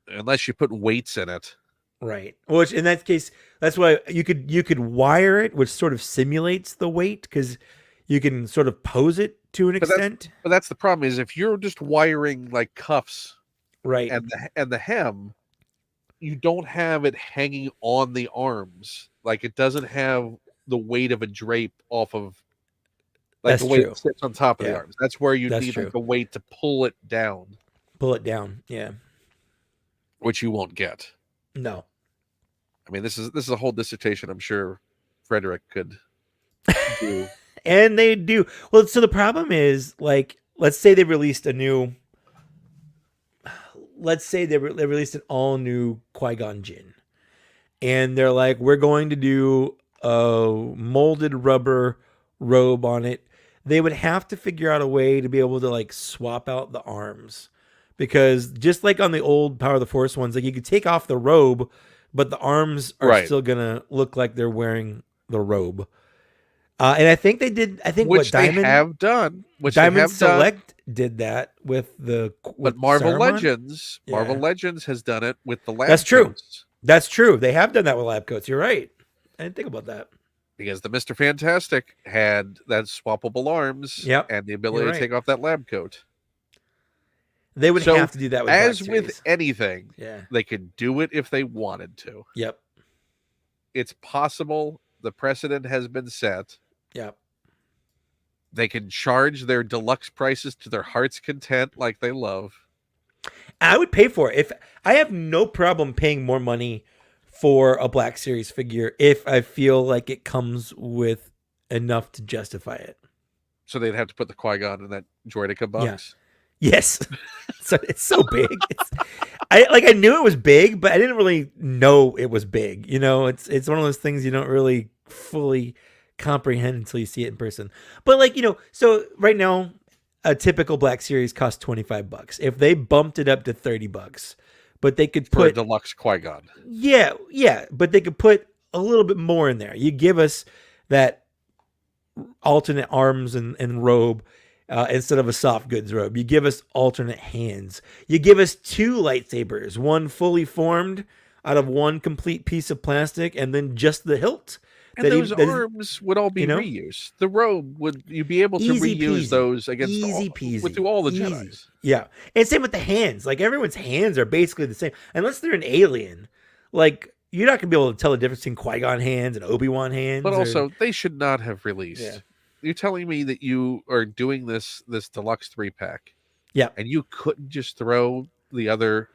Unless you put weights in it. Right. Which in that case, that's why you could wire it, which sort of simulates the weight, because you can sort of pose it to an extent. But that's the problem, is if you're just wiring like cuffs, right, and the hem, you don't have it hanging on the arms. Like, it doesn't have the weight of a drape off of, like, that's the way it sits on top of the arms. That's where you need like, the weight to pull it down. Yeah. Which you won't get. No. I mean, this is a whole dissertation I'm sure Frederick could do. And they do. Well, so the problem is, like, let's say they released an all new Qui-Gon Jinn. And they're like, we're going to do a molded rubber robe on it. They would have to figure out a way to be able to, like, swap out the arms. Because just like on the old Power of the Force ones, like, you could take off the robe, but the arms are still going to look like they're wearing the robe. And I think they did. I think which they have done. Diamond Select did that with the. But Marvel Legends, Marvel Legends has done it with the lab. That's true. Coats. That's true. They have done that with lab coats. You're right. I didn't think about that. Because the Mr. Fantastic had that swappable arms, and the ability to take off that lab coat. They would have to do that with as with anything. They could do it if they wanted to. Yep. It's possible. The precedent has been set. Yep. They can charge their deluxe prices to their heart's content, like they love. I would pay for it. If I have no problem paying more money for a Black Series figure if I feel like it comes with enough to justify it. So they'd have to put the Qui-Gon in that Droideka box. Yeah. Yes. So it's so big. I knew it was big, but I didn't really know it was big. You know, it's one of those things you don't really fully comprehend until you see it in person. But, like, you know, so right now a typical Black Series costs $25. If they bumped it up to $30, but they could put for a deluxe Qui-Gon. Yeah, but they could put a little bit more in there. You give us that alternate arms and robe instead of a soft goods robe. You give us alternate hands. You give us 2 lightsabers, one fully formed out of one complete piece of plastic, and then just the hilt. And those arms would all be reused. The robe, would you be able to reuse those against through all the Jedis? Yeah. And same with the hands. Like, everyone's hands are basically the same. Unless they're an alien. Like, you're not going to be able to tell the difference between Qui-Gon hands and Obi-Wan hands. But also, they should not have released. Yeah. You're telling me that you are doing this deluxe 3-pack. Yeah. And you couldn't just throw the other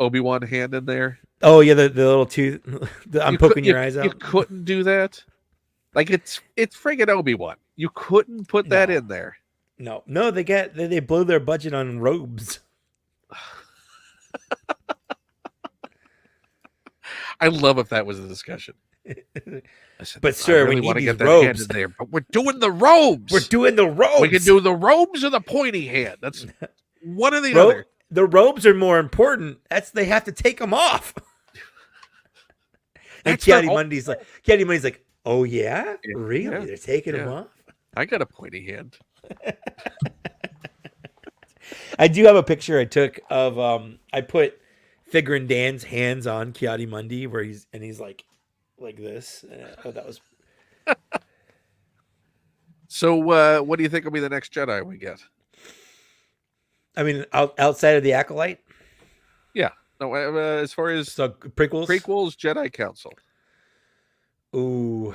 Obi-Wan hand in there? Oh yeah, the little tooth. I'm poking your eyes out. You couldn't do that. Like, it's friggin' Obi-Wan. You couldn't put that in there. No, they blow their budget on robes. I love if that was a discussion. But sir, we want to get that robes hand in there. But we're doing the robes. We're doing the robes. We can do the robes or the pointy hand. That's one or the other. The robes are more important. They have to take them off. And Kipli Mundi's like, oh yeah? Really? Yeah. They're taking them off? I got a pointy hand. I do have a picture I took of I put Figure and Dan's hands on Kipli Mundi where he's like this. That was So what do you think will be the next Jedi we get? I mean, outside of the Acolyte? Yeah. No, as far as prequels, Jedi Council. Ooh,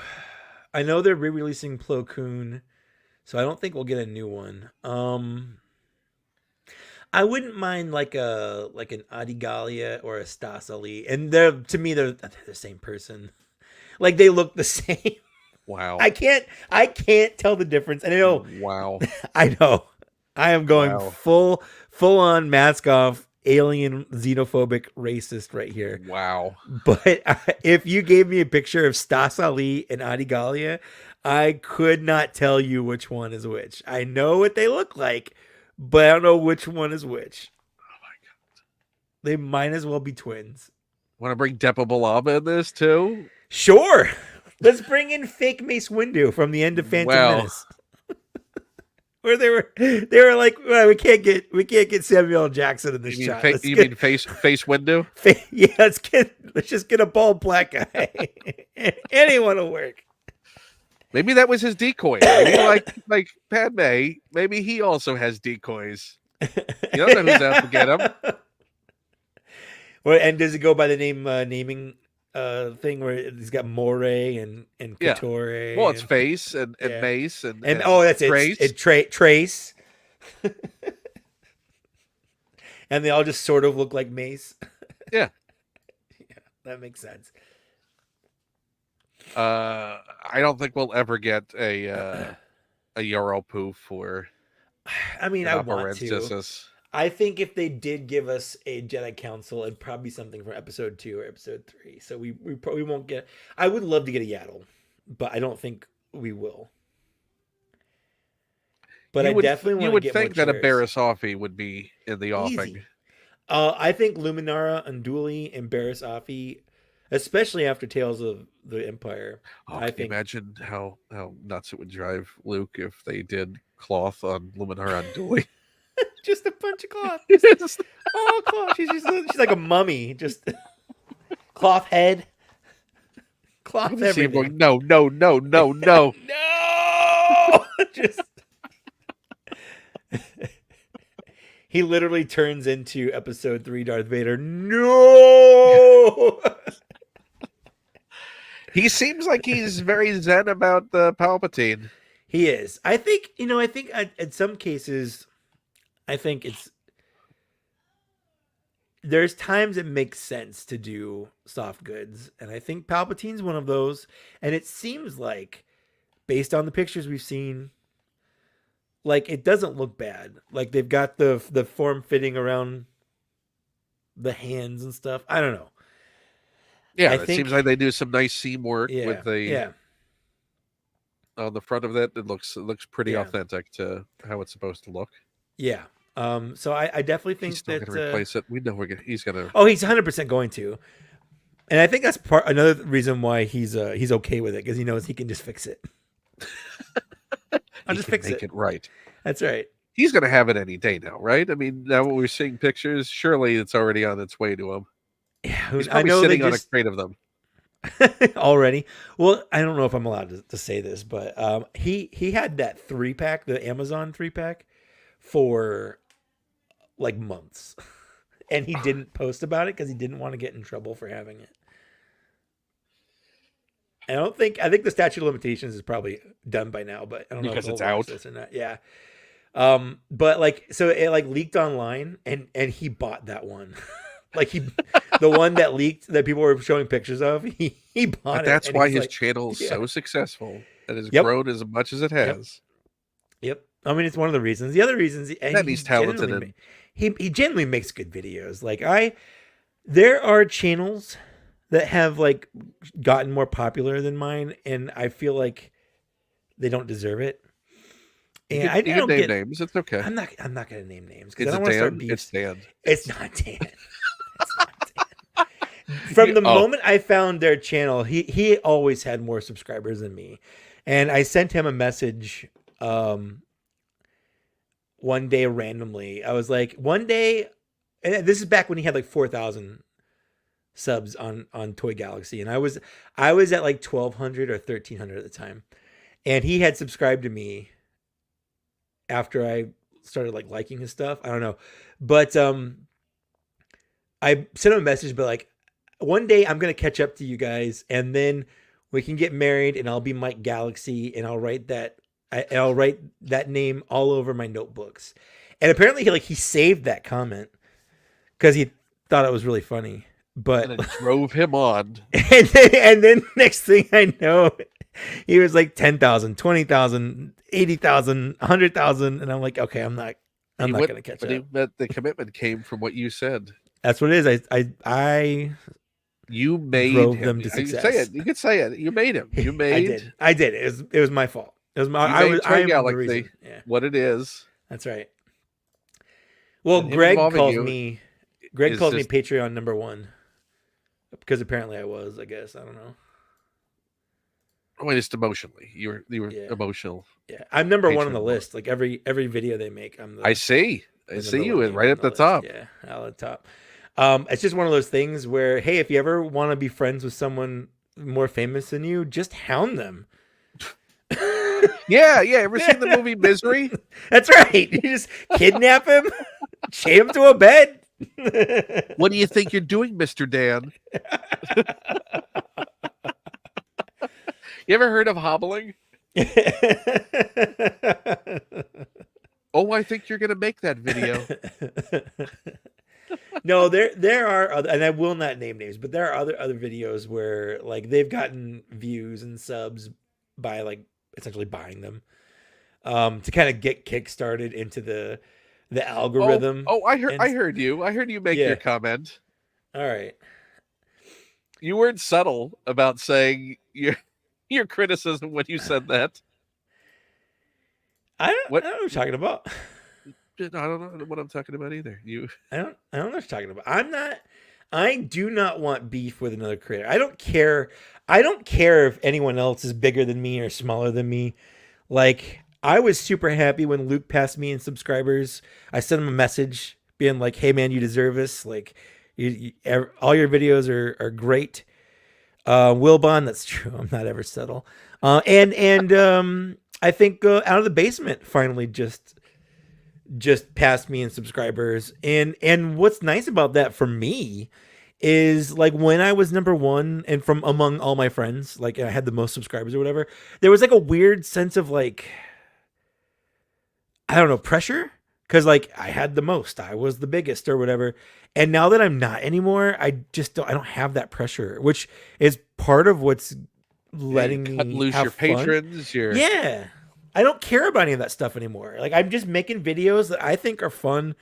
I know they're re-releasing Plo Koon, so I don't think we'll get a new one. I wouldn't mind like an Adigalia or a Stas Ali, and to me they're the same person. Like, they look the same. Wow. I can't tell the difference. And I know. Wow. I know. I am going full on mask off, alien, xenophobic, racist right here. Wow. But if you gave me a picture of Stas Ali and Adigalia, I could not tell you which one is which. I know what they look like, but I don't know which one is which. Oh my God. They might as well be twins. Want to bring Depa Billaba in this too? Sure. Let's bring in fake Mace Windu from the end of Phantom Menace. Where they were like, well, we can't get Samuel L. Jackson in this shot. You mean face window? Yeah, let's just get a bald black guy. Anyone will work. Maybe that was his decoy. Maybe like Padme, maybe he also has decoys. You don't know who's out to get him. Well, and does it go by the naming thing where he's got Moray and Couture? Well, it's Face and Mace and that's Trace. Trace. And they all just sort of look like Mace. Yeah. Yeah, that makes sense. I don't think we'll ever get a Yoro for. I mean, I want to. I think if they did give us a Jedi Council, it'd probably be something from episode 2 or episode 3. So we probably won't get. I would love to get a Yaddle, but I don't think we will. But you would think that a Barriss Offee would be in the offing. I think Luminara, Unduli, and Barriss Offee, especially after Tales of the Empire. Can you imagine how nuts it would drive Luke if they did cloth on Luminara Unduli? Just a bunch of cloth. Oh, cloth. She's like a mummy. Just cloth head. Cloth everything. Going, no. No! Just... He literally turns into episode 3 Darth Vader. No! He seems like he's very zen about the Palpatine. He is. I think in some cases... I think there's times it makes sense to do soft goods. And I think Palpatine's one of those. And it seems like, based on the pictures we've seen, like, it doesn't look bad. Like, they've got the form fitting around the hands and stuff. I don't know. Yeah, it seems like they do some nice seam work with the on the front of it. It looks pretty authentic to how it's supposed to look. Yeah. So I definitely think he's still going to replace it. We know he's going to. Oh, he's 100% going to, and I think that's another reason why he's okay with it, because he knows he can just fix it. I'll just fix make it right. That's right. He's going to have it any day now, right? I mean, now when we're seeing pictures, surely it's already on its way to him. Yeah, He's probably sitting on a crate of them already. Well, I don't know if I'm allowed to say this, but he had that 3-pack, the Amazon 3-pack, for like months, and he didn't post about it because he didn't want to get in trouble for having it. I think the statute of limitations is probably done by now, but I don't know because if it's out or not. Yeah. But like, so it like leaked online, and he bought that one. Like the one that leaked that people were showing pictures of, he bought but it. That's why his channel is so successful and has grown as much as it has. Yep. I mean, it's one of the reasons. The other reasons, and he's talented, and he genuinely makes good videos. Like there are channels that have like gotten more popular than mine, and I feel like they don't deserve it. And I don't name names. It's okay. I'm not going to name names because I don't want to start beefs. It's Dan. It's not Dan. From the moment I found their channel, he always had more subscribers than me, and I sent him a message one day randomly. I was like, one day, and this is back when he had like 4,000 subs on Toy Galaxy, and I was at like 1,200 or 1,300 at the time, and he had subscribed to me after I started like liking his stuff. I don't know, but I sent him a message, but like, one day I'm going to catch up to you guys, and then we can get married, and I'll be Mike Galaxy, and I'll write that name all over my notebooks. And apparently he saved that comment because he thought it was really funny, but and it drove him on. and then next thing I know, he was like 10,000, 20,000, 80,000, 100,000. And I'm like, okay, I'm not going to catch up. But the commitment came from what you said. That's what it is. You made drove him. them to success. You could say it. You made him. You made. I did. It was my fault. It was my. I'm the reason. Yeah. What it is. That's right. Well, Greg calls me. Greg calls me Patreon #1 because apparently I was. I guess I don't know. Oh, just emotionally. You were emotional. Yeah, I'm #1 on the list. Like every video they make, I see you right at the top. Yeah, out at the top. It's just one of those things where, hey, if you ever want to be friends with someone more famous than you, just hound them. Yeah. Ever seen the movie Misery? That's right. You just kidnap him, chain him to a bed. What do you think you're doing, Mr. Dan? You ever heard of hobbling? Oh, I think you're going to make that video. No, there are other, and I will not name names, but there are other videos where like they've gotten views and subs by like essentially buying them to kind of get kickstarted into the algorithm. I heard you make your comment. All right. You weren't subtle about saying your criticism when you said that. I don't know what you're talking about. I don't know what I'm talking about either. I don't know what you're talking about. I do not want beef with another creator. I don't care if anyone else is bigger than me or smaller than me. Like, I was super happy when Luke passed me in subscribers. I sent him a message being like, "Hey man, you deserve this. Like, all your videos are great." Wilbon, that's true. I'm not ever subtle. And I think Out of the Basement finally just passed me in subscribers. And what's nice about that for me is like when I was #1 and from among all my friends, like I had the most subscribers or whatever, there was like a weird sense of like, I don't know, pressure. Cause like I had the most, I was the biggest or whatever. And now that I'm not anymore, I don't have that pressure, which is part of what's letting me lose have your fun. patrons. Yeah. I don't care about any of that stuff anymore. Like I'm just making videos that I think are fun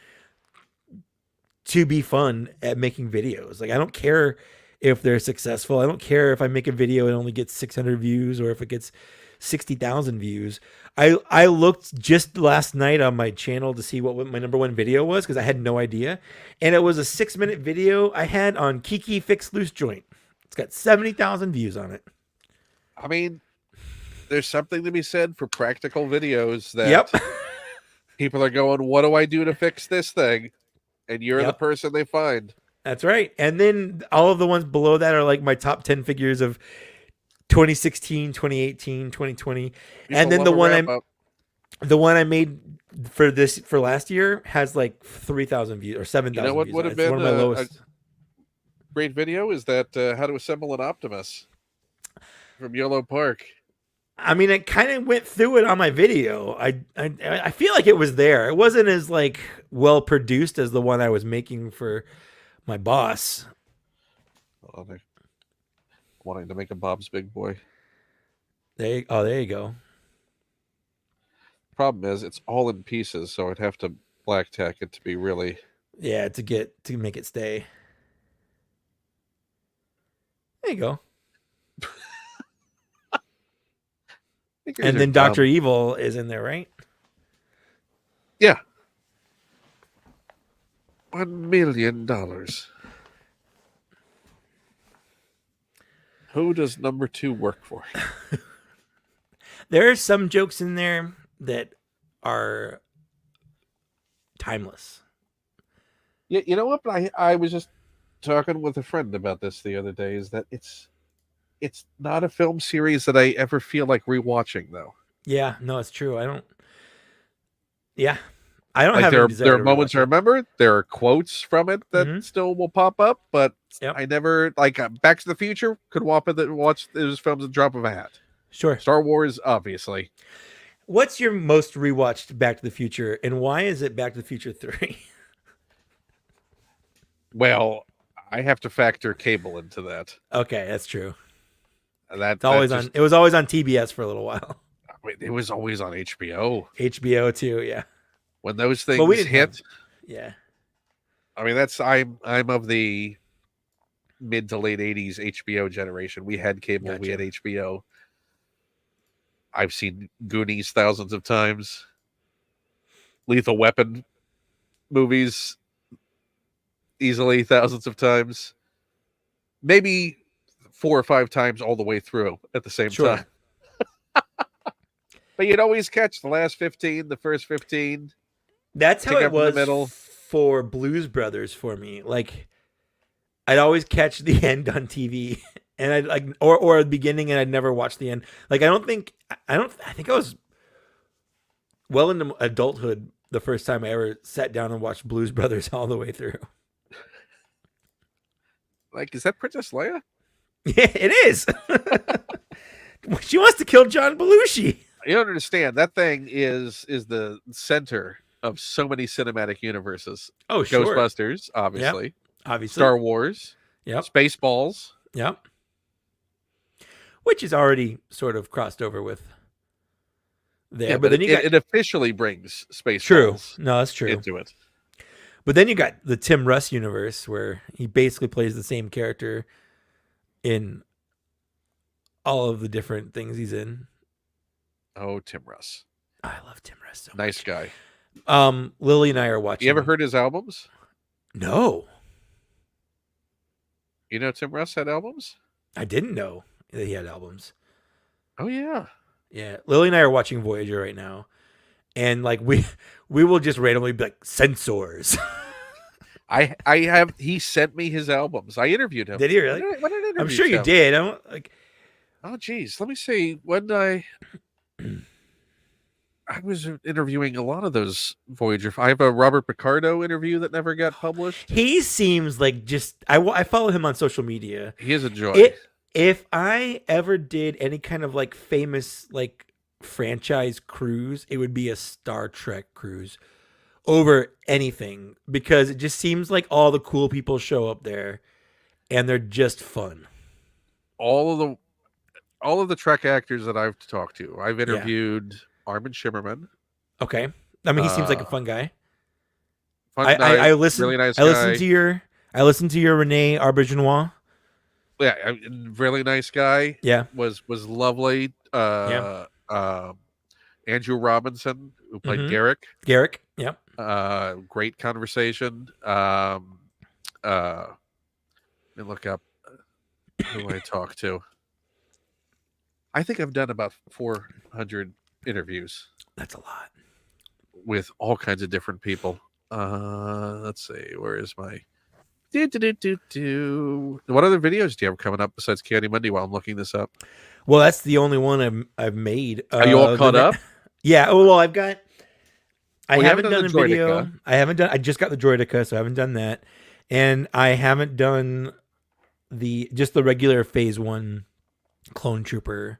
to be fun at making videos. Like I don't care if they're successful. I don't care if I make a video and only gets 600 views or if it gets 60,000 views. I looked just last night on my channel to see what my #1 video was because I had no idea. And it was a 6-minute video I had on Kiki Fix Loose Joint. It's got 70,000 views on it. I mean, there's something to be said for practical videos that Yep. people are going, what do I do to fix this thing? And you're the Yep. person they find. That's right. And then all of the ones below that are like my top 10 figures of 2016, 2018, 2020. People and then love the a one wrap-up. the one I made for last year has like 3,000 views or 7,000 You know what views. would have It's been one of my a lowest. great video is that how to assemble an Optimus from YOLO Park. I mean, it kind of went through it on my video. I feel like it was there. It wasn't as like well produced as the one I was making for my boss. Oh, wanting to make a Bob's Big Boy. There you go. Problem is, it's all in pieces, so I'd have to black tack it to be really. Yeah, to make it stay. There you go. And then Dr. Evil is in there, right? Yeah. $1 million. Who does number 2 work for? There are some jokes in there that are timeless. Yeah, you know what? I was just talking with a friend about this the other day. Is that it's not a film series that I ever feel like rewatching, though. Yeah, no, it's true. I don't Like have there any are moments I remember. There are quotes from it that still will pop up, but I never like Back to the Future could watch those films at the drop of a hat. Sure. Star Wars, obviously. What's your most rewatched Back to the Future, and why is it Back to the Future 3? Well, I have to factor cable into that. Okay, that's true. It was always on TBS for a little while. It was always on HBO. HBO too, yeah. When those things hit, yeah. I mean, I'm of the mid to late 80s HBO generation. We had cable, Gotcha. we had HBO. I've seen Goonies thousands of times. Lethal Weapon movies easily thousands of times. Maybe 4 or 5 times all the way through at the same time. But you'd always catch the last 15, the first 15. That's how it was for Blues Brothers for me. Like, I'd always catch the end on TV, and I'd like, or the beginning, and I'd never watch the end. Like, I think I was well into adulthood the first time I ever sat down and watched Blues Brothers all the way through. Like, is that Princess Leia? Yeah, it is. She wants to kill John Belushi. You don't understand. That thing is the center of so many cinematic universes. Oh, sure. Ghostbusters, obviously. Yep. Obviously. Star Wars. Yep. Spaceballs. Yep. Which is already sort of crossed over with there. Yeah, but then it officially brings Spaceballs. True. No, that's true. Into it. But then you got the Tim Russ universe where he basically plays the same character in all of the different things he's in. Oh, Tim Russ. I love Tim Russ so nice much. Guy. Lily and I are watching. You ever heard his albums? No. You know Tim Russ had albums? I didn't know that he had albums. Oh, yeah. Yeah. Lily and I are watching Voyager right now. And like we will just randomly be like, censors. He sent me his albums. I interviewed him. Did he really? When did I interview I'm sure him? you did. I'm like, oh, geez. Let me see. When I was interviewing a lot of those Voyager. I have a Robert Picardo interview that never got published. He seems like I follow him on social media. He is a joy. If I ever did any kind of like famous like franchise cruise, it would be a Star Trek cruise over anything, because it just seems like all the cool people show up there and they're just fun. All of the Trek actors that I've talked to, I've interviewed Armin Shimmerman. Okay. I mean, he seems like a fun guy. I listen. Really nice guy. I listened to your Renee Aubergenois. Yeah, really nice guy. Yeah, was lovely. Andrew Robinson, who played Garrick. Yep. Great conversation. Let me look up who I talked to. I think I've done about 400 interviews. That's a lot. With all kinds of different people. Let's see. Where is my... What other videos do you have coming up besides Kipli Mundi while I'm looking this up? Well, that's the only one I've made. Are you all caught up? Yeah. Oh, well, I've got... I haven't done a Droideka. video. I just got the Droideka, so I haven't done that. And I haven't done just the regular Phase 1 Clone Trooper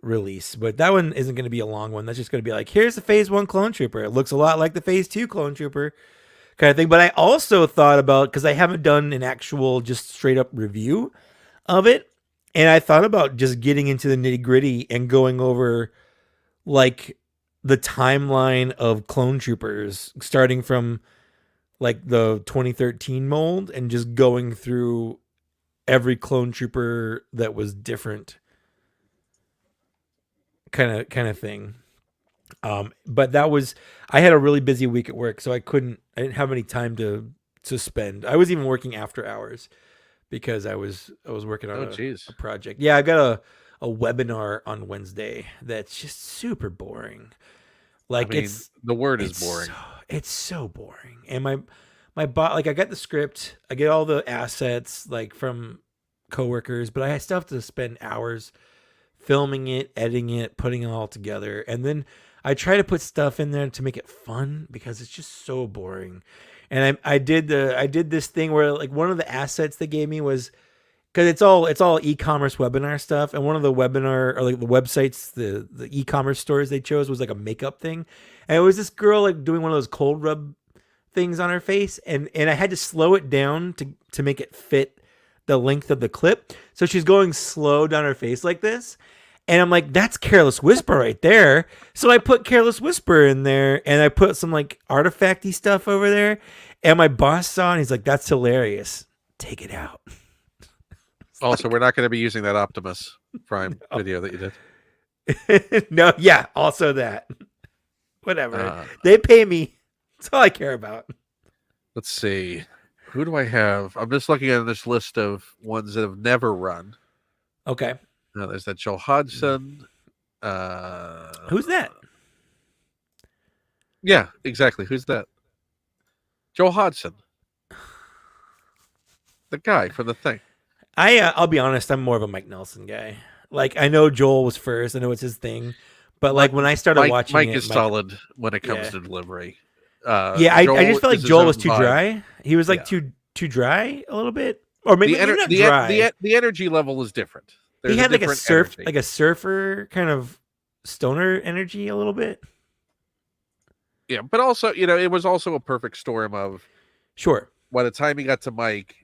release. But that one isn't going to be a long one. That's just going to be like, here's the Phase 1 Clone Trooper. It looks a lot like the Phase 2 Clone Trooper kind of thing. But I also thought about, because I haven't done an actual just straight up review of it, and I thought about just getting into the nitty gritty and going over like the timeline of Clone Troopers, starting from like the 2013 mold and just going through every Clone Trooper that was different, kind of thing. But I had a really busy week at work, so I didn't have any time to spend. I was even working after hours because I was working on a project. Yeah, I got a webinar on Wednesday that's just super boring. Like, the word is boring. It's so boring. And my bot, like, I got the script, I get all the assets like from coworkers, but I still have to spend hours filming it, editing it, putting it all together. And then I try to put stuff in there to make it fun because it's just so boring. And I did this thing where, like, one of the assets they gave me was, because it's all e-commerce webinar stuff, and one of the webinar, or like the websites, the e-commerce stores they chose was like a makeup thing, and it was this girl like doing one of those cold rub things on her face, and I had to slow it down to make it fit the length of the clip. So she's going slow down her face like this, and I'm like, that's Careless Whisper right there. So I put Careless Whisper in there, and I put some like artifacty stuff over there, and my boss saw it, and he's like, that's hilarious. Take it out. Also, we're not going to be using that Optimus Prime video that you did. No, yeah, also that. Whatever. They pay me. That's all I care about. Let's see. Who do I have? I'm just looking at this list of ones that have never run. Okay. Now, there's that Joel Hodgson. Who's that? Yeah, exactly. Who's that? Joel Hodgson. The guy from the thing. I'll be honest, I'm more of a Mike Nelson guy. Like, I know Joel was first, I know it's his thing, but like when I started watching Mike is solid when it comes to delivery. I just felt like Joel was too dry. He was like too dry a little bit, or maybe not dry. The energy level is different. He had like a surfer kind of stoner energy a little bit. Yeah, but also, it was also a perfect storm of, sure, by the time he got to Mike,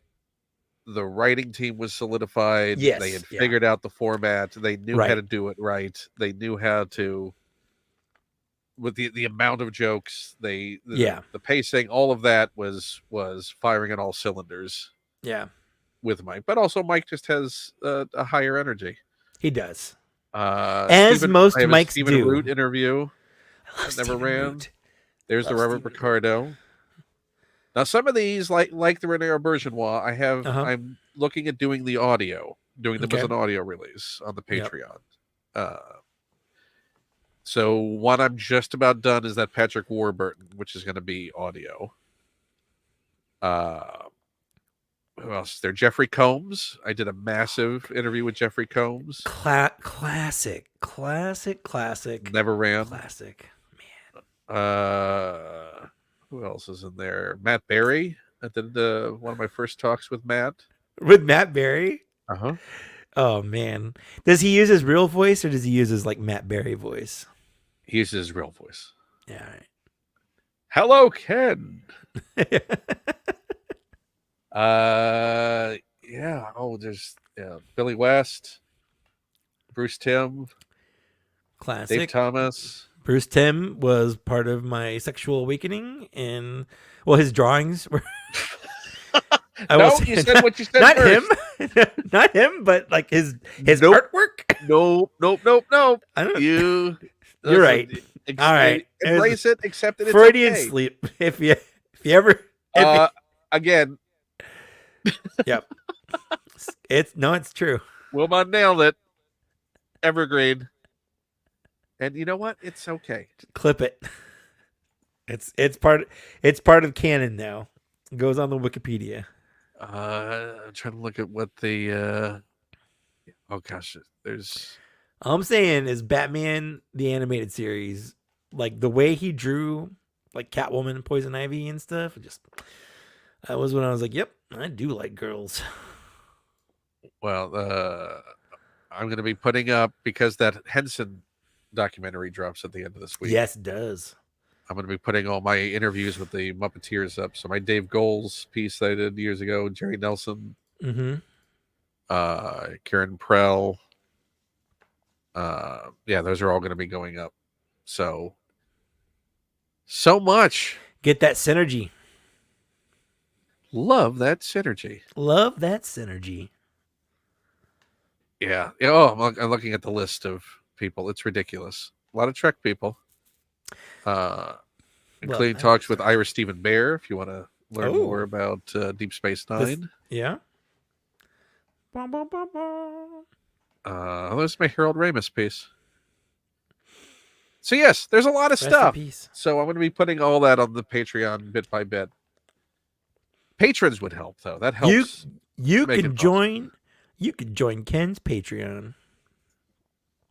the writing team was solidified. Yes, they had figured out the format. They knew how to do it right. They knew how to, with the amount of jokes, the pacing, all of that was firing on all cylinders. Yeah, with Mike, but also Mike just has a higher energy. He does, as most Mikes Stephen do. Root interview that never ran. Root. There's the Robert Picardo. Now, some of these, like the Rene Aubergenois, I'm looking at doing the audio, doing them as an audio release on the Patreon. So one I'm just about done is that Patrick Warburton, which is going to be audio. Who else is there? Jeffrey Combs. I did a massive interview with Jeffrey Combs. Classic. Never ran. Classic, man. Who else is in there? Matt Berry. I did one of my first talks with Matt. With Matt Berry? Uh-huh. Oh, man. Does he use his real voice, or does he use his, like, Matt Berry voice? He uses his real voice. Yeah, all right. Hello, Ken. There's Billy West, Bruce Timm, classic. Dave Thomas. Bruce Timm was part of my sexual awakening, and his drawings were. You said what you said. Not first. him, not him, but like his artwork. Nope. I don't. You're right. All right. Embrace it. Accept it. It's Freudian okay. sleep. If you ever. Again. Yep. It's true. Wilmot nailed it. evergreen. And you know what? It's okay. Clip it. It's part of canon now. It goes on the Wikipedia. I'm trying to look at what the oh gosh, there's All I'm saying is Batman the animated series, like the way he drew like Catwoman and Poison Ivy and stuff, just that was when I was like, yep, I do like girls. well, I'm going to be putting up because that Henson documentary drops at the end of this week. Yes, it does. I'm going to be putting all my interviews with the Muppeteers up. So my Dave Goles piece that I did years ago, Jerry Nelson, Karen Prell. Yeah, those are all going to be going up. So much. Get that synergy. Love that synergy. Love that synergy. Yeah. Oh, I'm looking at the list of people. It's ridiculous. A lot of Trek people. Including talks with Ira Stephen Bear, if you want to learn more about Deep Space Nine. Yeah. There's my Harold Ramis piece. So yes, there's a lot of stuff. So I'm going to be putting all that on the Patreon bit by bit. Patrons would help, though. That helps. You could join. You could join Ken's Patreon.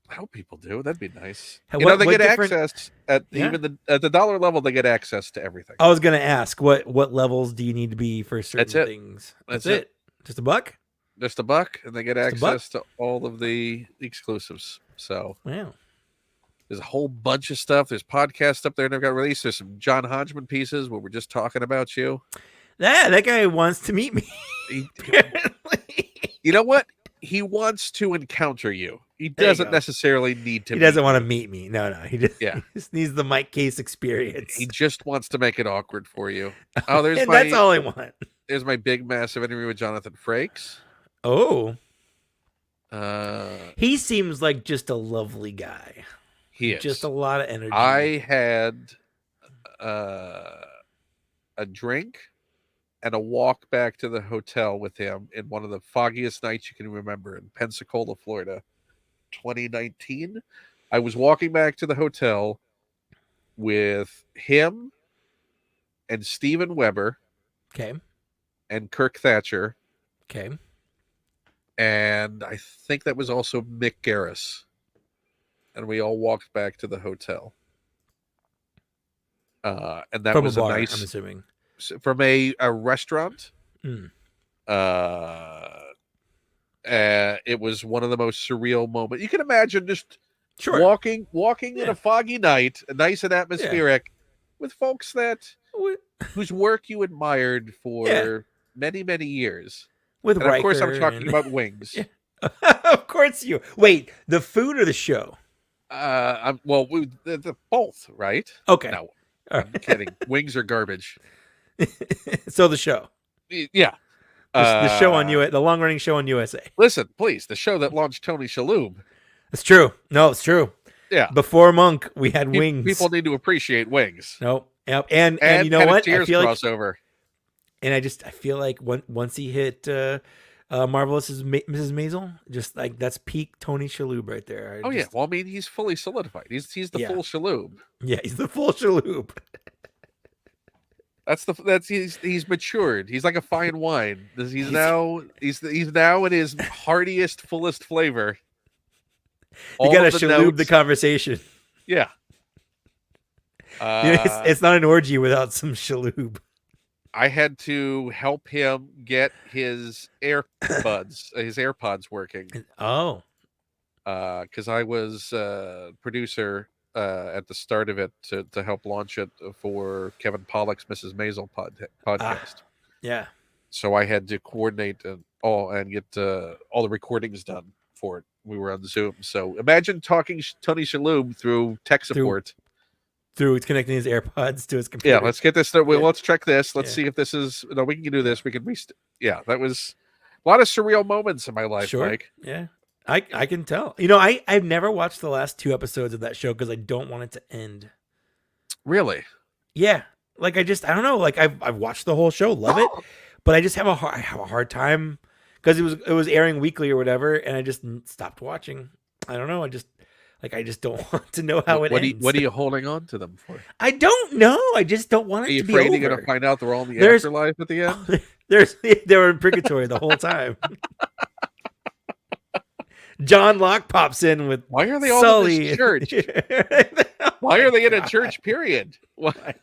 I hope people do. That'd be nice. They get access at even at the dollar level. They get access to everything. I was going to ask what levels do you need to be for certain things? That's it. Just $1? Just $1, and they get access to all of the exclusives. So wow. There's a whole bunch of stuff. There's podcasts up there that got released. There's some John Hodgman pieces where we're just talking about you. That guy wants to meet me. You know what? He wants to encounter you. He doesn't necessarily need to. He doesn't want to meet me. No. He just, he just needs the Mike Kaess experience. He just wants to make it awkward for you. Oh, there's that's all I want. There's my big, massive interview with Jonathan Frakes. Oh. He seems like just a lovely guy. He is. Just a lot of energy. I had a drink and a walk back to the hotel with him in one of the foggiest nights you can remember in Pensacola, Florida, 2019. I was walking back to the hotel with him and Steven Weber. Okay. And Kirk Thatcher. Okay. And I think that was also Mick Garris. And we all walked back to the hotel. And that was a nice... I'm assuming. From a restaurant. Mm. It was one of the most surreal moments. You can imagine just walking in a foggy night, nice and atmospheric, with folks whose work you admired for many, many years. With and of course, I'm talking about wings. Of course you. Wait, the food or the show? The both, right? Okay. No, I'm kidding. Wings are garbage. So the show. Yeah. The show on the long-running show on USA. Listen, please, the show that launched Tony Shalhoub. It's true. No, it's true. Yeah. Before Monk, we had wings. People need to appreciate wings. No. Yep. And you know what? I feel crossover. And I feel like once he hit Marvelous Mrs. Maisel, just like that's peak Tony Shalhoub right there. Yeah. Well, I mean, he's fully solidified. He's the full Shalhoub. Yeah, he's the full Shalhoub. He's matured. He's like a fine wine. He's now in his heartiest, fullest flavor. You got to Shalhoub the conversation. Yeah. It's not an orgy without some Shalhoub. I had to help him get his AirPods working. Oh. Because I was producer at the start of it to help launch it for Kevin Pollak's Mrs. Maisel podcast. Yeah. So I had to coordinate and get all the recordings done for it. We were on Zoom. So imagine talking Tony Shalhoub through tech support. Through connecting his AirPods to his computer. Yeah, let's get this. Let's check this. Let's see if this is. No, we can do this. We can. That was a lot of surreal moments in my life, Mike. Yeah, I can tell. I've never watched the last 2 episodes of that show because I don't want it to end. Really? Yeah. Like I don't know. Like I've watched the whole show, love it, but I just have a hard time because it was airing weekly or whatever, and I just stopped watching. I don't know. I just don't want to know how it ends. What are you holding on to them for? I don't know. I just don't want it to be over. Are you afraid you're going to find out they're all in the afterlife at the end? They were in purgatory the whole time. John Locke pops in with why are they all Sully in this church? Why are they in a church? Period. Why?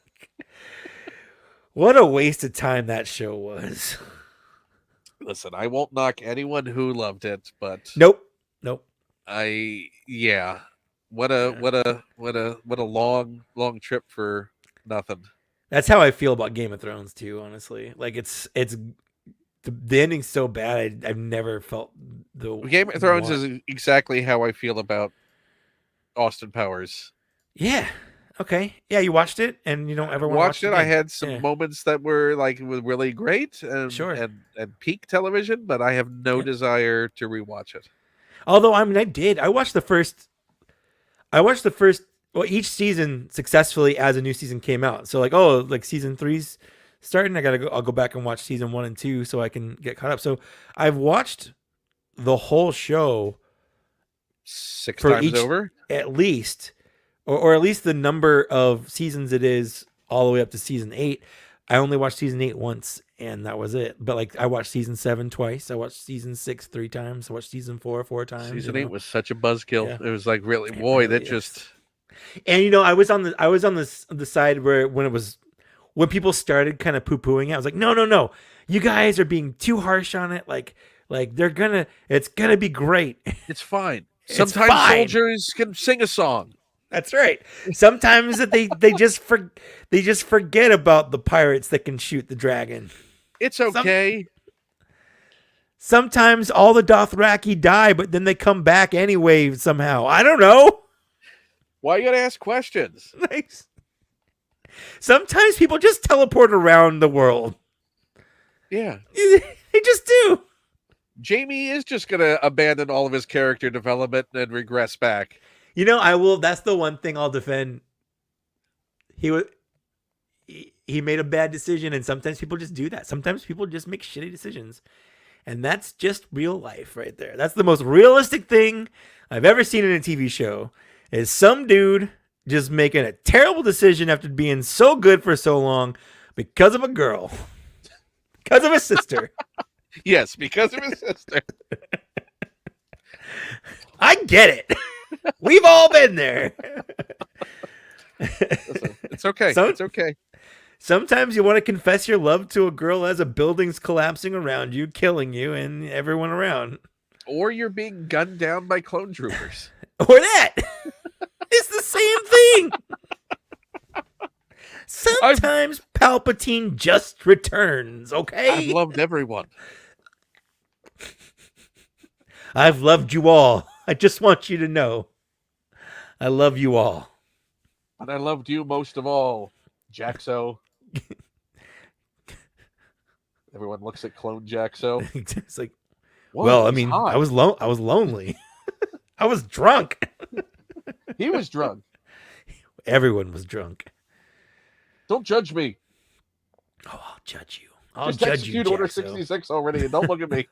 What a waste of time that show was. Listen, I won't knock anyone who loved it, but nope. What a long trip for nothing. That's how I feel about Game of Thrones too, honestly. Like it's the ending's so bad. I've never felt the Game of Thrones is exactly how I feel about Austin Powers. Yeah. Okay. Yeah, you watched it, and you don't ever want to watch it. I had some moments that were really great and peak television, but I have no desire to rewatch it. Although I watched the first. Well, each season successfully as a new season came out. So season 3's starting. I'll go back and watch season 1 and 2 so I can get caught up. So I've watched the whole show 6 times over at least. Or at least the number of seasons it is all the way up to season 8. I only watched season 8 once, and that was it. But I watched season 7 twice. I watched season 6 3 times. I watched season 4 4 times. Season 8 was such a buzzkill. Yeah. It was really, boy, that just. And I was on the side where when people started kind of poo pooing it, I was like, no, you guys are being too harsh on it. It's gonna be great. It's fine. Sometimes soldiers can sing a song. That's right. Sometimes that they just forget about the pirates that can shoot the dragon. It's okay. Sometimes all the Dothraki die, but then they come back anyway somehow. I don't know. Why you gotta ask questions? Nice. Sometimes people just teleport around the world. Yeah. They just do. Jamie is just gonna abandon all of his character development and regress back. I will. That's the one thing I'll defend. He made a bad decision, and sometimes people just do that. Sometimes people just make shitty decisions, and that's just real life right there. That's the most realistic thing I've ever seen in a TV show. Is some dude just making a terrible decision after being so good for so long because of a girl, because of his sister. Yes, because of his sister. I get it. We've all been there. Listen, it's okay. It's okay. Sometimes you want to confess your love to a girl as a building's collapsing around you, killing you and everyone around. Or you're being gunned down by clone troopers. Or that. It's the same thing. Sometimes Palpatine just returns, okay? I've loved everyone. I've loved you all. I just want you to know. I love you all. And I loved you most of all, Jaxo. Everyone looks at clone Jaxo. It's like, well, I mean, hot. I was lonely. I was drunk. He was drunk. Everyone was drunk. Don't judge me. Oh, I'll judge you. I'll just judge execute you, Order Jaxo. 66 already, and don't look at me.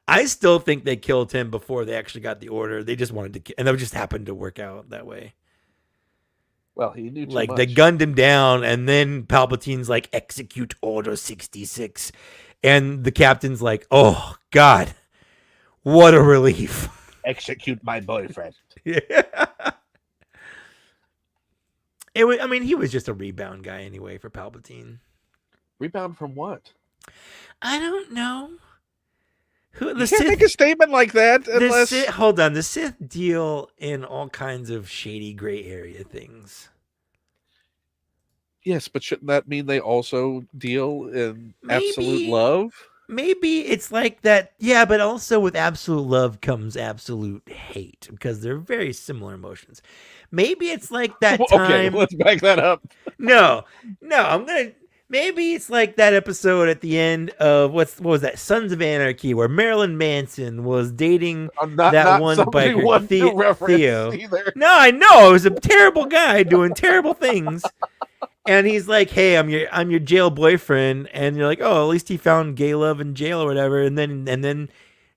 I still think they killed him before they actually got the order. They just wanted to, and that just happened to work out that way. Well, he knew too much. They gunned him down, and then Palpatine's like, execute Order 66. And the captain's like, oh, God, what a relief. Execute my boyfriend. Yeah. He was just a rebound guy anyway for Palpatine. Rebound from what? I don't know. You can't make a statement like that unless... Hold on. The Sith deal in all kinds of shady gray area things. Yes, but shouldn't that mean they also deal in absolute love? Maybe it's like that. Yeah, but also with absolute love comes absolute hate because they're very similar emotions. Maybe it's like that time. Okay, let's back that up. No, maybe it's like that episode at the end of what was that? Sons of Anarchy, where Marilyn Manson was dating that one biker, Theo. Either. No, I know. It was a terrible guy doing terrible things. And he's like, "Hey, I'm your jail boyfriend," and you're like, "Oh, at least he found gay love in jail or whatever." And then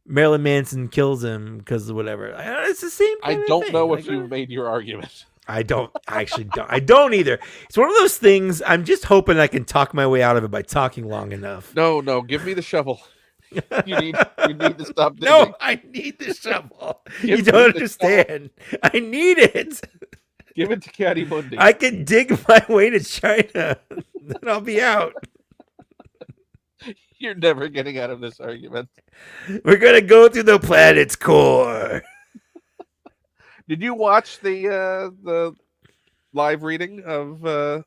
Marilyn Manson kills him because of whatever. It's the same. I Kind don't of know thing. if you've made your argument. I actually don't. I don't either. It's one of those things. I'm just hoping I can talk my way out of it by talking long enough. No, give me the shovel. You need to stop digging. No, I need the shovel. You don't understand. I need it. Give it to Kipli Mundi. I can dig my way to China. Then I'll be out. You're never getting out of this argument. We're gonna go through the planet's core. Did you watch the live reading of the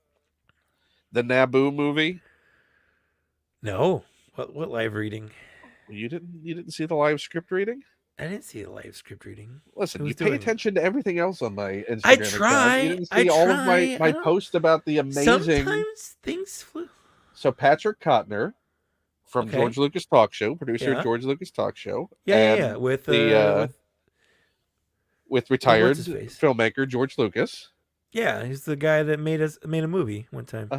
Naboo movie? No. What live reading? You didn't see the live script reading? I didn't see the live script reading. Listen, you pay attention to everything else on my Instagram. I try. You didn't see all of my posts about the amazing. Sometimes things flew. So Patrick Kottner from George Lucas Talk Show, producer of George Lucas Talk Show, with retired filmmaker George Lucas. Yeah, he's the guy that made a movie one time.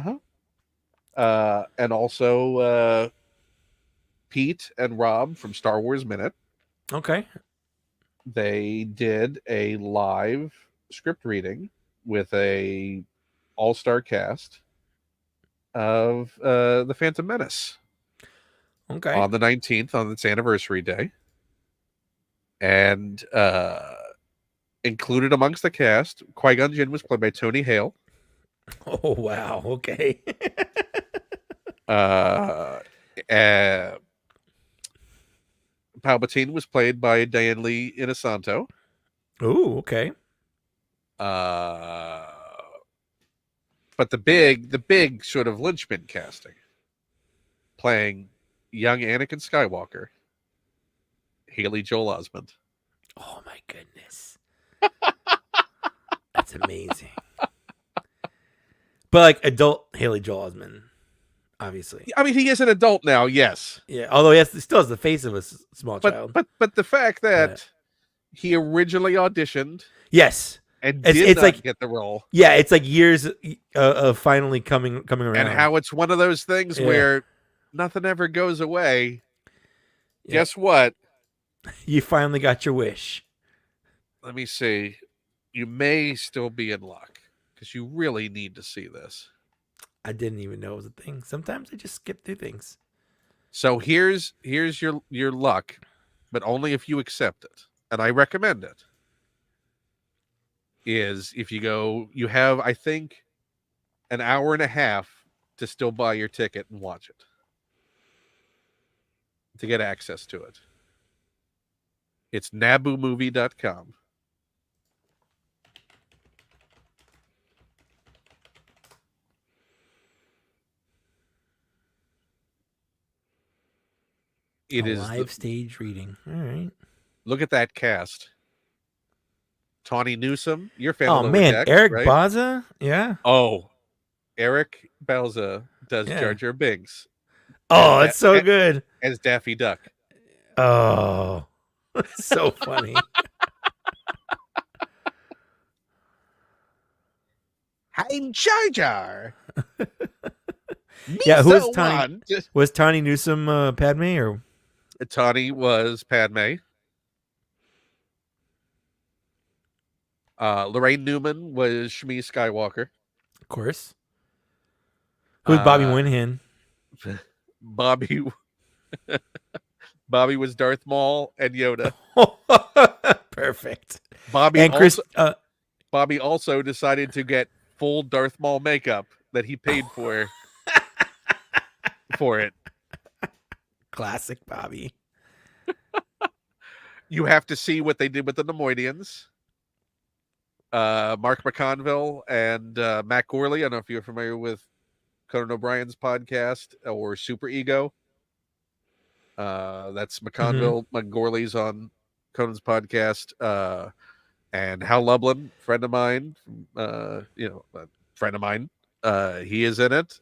And also Pete and Rob from Star Wars Minute. Okay. They did a live script reading with a all-star cast of the Phantom Menace. Okay. On the 19th, on its anniversary day. And included amongst the cast, Qui-Gon Jinn was played by Tony Hale. Oh, wow. Okay. Palpatine was played by Diane Lee Inosanto. Oh, okay. But the big sort of linchpin casting, playing young Anakin Skywalker, Haley Joel Osment. Oh my goodness. That's amazing. But like adult Haley Joel Osment, obviously. I mean, he is an adult now, yes. Yeah, although he still has the face of a small child. But the fact that he originally auditioned, yes, and did not get the role. Yeah, it's like years of finally coming around, and how it's one of those things where nothing ever goes away. Yeah. Guess what? You finally got your wish. Let me see. You may still be in luck because you really need to see this. I didn't even know it was a thing. Sometimes I just skip through things. So here's your luck, but only if you accept it. And I recommend it. Is if you go, you have, I think, an hour and a half to still buy your ticket and watch it. To get access to it. It's naboomovie.com. It is live stage reading. All right. Look at that cast. Tawny Newsome, you're fan of man, Deck, Eric right? Bauza, yeah. Oh, Eric Bauza does Jar Jar Binks. Oh, that's so good. As Daffy Duck. Oh, so funny. I'm Jar Jar. Yeah, who was Tawny? Was Tawny Newsome Padme or? Tawny was Padme. Lorraine Newman was Shmi Skywalker. Of course. Who's Bobby Winhan? Bobby was Darth Maul and Yoda. Perfect. Bobby also decided to get full Darth Maul makeup that he paid for it. Classic Bobby. You have to see what they did with the Nemoidians. Mark McConville and Matt Gorley. I don't know if you're familiar with Conan O'Brien's podcast or Super Ego. That's McConville. McGorley's on Conan's podcast. And Hal Lublin, friend of mine, he is in it.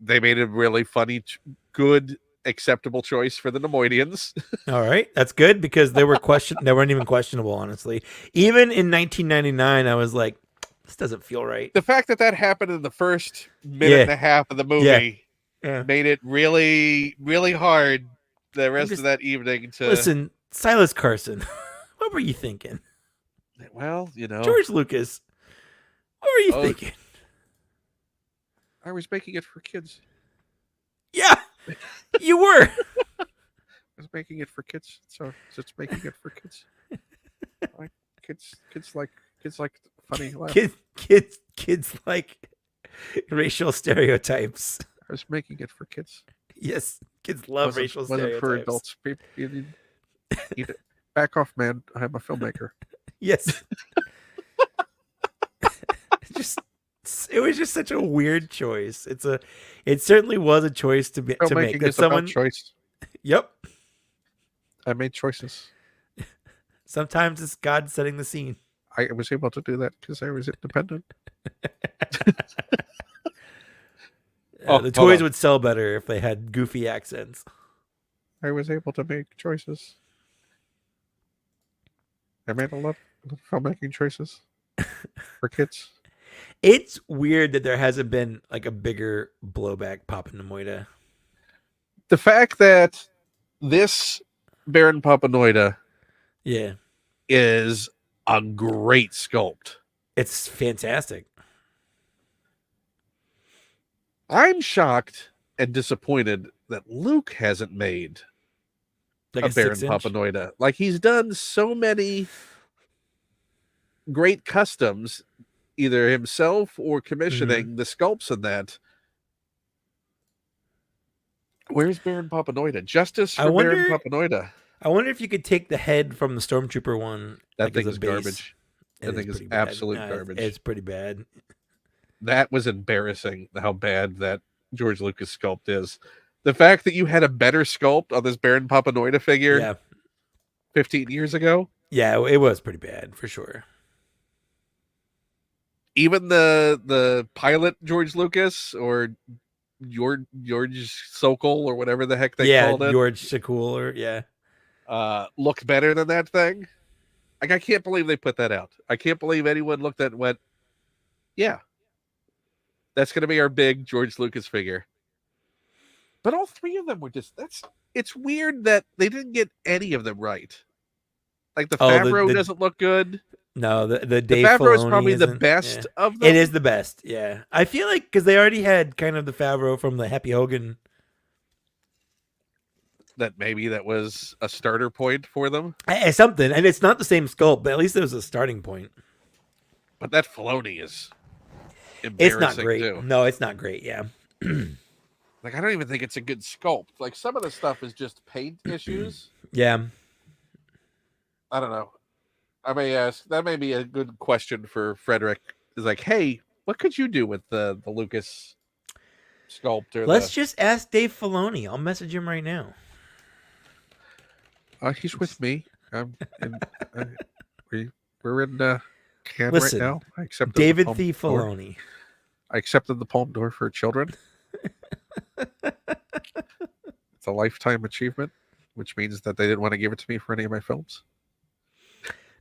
They made a really funny, good, acceptable choice for the Nemoidians. All right, that's good because they weren't even questionable, honestly. Even in 1999, I was like, this doesn't feel right. The fact that happened in the first minute and a half of the movie. made it really, really hard the rest of that evening to listen. Silas Carson, what were you thinking? Well, George Lucas, what were you thinking? I was making it for kids. Yeah, you were. I was making it for kids, so it's making it for kids. Like, kids like funny laughs. Kids like racial stereotypes. I was making it for kids. Yes, kids love racial stereotypes. Wasn't for adults. Back off, man. I'm a filmmaker. Yes. It was just such a weird choice. It certainly was a choice to make. That someone choice. Yep. I made choices. Sometimes it's God setting the scene. I was able to do that because I was independent. The toys would sell better if they had goofy accents. I was able to make choices. I made a lot of filmmaking choices for kids. It's weird that there hasn't been like a bigger blowback Papa Nemoida. The fact that this Baron Papanoida is a great sculpt. It's fantastic. I'm shocked and disappointed that Luke hasn't made like a Baron Papanoida. Like, he's done so many great customs, either himself or commissioning the sculpts in that. Where's Baron Papanoida? Justice for Baron Papanoida. I wonder if you could take the head from the Stormtrooper one. That thing is garbage. That thing is absolute garbage. It's pretty bad. That was embarrassing how bad that George Lucas sculpt is. The fact that you had a better sculpt on this Baron Papanoida figure 15 years ago. Yeah, it was pretty bad for sure. Even the pilot George Lucas or George Sokol or whatever the heck they called it. George Sokol looked better than that thing. Like, I can't believe they put that out. I can't believe anyone looked at it and went, yeah, that's going to be our big George Lucas figure. But all three of them were it's weird that they didn't get any of them right. Like, the Favreau doesn't look good. No, the Dave Favreau is Filoni probably the best of them. It is the best, yeah. I feel like because they already had kind of the Favreau from the Happy Hogan. That maybe that was a starter point for them. Something, and it's not the same sculpt, but at least it was a starting point. But that Filoni is embarrassing. It's not great. Too. No, it's not great. Yeah. Like, I don't even think it's a good sculpt. Like, some of the stuff is just paint issues. Yeah. I don't know. I may ask. That may be a good question for Frederick. Is like, hey, what could you do with the Lucas sculpt? Let's just ask Dave Filoni. I'll message him right now. He's with me. We're in Cannes right now. I accepted David the Filoni. I accepted the Palme d'Or for children. It's a lifetime achievement, which means that they didn't want to give it to me for any of my films.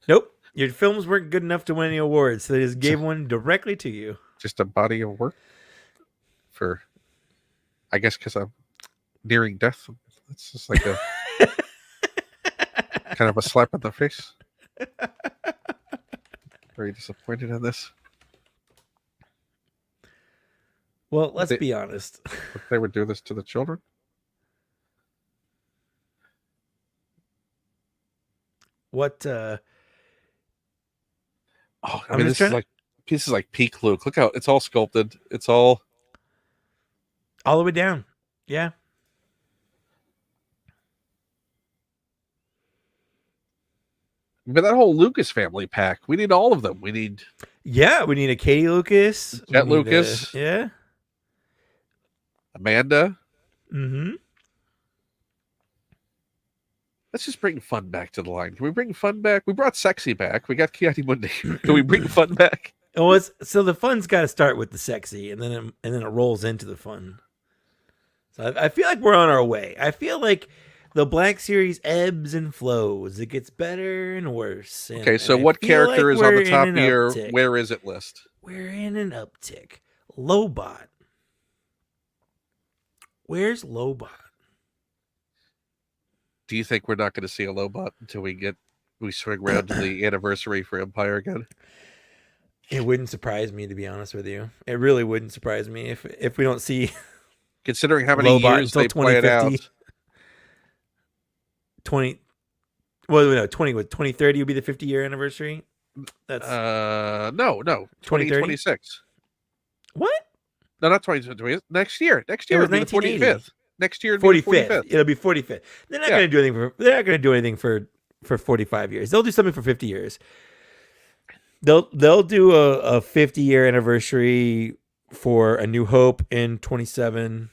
Nope. Your films weren't good enough to win any awards, so they just gave one directly to you. Just a body of work for, I guess, because I'm nearing death. It's just like a kind of a slap in the face. Very disappointed in this. Well, let's be honest. They would do this to the children. What? I mean, this is like peak Luke. Look how it's all sculpted. It's all the way down. Yeah. But that whole Lucas family pack, we need all of them. We need a Katie Lucas, Jet Lucas, Amanda. Mm-hmm. Let's just bring fun back to the line. Can we bring fun back? We brought sexy back. We got Kipli Mundi. Can we bring fun back? So the fun's got to start with the sexy, and then it rolls into the fun. So I feel like we're on our way. I feel like the Black Series ebbs and flows. It gets better and worse. So what character is on the top of your where is it list? We're in an uptick. Lobot. Where's Lobot? Do you think we're not going to see a Lobot until we swing around to the anniversary for Empire again? It wouldn't surprise me, to be honest with you. It really wouldn't surprise me if we don't see Considering how many Lobot years until they play it out. 20 well no 2030 would be the 50-year anniversary. That's no 2026. What? No, not 2020. Next year It would was be the 1980. 45th. Next year would be the 45th. It'll be 45th. They're not going to do anything for 45 years. They'll do something for 50 years. They'll do a 50-year anniversary for A New Hope in 27.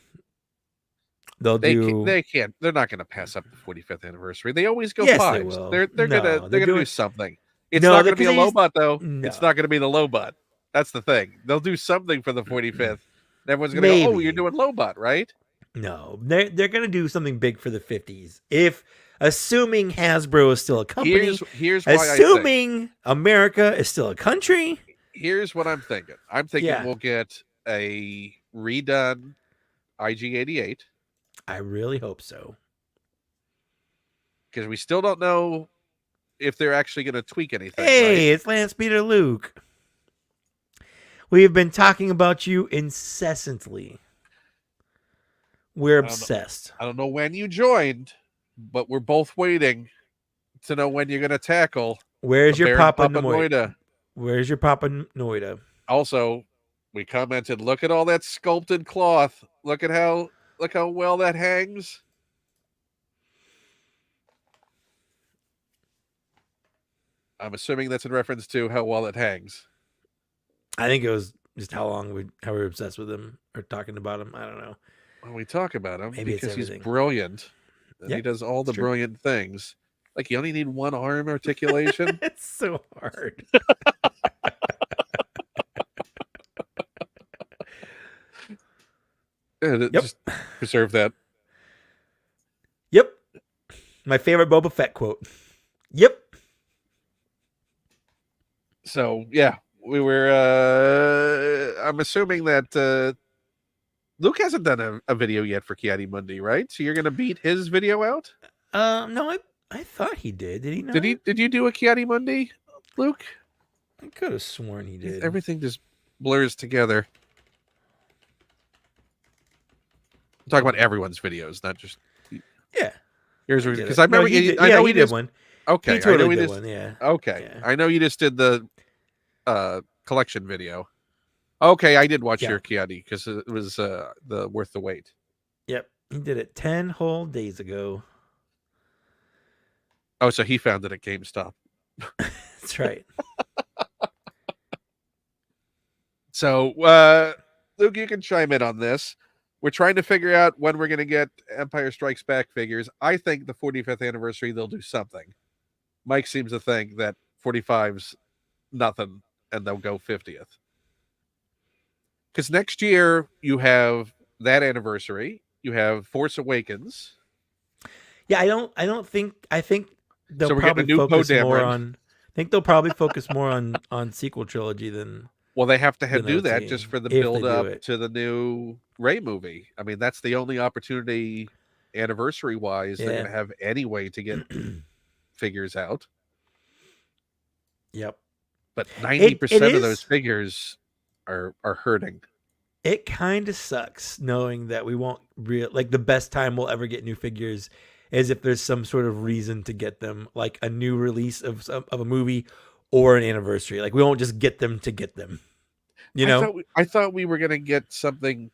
They can't. They're not going to pass up the 45th anniversary. They always go Yes, fives. they will. They're gonna do something. It's No, not going to be a because Lobot though. No. It's not going to be the Lobot. That's the thing. They'll do something for the 45th. And everyone's going to go, "Oh, you're doing Lobot, right?" No, they're going to do something big for the 50s. Assuming Hasbro is still a company, here's why assuming America is still a country. Here's what I'm thinking. I'm thinking we'll get a redone IG-88. I really hope so. Because we still don't know if they're actually going to tweak anything. Hey, it's Lance Peter Luke. We have been talking about you incessantly. We're obsessed. I don't know when you joined, but we're both waiting to know when you're going to tackle. Where's your Papa Noida? Where's your Papa Noida? Also, we commented, look at all that sculpted cloth. Look how well that hangs. I'm assuming that's in reference to how well it hangs. I think it was just how we were obsessed with him or talking about him. I don't know. Well, we talk about him Maybe because he's brilliant. And he does all the brilliant things. Like, you only need one arm articulation. It's so hard. Just preserve that. Yep. My favorite Boba Fett quote. Yep. So, yeah, we were, I'm assuming that Luke hasn't done a video yet for Kipli Mundi, right? So you're going to beat his video out? No, I thought he did. Did he not? Did you do a Kipli Mundi, Luke? I could have sworn he did. Everything just blurs together. I'm talking about everyone's videos, not just yours. Because I remember I know he did one. Okay, he totally did one. Yeah. Okay, yeah. I know you just did the collection video. Okay, I did watch your Kipli because it was the worth the wait. Yep, he did it 10 whole days ago. Oh, so he found it at GameStop. That's right. So, Luke, you can chime in on this. We're trying to figure out when we're going to get Empire Strikes Back figures. I think the 45th anniversary, they'll do something. Mike seems to think that 45's nothing, and they'll go 50th. Because next year, you have that anniversary. You have Force Awakens. Yeah, I think they'll so probably focus more on... I think they'll probably focus more on sequel trilogy than... Well, they have to do that just for the build up to the new Rey movie. I mean, that's the only opportunity anniversary wise they're going to have any way to get figures out. Yep. But 90% of those figures are hurting. It kind of sucks knowing that we won't the best time we'll ever get new figures is if there's some sort of reason to get them, like a new release of a movie or an anniversary. Like, we won't just get them to get them. You know? I thought we were going to get something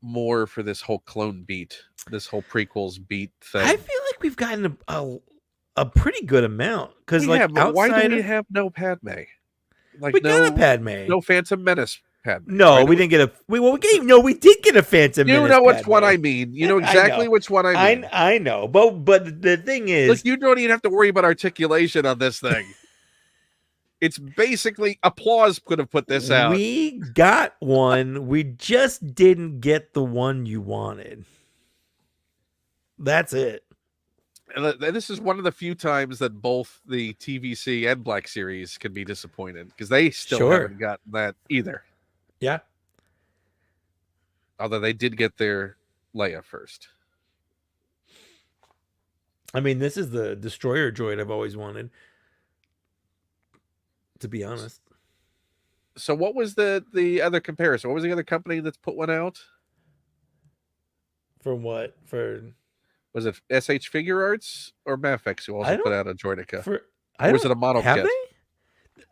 more for this whole clone beat, this whole prequels beat thing. I feel like we've gotten a pretty good amount. Because, why do we have no Padme? Like, we got a Padme. No Phantom Menace Padme. No, we didn't get a... we did get a Phantom Menace. You know which one I mean. You know exactly which one I mean. I know. But the thing is... Look, you don't even have to worry about articulation on this thing. It's basically applause could have put this out. We got one. We just didn't get the one you wanted. That's it. And this is one of the few times that both the TVC and Black Series can be disappointed because they still haven't gotten that either. Yeah. Although they did get their Leia first. I mean, this is the destroyer droid I've always wanted, to be honest. So what was the other comparison? What was the other company that's put one out? For what? Was it SH Figure Arts or Mafex who also put out a Droideka? Or was it a model kit?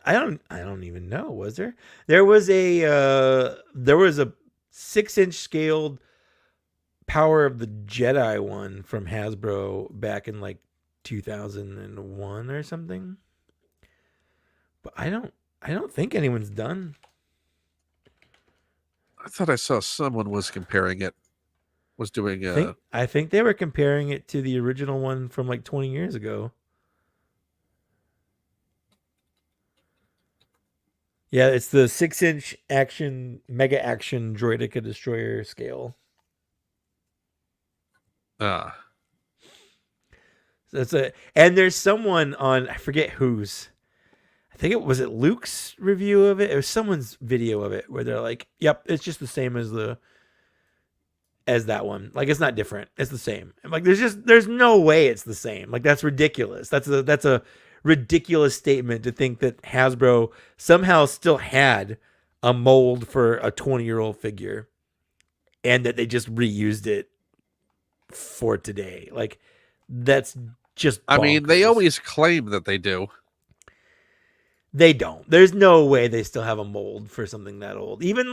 I don't even know. Was there? There was a 6-inch scaled Power of the Jedi one from Hasbro back in like 2001 or something. But I don't think anyone's done. I thought I saw someone was comparing it. Was doing I think they were comparing it to the original one from like 20 years ago. Yeah, it's the 6-inch mega action Droideka destroyer scale. And there's someone on, I forget whose. I think it was Luke's review of it. It was someone's video of it where they're like, "Yep, it's just the same as that one. Like, it's not different. It's the same." I'm like, there's no way it's the same. Like, that's ridiculous. That's a ridiculous statement to think that Hasbro somehow still had a mold for a 20-year-old figure and that they just reused it for today. Like, that's just bonkers. I mean, they always claim that they do. They don't. There's no way they still have a mold for something that old. Even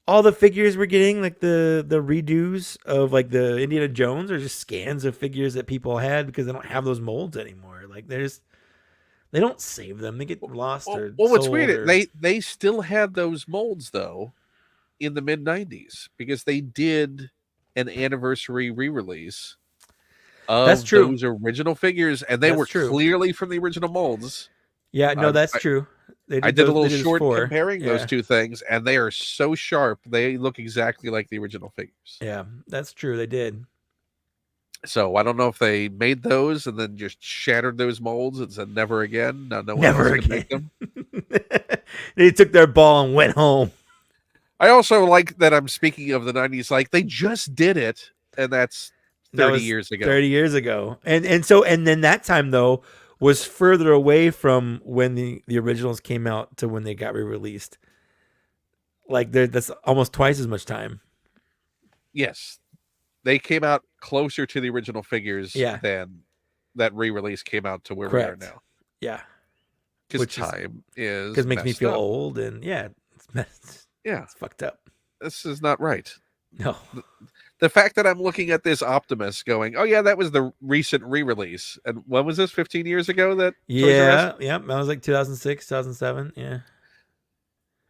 all the figures we're getting, like the redos of like the Indiana Jones, are just scans of figures that people had because they don't have those molds anymore. Like, they don't save them; they get lost or what's sold. weird? They still had those molds though in the mid '90s because they did an anniversary re-release of those original figures, and they were clearly from the original molds. Yeah, no, that's true. I did a little short comparing those two things, and they are so sharp. They look exactly like the original figures. Yeah, that's true. They did. So I don't know if they made those and then just shattered those molds and said never again. No one never else again. Make them. They took their ball and went home. I also like that I'm speaking of the 90s. Like, they just did it, and that's 30 years ago. 30 years ago. And then that time, though, was further away from when the originals came out to when they got re-released. Like, that's almost twice as much time. Yes. They came out closer to the original figures than that re-release came out to where we are now. Yeah. Because time is because it makes me feel up. old, and it's fucked up. This is not right. No. The fact that I'm looking at this Optimus going, oh yeah, that was the recent re-release. And when was this? 15 years ago? That that was like 2006, 2007. Yeah.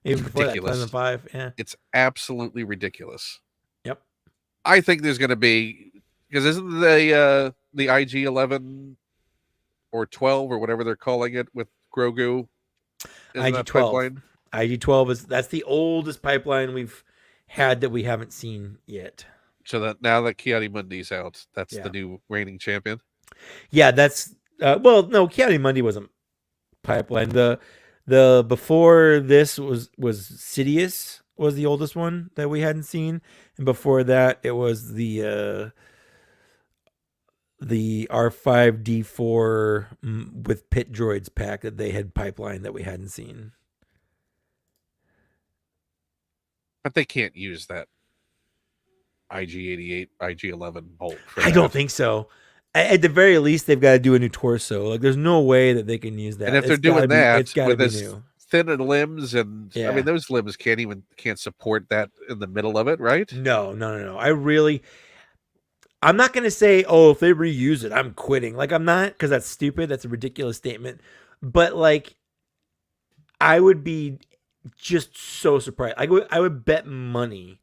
Even before that, 2005. Yeah. It's absolutely ridiculous. Yep. I think there's going to be, because isn't the IG-11 or 12 or whatever they're calling it with Grogu? IG-12. IG-12 that's the oldest pipeline we've had that we haven't seen yet. So that now that Kipli Mundi's out, that's the new reigning champion. Yeah, that's no, Kipli Mundi wasn't pipeline. The before this was Sidious was the oldest one that we hadn't seen, and before that it was the R5D4 with pit droids pack that they had pipeline that we hadn't seen. But they can't use that IG-88, IG-11 bolt. I don't think so. At the very least, they've got to do a new torso. Like, there's no way that they can use that. And if they're doing that, it's got to be new. Thinner limbs, and I mean, those limbs can't support that in the middle of it, right? No. I'm not going to say, if they reuse it, I'm quitting. Like, I'm not, because that's stupid. That's a ridiculous statement. But, like, I would be just so surprised. I would bet money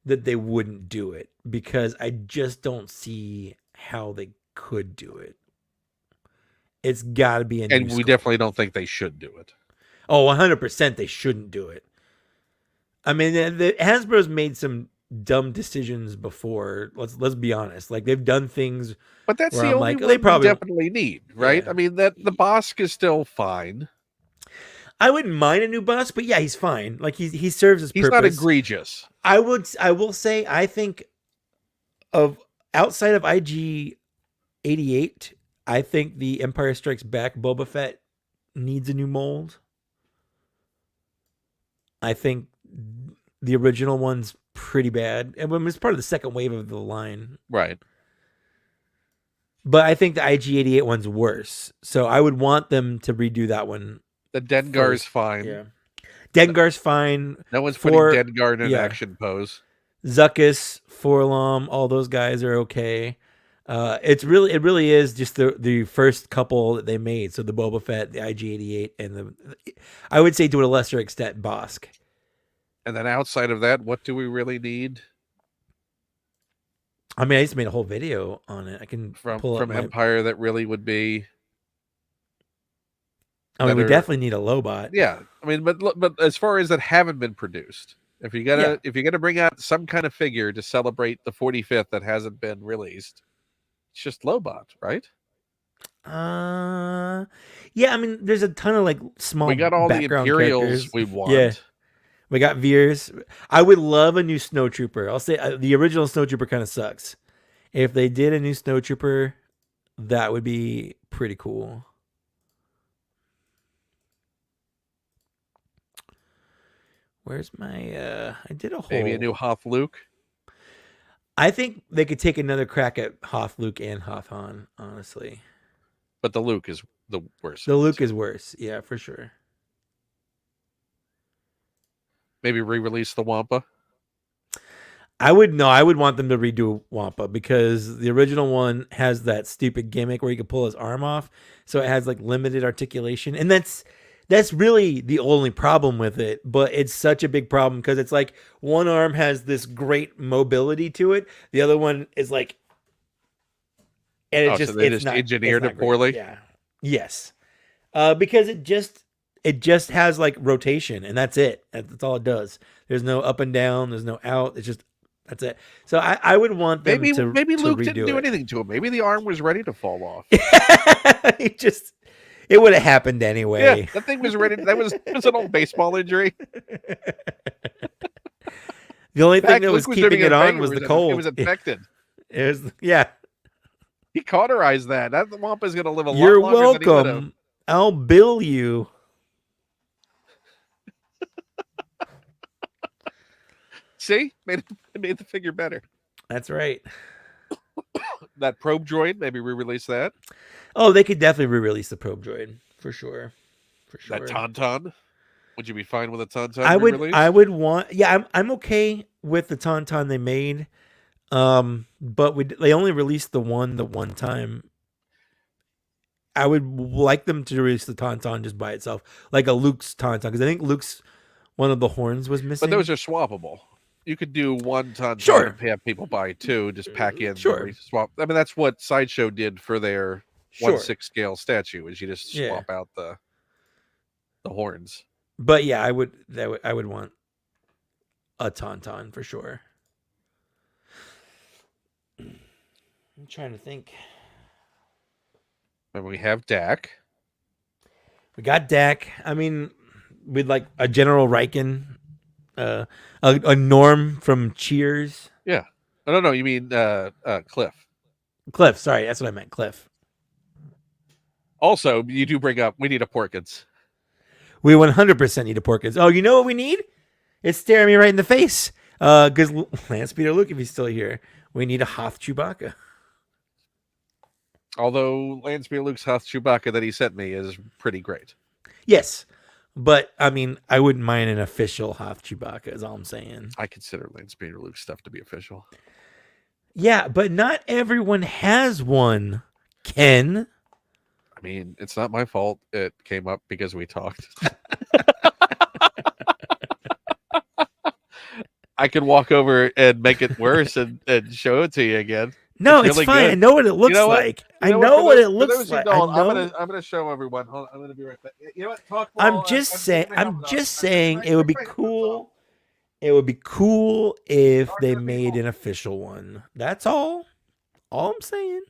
that they wouldn't do it, because I just don't see how they could do it. It's got to be a new And we definitely don't think they should do it. Oh, 100% they shouldn't do it. I mean, Hasbro's made some dumb decisions before. Let's be honest. Like, they've done things, but that's the only one they probably definitely need, right? Yeah. I mean, that the Bosk is still fine. I wouldn't mind a new boss, but yeah, he's fine. Like he serves his He's purpose. not egregious. I will say I think of outside of IG-88, I think the Empire Strikes Back Boba Fett needs a new mold. I think the original one's pretty bad. And it's part of the second wave of the line. Right. But I think the IG-88 one's worse. So I would want them to redo that one. The Dengar's fine. Yeah. Dengar's fine. No one's putting Dengar in an action pose. Zuckuss, Forlom, all those guys are okay. It really is just the first couple that they made. So the Boba Fett, the IG-88, and I would say to a lesser extent, Bosk. And then outside of that, what do we really need? I mean, I just made a whole video on it. I can pull from Empire that really would be. I mean, we definitely need a Lobot. Yeah, I mean, but as far as that haven't been produced, if you're gonna bring out some kind of figure to celebrate the 45th that hasn't been released, it's just Lobot, right? Yeah. I mean, there's a ton of like small. We got all the Imperials characters we want. Yeah. We got Veers. I would love a new Snowtrooper. I'll say the original Snowtrooper kind of sucks. If they did a new Snowtrooper, that would be pretty cool. Where's my I did a whole Maybe a new Hoth Luke. I think they could take another crack at Hoth Luke and Hoth Han, honestly. But the Luke is the worst. The Luke is worse, yeah, for sure. Maybe re-release the Wampa. I would want them to redo Wampa because the original one has that stupid gimmick where you can pull his arm off, so it has like limited articulation, and that's really the only problem with it. But it's such a big problem because it's like one arm has this great mobility to it, the other one is like, and so they just engineered it poorly. Yeah. Yes. Because it just has like rotation, and that's it. That's all it does. There's no up and down. There's no out. It's just that's it. So I would want them maybe Luke didn't do anything to him. Maybe the arm was ready to fall off. It would have happened anyway. Yeah, that thing was ready. That was an old baseball injury. The only thing that was keeping it on was the cold. It was infected. It was, yeah. He cauterized that. That Wampa's going to live a lot You're longer welcome. Than he would have. I'll bill you. See? Made the figure better. That's right. That probe droid, maybe re-release that. Oh, they could definitely re-release the probe droid for sure. For sure. That Tauntaun. Would you be fine with a Tauntaun re-release? I would want. Yeah, I'm okay with the Tauntaun they made. But they only released the one time. I would like them to release the Tauntaun just by itself, like a Luke's Tauntaun, because I think Luke's one of the horns was missing. But those are swappable. You could do one Tauntaun sure. and have people buy two, just pack in, sure. Swap. I mean, that's what Sideshow did for their 1/6 scale statue. Is you just swap out the horns. But yeah, I would want a Tauntaun for sure. I'm trying to think. And we have Dak. We got Dak. I mean, with like a General Riken, a Norm from Cheers. Yeah. No. You mean Cliff. Cliff. Sorry, that's what I meant. Cliff. Also, you do bring up we need a Porkins. We 100% need a Porkins. Oh, you know what we need? It's staring me right in the face. Because Lance Peter Luke, if he's still here, we need a Hoth Chewbacca. Although Lance Peter Luke's Hoth Chewbacca that he sent me is pretty great. Yes. But, I mean, I wouldn't mind an official Hoth Chewbacca, is all I'm saying. I consider Lance Peter Luke's stuff to be official. Yeah, but not everyone has one, Ken. I mean, it's not my fault. It came up because we talked. I could walk over and make it worse and show it to you again. No, it's really fine. Good. I know what it looks like. I know what it looks like. I'm gonna show everyone. Hold on, I'm gonna be right back. You know what? Talk. I'm just saying. It would be cool. It would be cool if they made an official one. That's all. All I'm saying.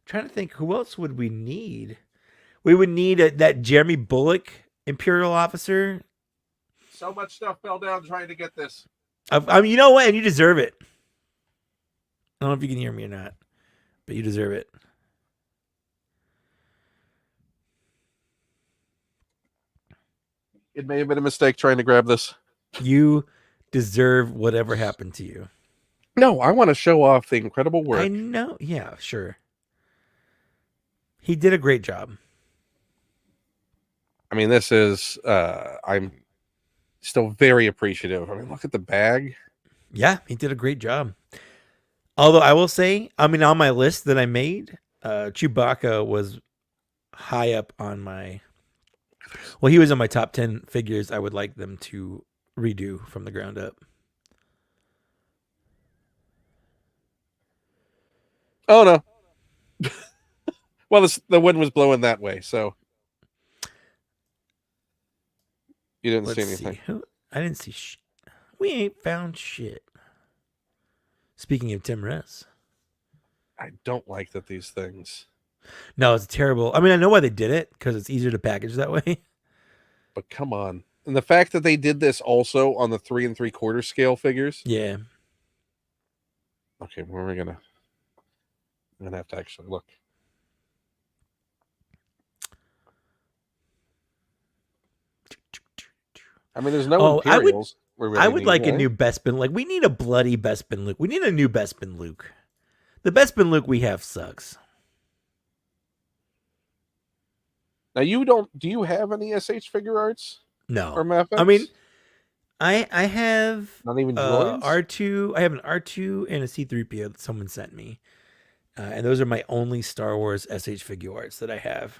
Trying to think, who else would we need? We would need that Jeremy Bullock Imperial officer. So much stuff fell down trying to get this. I mean, you know what? And you deserve it. I don't know if you can hear me or not, but you deserve it. It may have been a mistake trying to grab this. You deserve whatever happened to you. No, I want to show off the incredible work. I know. Yeah, sure. He did a great job. I mean, this is, I'm still very appreciative. I mean, look at the bag. Yeah, he did a great job. Although I will say, I mean, on my list that I made, Chewbacca was high up on my, well, he was on my top 10 figures I would like them to redo from the ground up. Oh, no. Well, the wind was blowing that way, so you didn't see anything. I didn't see shit. We ain't found shit. Speaking of Tim Ress. I don't like that these things. No, it's terrible. I mean, I know why they did it, because it's easier to package that way. But come on. And the fact that they did this also on the 3 3/4 scale figures. Yeah. Okay, where are we gonna? I'm gonna have to actually look. I mean, there's no Imperials. I would like a new Bespin. Like, we need a bloody Bespin Luke. We need a new Bespin Luke. The Bespin Luke we have sucks. Now, do you have any SH figure arts? No. From FX? I mean, I have not even droids? R2. I have an R2 and a C-3PO that someone sent me. And those are my only Star Wars SH figure arts that I have.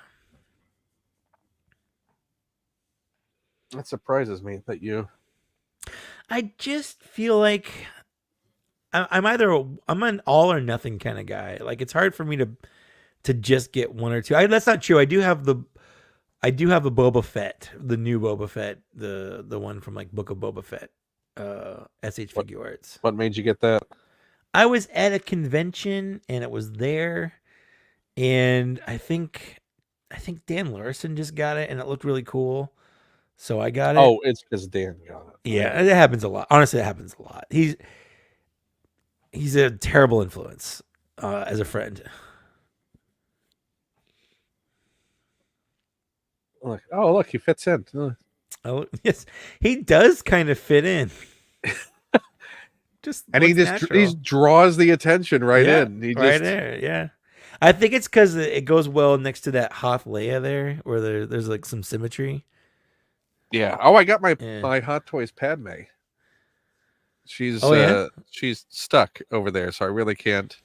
That surprises me that you... I just feel like I'm an all or nothing kind of guy. Like, it's hard for me to just get one or two. That's not true. I do have the Boba Fett, the new Boba Fett, the one from like Book of Boba Fett, SH figure arts. What made you get that? I was at a convention and it was there, and I think Dan Larson just got it and it looked really cool. So I got it. Oh, it's because Dan got it. Yeah, it happens a lot. Honestly, it happens a lot. He's a terrible influence as a friend. Look, he fits in. Oh, yes, he does kind of fit in. He draws the attention right in. There, yeah. I think it's because it goes well next to that Hoth Leia there, where there's like some symmetry. Yeah. Oh, I got my Hot Toys Padme. She's she's stuck over there, so I really can't.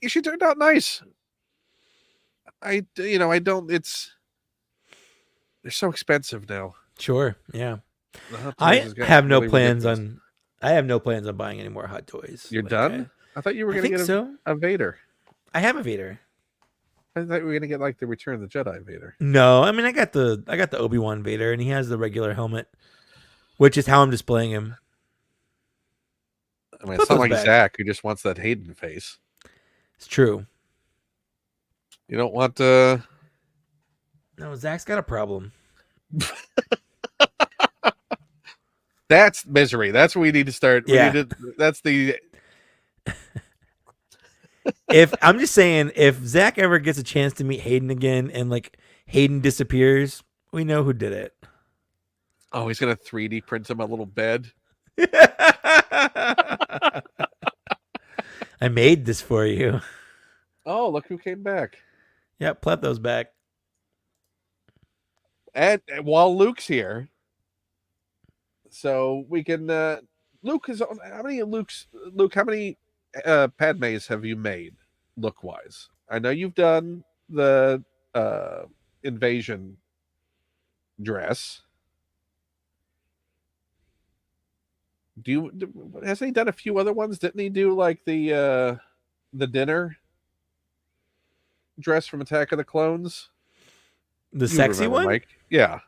She turned out nice. I don't. They're so expensive now. Sure. Yeah. I have no plans on buying any more Hot Toys. You're done? I thought you were going to get a Vader. I have a Vader. I thought we were going to get like the Return of the Jedi Vader. No, I mean I got the Obi-Wan Vader, and he has the regular helmet, which is how I'm displaying him. I mean, it's not like Zach who just wants that Hayden face. It's true. You don't want No, Zach's got a problem. That's misery. That's where we need to start. Yeah. That's the... I'm just saying, if Zach ever gets a chance to meet Hayden again and like Hayden disappears, we know who did it. Oh, he's going to 3D print him a little bed. I made this for you. Oh, look who came back. Yep, Pletho's back. And while Luke's here, so we can Luke is on how many Padmes have you made look wise? I know you've done the invasion dress. Hasn't he done a few other ones? Didn't he do like the dinner dress from Attack of the Clones? The sexy one? Mike? Yeah.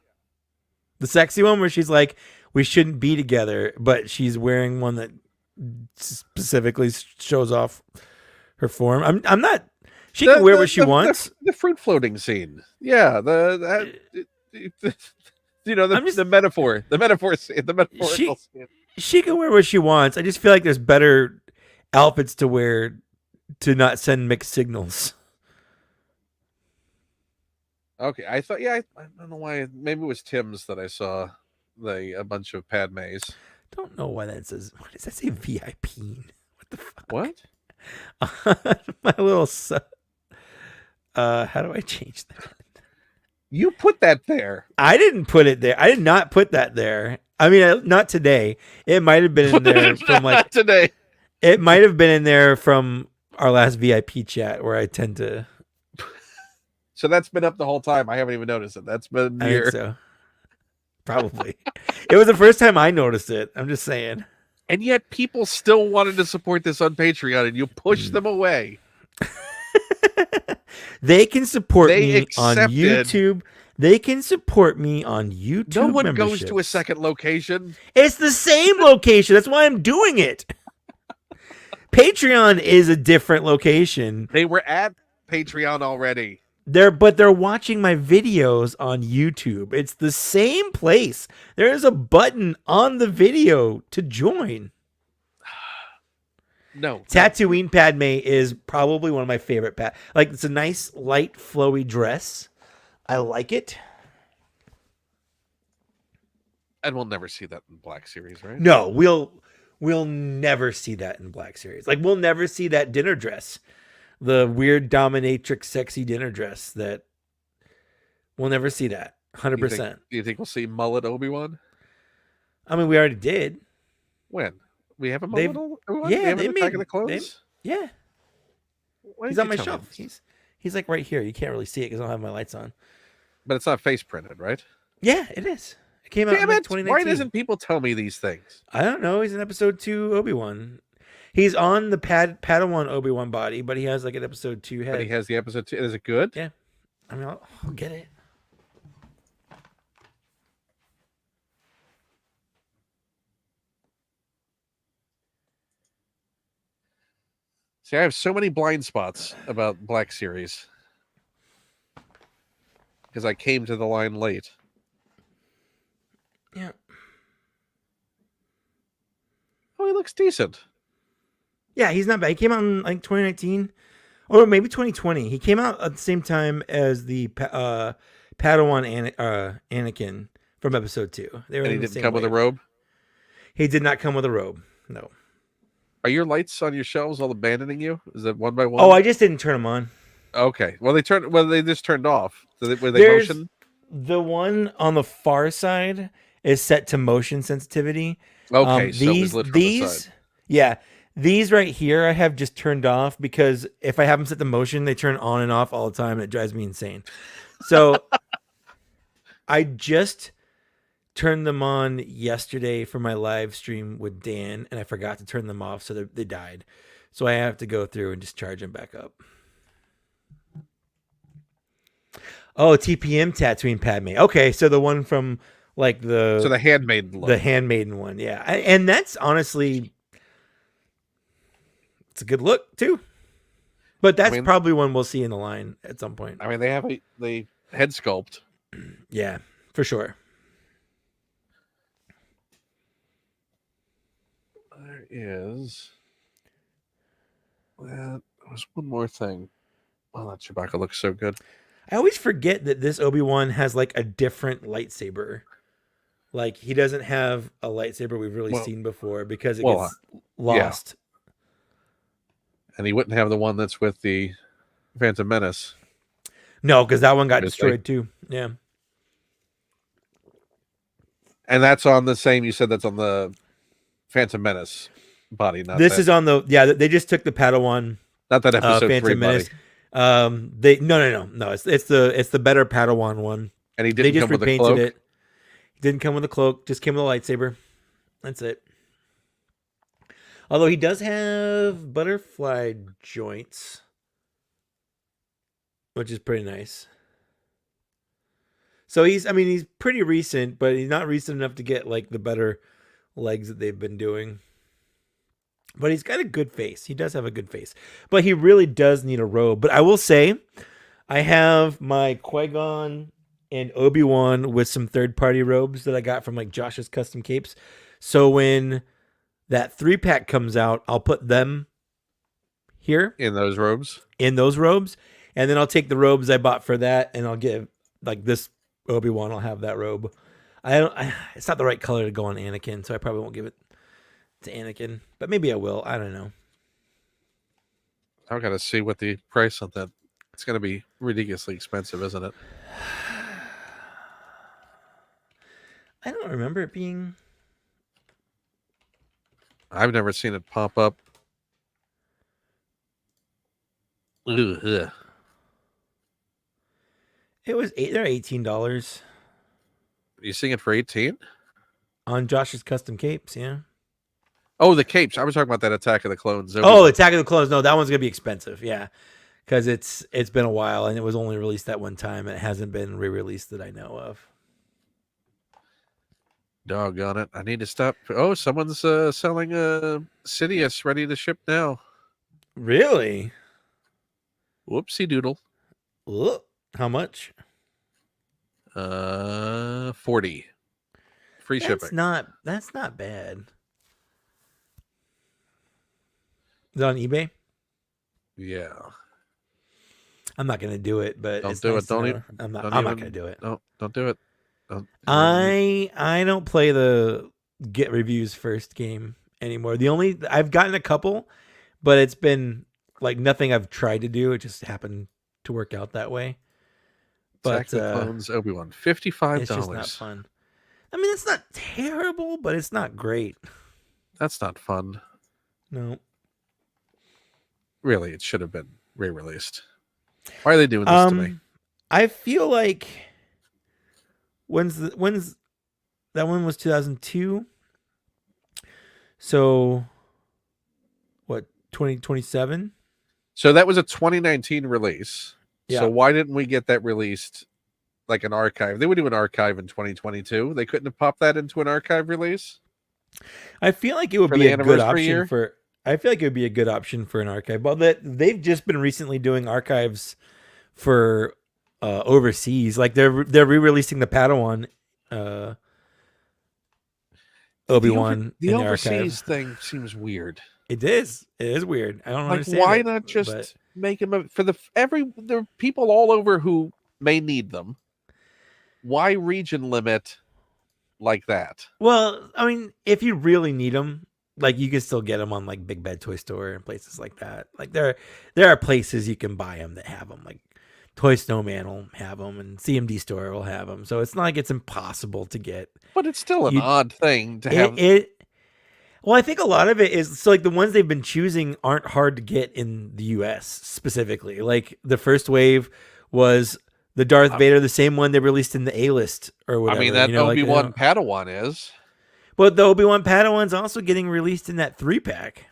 The sexy one where she's like, we shouldn't be together, but she's wearing one that specifically shows off her form. I'm not. She can wear what she wants. The fruit floating scene. Yeah, the metaphor, the metaphorical scene. She can wear what she wants. I just feel like there's better outfits to wear to not send mixed signals. Okay, I thought, I don't know why. Maybe it was Tim's that I saw a bunch of Padmes. Don't know why that says. Why does that say VIP? What the fuck? What? My little. How do I change that? You put that there. I didn't put it there. I did not put that there. I mean, not today. It might have been in there from like today. It might have been in there from our last VIP chat where I tend to. So that's been up the whole time. I haven't even noticed it. That's been I think so. Probably. It was the first time I noticed it. I'm just saying. And yet people still wanted to support this on Patreon, and you pushed them away. They can support me on YouTube. They can support me on YouTube. No one goes to a second location. It's the same location. That's why I'm doing it. Patreon is a different location. They were at Patreon already. But they're watching my videos on YouTube. It's the same place. There is a button on the video to join. No. Tatooine Padme is probably one of my favorite. Like, it's a nice, light, flowy dress. I like it. And we'll never see that in Black Series, right? No, we'll never see that in Black Series. Like, we'll never see that dinner dress. The weird dominatrix sexy dinner dress that we'll never see that. 100%. Do you think we'll see mullet Obi-Wan? I mean, we already did. When? We have a mullet Obi-Wan? Yeah, they made the clothes? Yeah. He's on my shelf. He's like right here. You can't really see it because I don't have my lights on. But it's not face printed, right? Yeah, it is. It came out in 2019. Why doesn't people tell me these things? I don't know. He's in episode 2 Obi-Wan. He's on the Padawan Obi-Wan body, but he has like an episode 2 head. But he has the episode 2. Is it good? Yeah. I mean, I'll get it. See, I have so many blind spots about Black Series because I came to the line late. Yeah. Oh, he looks decent. Yeah, he's not bad. He came out in like 2019 or maybe 2020. He came out at the same time as the Padawan Anakin from episode 2. They were and he didn't come with a robe? He did not come with a robe. No. Are your lights on your shelves all abandoning you? Is it one by one? Oh, I just didn't turn them on. Okay. Well, they just turned off. Were they motion? The one on the far side is set to motion sensitivity. Okay, so it was lit from the side. Yeah, these right here I have just turned off because if I have them set to motion, they turn on and off all the time, and it drives me insane. So I just turned them on yesterday for my live stream with Dan, and I forgot to turn them off, so they died. So I have to go through and just charge them back up. Oh, TPM Tatooine Padme. Okay, so the one from like the handmaiden look. The handmaiden one, yeah. And that's honestly, it's a good look too. But that's probably one we'll see in the line at some point. I mean, they have the head sculpt. Yeah, for sure. There is. Well, there was one more thing. Well, that Chewbacca looks so good. I always forget that this Obi-Wan has like a different lightsaber. Like he doesn't have a lightsaber we've really seen before because it gets lost. Yeah. And he wouldn't have the one that's with the Phantom Menace. No, because that one got destroyed too. Yeah. And that's on the same. You said that's on the Phantom Menace body. Not this is on the. Yeah, they just took the Padawan. Not that episode Phantom 3 Menace. Body. No. It's the better Padawan one. And he didn't come with a cloak. It. Didn't come with a cloak. Just came with a lightsaber. That's it. Although he does have butterfly joints, which is pretty nice. So he's pretty recent, but he's not recent enough to get like the better legs that they've been doing. But he's got a good face. He does have a good face. But he really does need a robe. But I will say, I have my Qui-Gon and Obi-Wan with some third-party robes that I got from like Josh's Custom Capes. So when that 3-pack comes out, I'll put them here. In those robes? In those robes. And then I'll take the robes I bought for that and I'll give like this Obi-Wan, I'll have that robe. It's not the right color to go on Anakin, so I probably won't give it to Anakin, but maybe I will. I don't know. I've got to see what the price on that. It's going to be ridiculously expensive, isn't it? I don't remember it being. I've never seen it pop up. Ugh. It was they're $18 You seeing it for 18 on Josh's Custom Capes. Yeah. Oh, the capes. I was talking about that Attack of the Clones. Oh, Attack of the Clones. No, that one's gonna be expensive. Yeah, because it's been a while and it was only released that one time. It hasn't been re-released that I know of. Doggone it! I need to stop. Oh, someone's selling Sidious ready to ship now. Really? Whoopsie doodle. Ugh. How much? 40. Free shipping. That's not bad. Is it on eBay? Yeah. I'm not gonna do it, but Don't do it. I'm not gonna do it. No, don't do it. I don't play the get reviews first game anymore. I've gotten a couple, but it's been like nothing I've tried to do. It just happened to work out that way. But Attack of the Clones Obi-Wan, $55. It's just not fun. I mean, it's not terrible, but it's not great. That's not fun. No. Really, it should have been re-released. Why are they doing this to me? I feel like when's that one was 2002. So what, 2027? So that was a 2019 release. Yeah. So why didn't we get that released like an archive? They would do an archive in 2022. They couldn't have popped that into an archive release. I feel like it would be a good option for. I feel like it would be a good option for an archive. Well, they've just been recently doing archives for overseas. Like they're re-releasing the Padawan Obi-Wan. The overseas thing seems weird. It is. It is weird. I don't understand. Why not just make them for the people all over who may need them? Why region limit like that? Well, I mean, if you really need them, like you can still get them on like Big Bad Toy Store and places like that. Like there are places you can buy them that have them. Like Toy Snowman will have them, and CMD Store will have them. So it's not like it's impossible to get. But it's still an odd thing to have. Well, I think a lot of it is so like the ones they've been choosing aren't hard to get in the US specifically. Like the first wave was the Darth Vader, the same one they released in the A-list or whatever. I mean, that Obi-Wan Padawan is. But the Obi-Wan Padawan's also getting released in that 3-pack.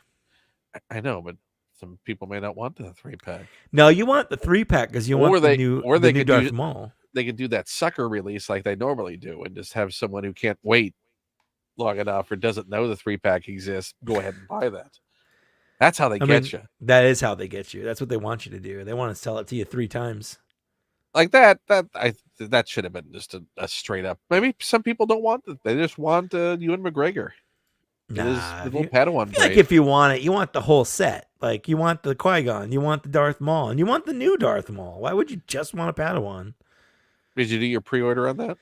I know, but some people may not want the 3-pack. No, you want the 3-pack because you want the new Darth Maul. They could do that sucker release like they normally do and just have someone who can't wait long enough or doesn't know the 3-pack exists go ahead and buy that. That's how they get you. That is how they get you. That's what they want you to do. They want to sell it to you 3 times. Like that should have been just a straight up. Maybe some people don't want it. They just want Ewan McGregor. Nah, the little Padawan. Like if you want it, you want the whole set. Like you want the Qui-Gon, you want the Darth Maul, and you want the new Darth Maul. Why would you just want a Padawan? Did you do your pre-order on that?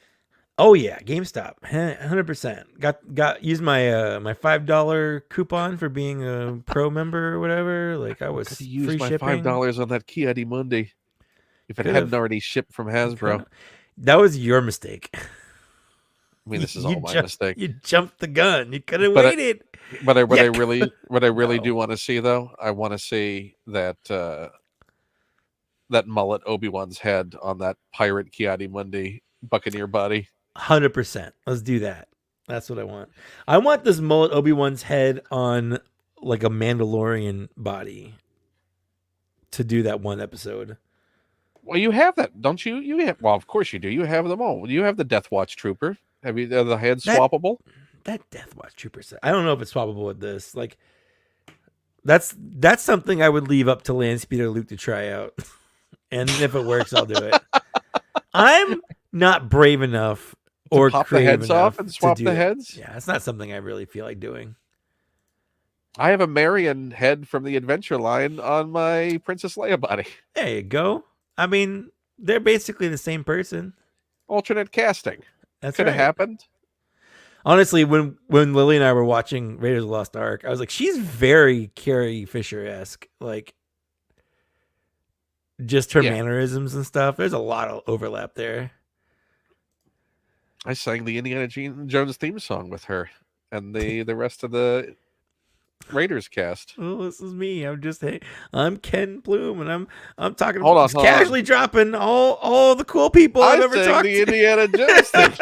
Oh yeah, GameStop, 100%. Got used my my $5 coupon for being a pro member or whatever. Like I was used my shipping. $5 on that Kipli Mundi. If it hadn't already shipped from Hasbro, that was your mistake. I mean, this is all my mistake. You jumped the gun. You could have waited. What I really do want to see though, I want to see that that mullet Obi-Wan's head on that pirate Kipli Mundi Buccaneer body. 100%. Let's do that. That's what I want. I want this mullet Obi-Wan's head on like a Mandalorian body to do that one episode. Well, you have that, don't you? Well, of course you do. You have them all. You have the Death Watch Trooper. Have you the head swappable? That Death Watch Trooper set. I don't know if it's swappable with this. Like, That's something I would leave up to Landspeed or Luke to try out. And if it works, I'll do it. I'm not brave enough or pop the creative heads enough off and swap to do the it. heads. Yeah, it's not something I really feel like doing. I have a Marion head from the Adventure line on my Princess Leia body. There you go. I mean, they're basically the same person. Alternate casting. That's Could have right. happened. Honestly, when Lily and I were watching Raiders of the Lost Ark, I was like, she's very Carrie Fisher-esque. Like, just her mannerisms and stuff. There's a lot of overlap there. I sang the Indiana Jones theme song with her and the rest of the Raiders cast. Oh, this is me. I'm Ken Plume, and I'm talking casually dropping all the cool people I've ever talked to. Indiana Jones thing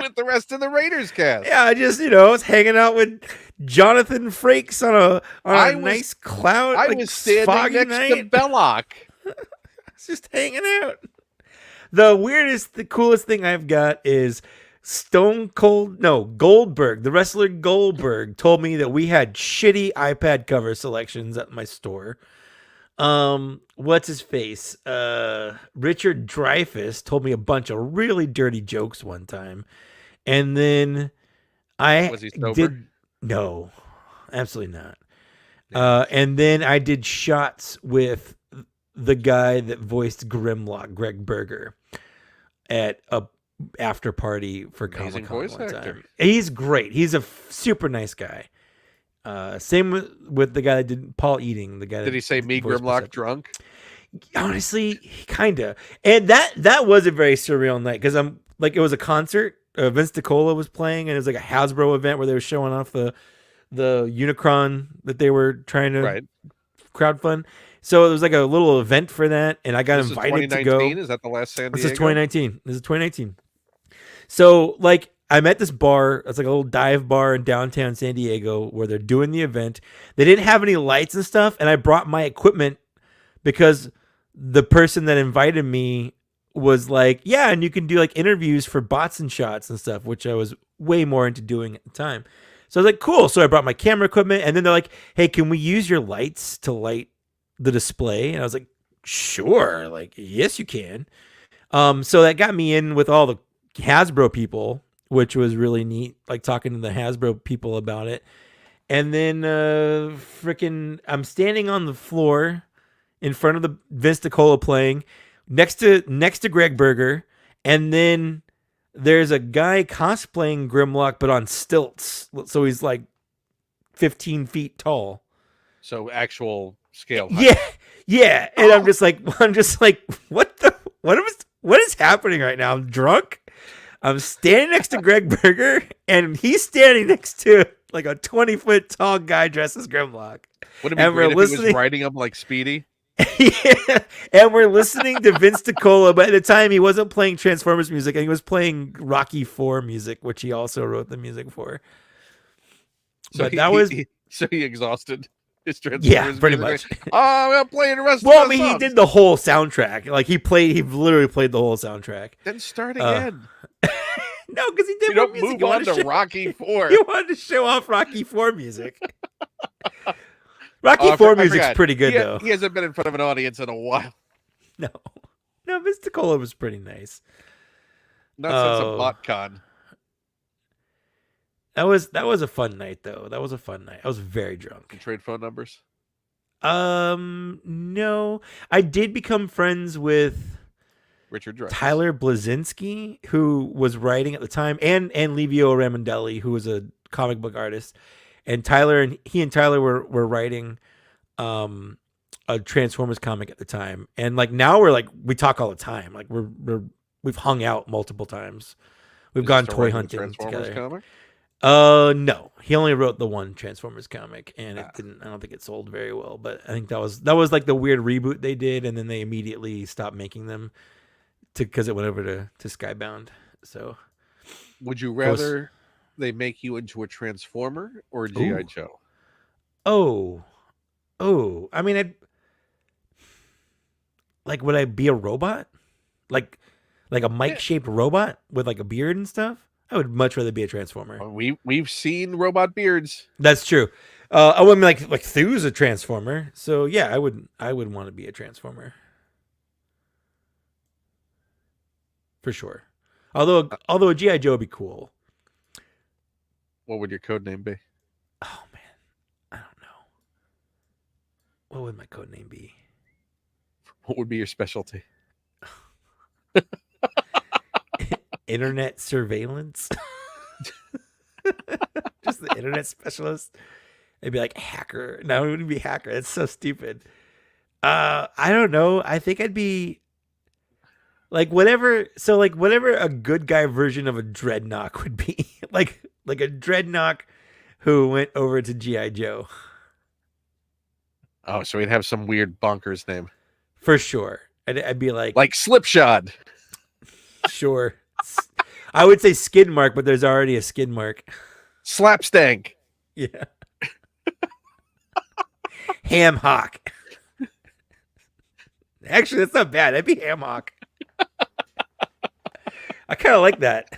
with the rest of the Raiders cast. Yeah, I just was hanging out with Jonathan Frakes on a nice cloud. I was standing next to Belloc. I was just hanging out. The coolest thing I've got is Goldberg, the wrestler Goldberg, told me that we had shitty iPad cover selections at my store. What's his face? Richard Dreyfuss told me a bunch of really dirty jokes one time. And then Was he sober? No, absolutely not. And then I did shots with the guy that voiced Grimlock, Greg Berger, at a after party for Comic-Con one time. He's great. He's a super nice guy. Same with the guy that did Paul Eating. The guy. Did he say me Grimlock drunk? Honestly, kinda. And that was a very surreal night because it was a concert. Vince DiCola was playing, and it was like a Hasbro event where they were showing off the Unicron that they were trying to crowdfund. So it was like a little event for that, and I got invited to go. Is that the last San Diego? This is 2019. So I'm at this bar. It's like a little dive bar in downtown San Diego where they're doing the event. They didn't have any lights and stuff, and I brought my equipment because the person that invited me was like, yeah, and you can do interviews for bots and shots and stuff, which I was way more into doing at the time. So I was like, cool. So I brought my camera equipment, and then they're like, hey, can we use your lights to light the display? And I was like, sure. Yes, you can. So that got me in with all the Hasbro people, which was really neat, talking to the Hasbro people about it. And then I'm standing on the floor in front of the Vince DiCola playing next to Greg Berger, and then there's a guy cosplaying Grimlock but on stilts, so he's 15 feet tall. So actual scale height. Yeah. And I'm just like what is happening right now? I'm drunk. I'm standing next to Greg Berger, and he's standing next to a 20-foot tall guy dressed as Grimlock. Would it be great if he was riding him like Speedy? Yeah, and we're listening to Vince DiCola, but at the time he wasn't playing Transformers music, and he was playing Rocky IV music, which he also wrote the music for. So he exhausted his Transformers. Yeah, pretty much. I'm playing the rest. Well, I mean, he did the whole soundtrack. He literally played the whole soundtrack. Then start again. No, because he did. You don't move on to Rocky IV. He wanted to show off Rocky IV music. Rocky IV music's pretty good, though. He hasn't been in front of an audience in a while. No, Vince DiCola was pretty nice. Not since a BotCon. That was a fun night, though. That was a fun night. I was very drunk. You trade phone numbers? No. I did become friends with Richard Dreyfuss. Tyler Blazinski, who was writing at the time, and Livio Ramondelli, who was a comic book artist. And he and Tyler were writing a Transformers comic at the time. And now we talk all the time. We've hung out multiple times. We've gone toy hunting Transformers together. Comic? No. He only wrote the one Transformers comic, and I don't think it sold very well, but I think that was the weird reboot they did, and then they immediately stopped making them because it went over to Skybound. So would you rather they make you into a Transformer or a G.I. Joe? I mean, would I be a robot? Like a Mike-shaped robot with a beard and stuff? I would much rather be a Transformer. We've seen robot beards. That's true. I mean, like Thu's a transformer, so yeah, I would want to be a transformer for sure. Although a GI Joe would be cool. What would your code name be? Oh man, I don't know. What would my code name be? What would be your specialty? Internet surveillance. Just the internet specialist. It'd be like hacker. No, it wouldn't be hacker. It's so stupid. I don't know. I think I'd be like whatever. So like whatever a good guy version of a dreadnought would be. like a dreadnought who went over to GI Joe. Oh, so we'd have some weird bonkers name. For sure. I'd be like Slipshod. Sure. I would say skid mark, but there's already a skid mark. Slapstank. Yeah. Ham hock. Actually, that's not bad. That'd be ham hock. I kind of like that.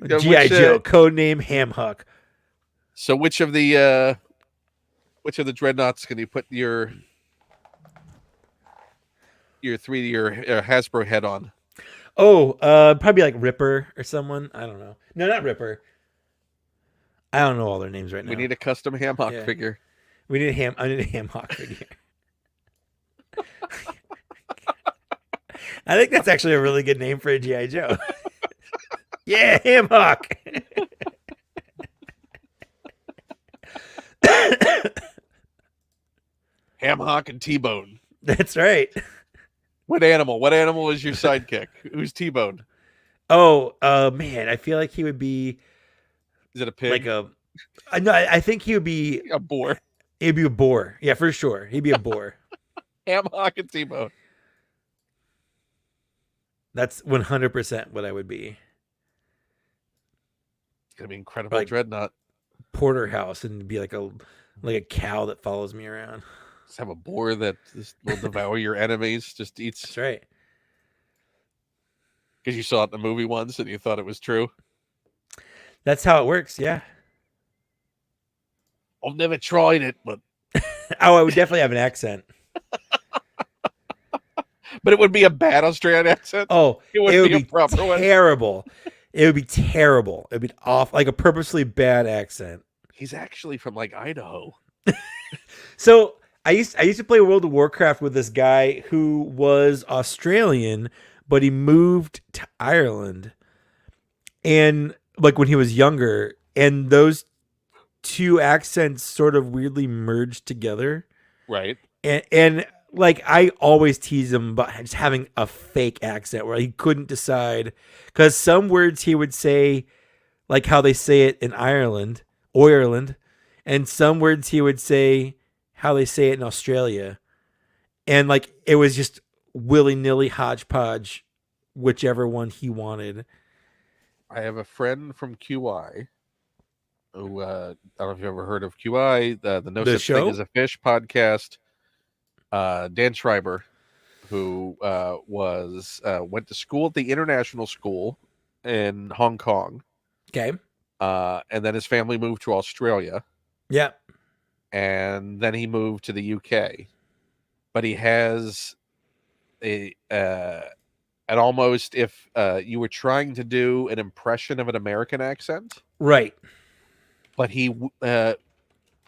G.I. Joe, codename Ham Hock. So which of the dreadnoughts can you put your 3D or Hasbro head on? Oh, probably like Ripper or someone. I don't know. No, not Ripper. I don't know all their names right now. We need a custom Ham Hock figure. I need a Ham Hock figure. I think that's actually a really good name for a G.I. Joe. Yeah, Ham Hock. Ham Hock and T-Bone. That's right. What animal? What animal is your sidekick? Who's T-Bone? Oh, man, I feel like he would be. Is it a pig? Like a. No, I think he would be a boar. He'd be a boar. Yeah, for sure. He'd be a boar. Ham Hock and T-Bone. That's 100% what I would be. It's gonna be incredible, like dreadnought. Porterhouse and be like a cow that follows me around. Just have a boar that just will devour your enemies. Just eats. That's right. Because you saw it in the movie once and you thought it was true. That's how it works. Yeah. I've never tried it, but I would definitely have an accent. But it would be a bad Australian accent. Oh, it would be a proper terrible. One. It would be terrible. It'd be off, like a purposely bad accent. He's actually from like Idaho. So I used to play World of Warcraft with this guy who was Australian, but he moved to Ireland, and like when he was younger, and those two accents sort of weirdly merged together. Right. And like I always tease him about just having a fake accent where he couldn't decide, because some words he would say like how they say it in Ireland, and some words he would say how they say it in Australia. And like it was just willy-nilly hodgepodge, whichever one he wanted. I have a friend from QI who I don't know if you've ever heard of QI, the No Such Thing as a Fish podcast. Dan Schreiber, who went to school at the international school in Hong Kong. Okay. And then his family moved to Australia. Yeah. And then he moved to the UK. But he has an almost, if you were trying to do an impression of an American accent. Right. But he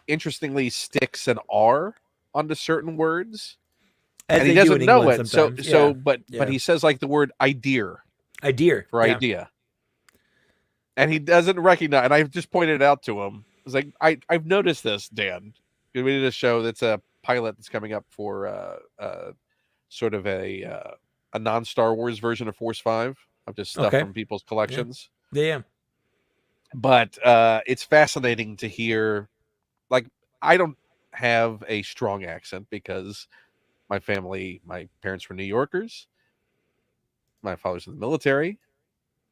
interestingly sticks an R onto certain words. As and he doesn't know it. So but he says like the word idea. For idea. And he doesn't recognize, and I've just pointed it out to him. It's like, I've noticed this, Dan. We did a show that's a pilot that's coming up for sort of a non-Star Wars version of Force 5 of just stuff from people's collections. Yeah. But it's fascinating to hear, like, I don't have a strong accent because my parents were New Yorkers. My father's in the military.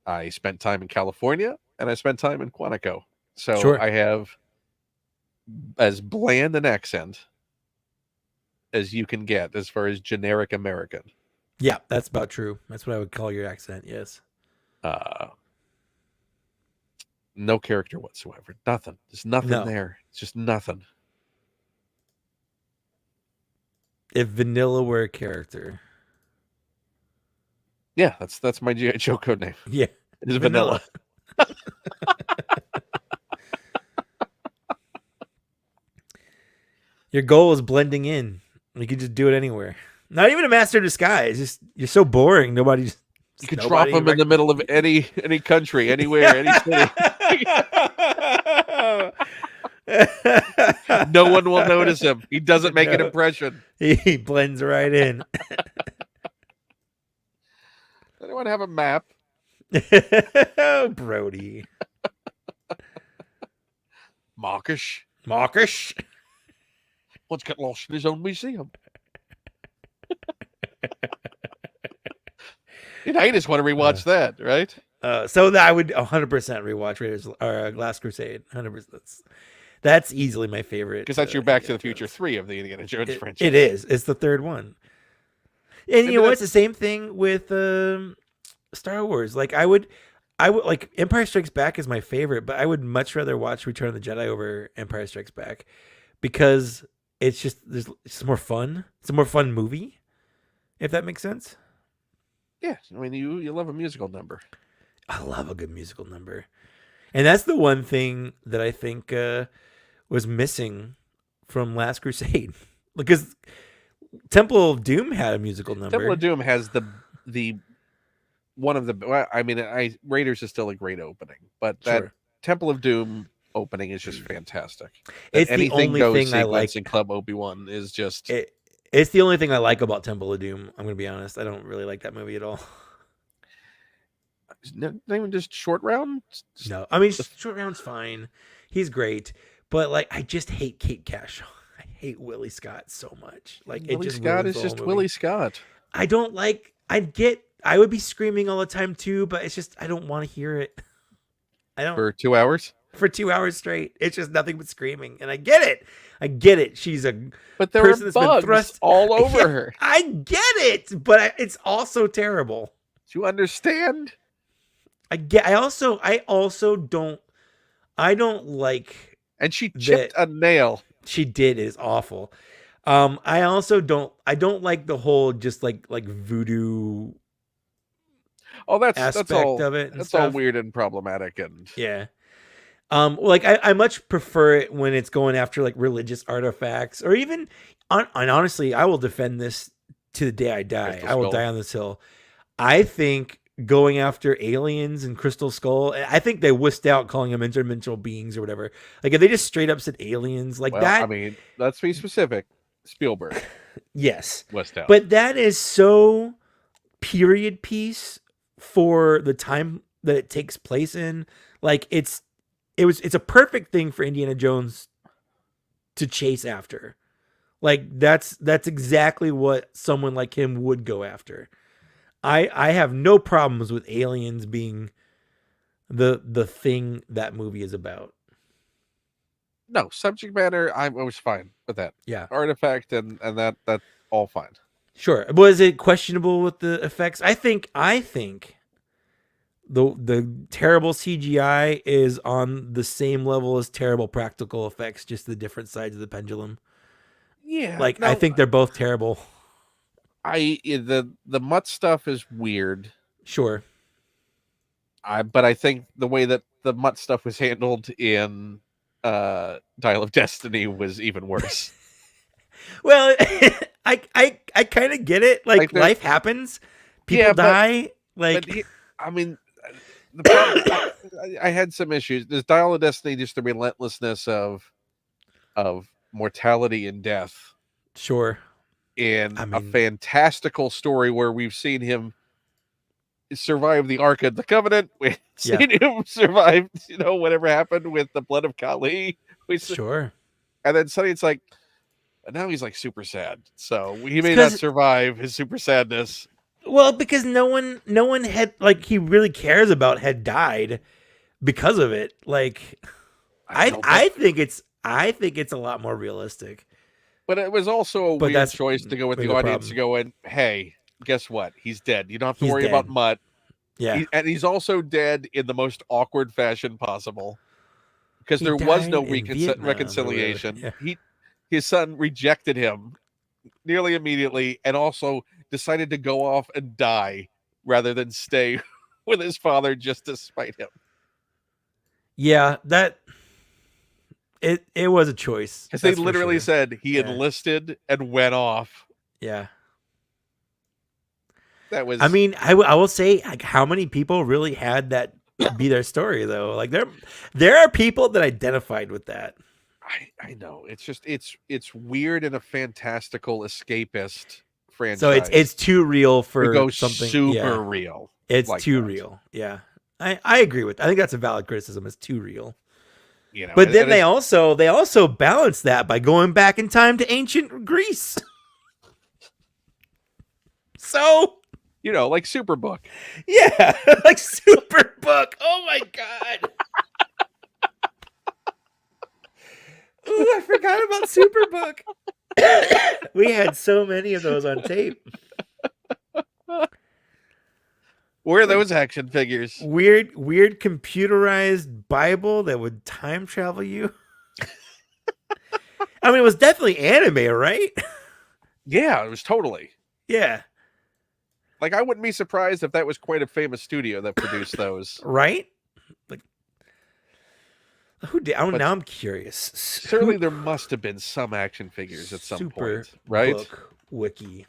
I spent time in California and I spent time in Quantico. So I have as bland an accent as you can get as far as generic American. Yeah, that's about true. That's what I would call your accent. Yes. No character whatsoever. Nothing. There's nothing there. It's just nothing. If vanilla were a character. Yeah, that's my G.I. Joe code name. Yeah. It's vanilla. Your goal is blending in. You can just do it anywhere. Not even a master of disguise. Just you're so boring. You could drop them in the middle of any country, anywhere, any city. No one will notice him. He doesn't make an impression. He blends right in. Anyone have a map? Oh, Brody. Mawkish. Once got lost in his own museum. I just want to rewatch that, right? So that I would 100% rewatch Raiders or Last Crusade. 100%. That's easily my favorite. Because that's your Back to the Future 3 of the Indiana Jones franchise. It is. It's the third one. And you know what? It's the same thing with Star Wars. Like I would like Empire Strikes Back is my favorite, but I would much rather watch Return of the Jedi over Empire Strikes Back because it's just more fun. It's a more fun movie, if that makes sense. Yeah, I mean you love a musical number. I love a good musical number, and that's the one thing that I think was missing from Last Crusade because Temple of Doom had a musical number. Temple of Doom has the one of the. I mean, Raiders is still a great opening, but that Temple of Doom opening is just fantastic. It's the only thing I like. In Club Obi-Wan is just. It's the only thing I like about Temple of Doom. I'm going to be honest. I don't really like that movie at all. Not even just Short Round? No. I mean, Short Round's fine. He's great. But, like, I just hate Kate Cash. I hate Willie Scott so much. Like, Willie Scott is just Willie Scott. I don't like... I would be screaming all the time, too, but it's just... I don't want to hear it. I don't... For 2 hours? For 2 hours straight. It's just nothing but screaming. And I get it. She's a but there person are that's bugs been thrust all over her. I get it, but it's also terrible. Do you understand? I also don't like. And she chipped a nail. She did. It is awful. I also don't like the whole just like voodoo. Oh, that's all of it. That's all weird and problematic and yeah. Like I much prefer it when it's going after like religious artifacts or even and honestly, I will defend this to the day I die. I will die on this hill. I think going after aliens and Crystal Skull, I think they wussed out calling them interdimensional beings or whatever. Like if they just straight up said aliens like that. I mean, let's be specific. Spielberg. Yes. Wussed out. But that is so period piece for the time that it takes place in. Like it's a perfect thing for Indiana Jones to chase after. Like that's exactly what someone like him would go after. I have no problems with aliens being the thing that movie is about. No, subject matter, I was fine with that. Yeah. Artifact and that's all fine. Sure. Was it questionable with the effects? I think the terrible CGI is on the same level as terrible practical effects, just the different sides of the pendulum. Yeah. Like I think they're both terrible. The Mutt stuff is weird. Sure. But I think the way that the Mutt stuff was handled in Dial of Destiny was even worse. Well, I kind of get it. Like life happens, people die. I mean, the problem, I had some issues. There's Dial of Destiny, just the relentlessness of mortality and death. Sure. In a fantastical story where we've seen him survive the Ark of the Covenant. We've seen him survive, whatever happened with the blood of Kali. Sure. And then suddenly it's like, now he's like super sad. So he may not survive his super sadness. Well, because no one had he really cares about had died because of it. Like I think it's a lot more realistic. But it was also a weird choice to go with the audience to go in, hey, guess what? He's dead. You don't have to worry about Mutt. Yeah. And he's also dead in the most awkward fashion possible because there was no reconciliation. Yeah. His son rejected him nearly immediately and also decided to go off and die rather than stay with his father just to spite him. Yeah, it was a choice. Because they literally said he enlisted and went off. Yeah. That was. I mean, I will say, like, how many people really had that be their story though? Like there are people that identified with that. I know. It's just it's weird and a fantastical escapist franchise. So it's too real for it goes something super real. It's like too real. Yeah. I agree with. I think that's a valid criticism. It's too real. You know, but then they also balance that by going back in time to ancient Greece. So, you know, like Superbook. Yeah, like Superbook. Oh my god. Ooh, I forgot about Superbook. We had so many of those on tape. Where are those action figures? Weird computerized Bible that would time travel you. I mean, it was definitely anime, right? Yeah, it was totally. Yeah. Like, I wouldn't be surprised if that was quite a famous studio that produced those. Right? Like, who did? Now I'm curious. Certainly, there must have been some action figures at some point, right? Book wiki.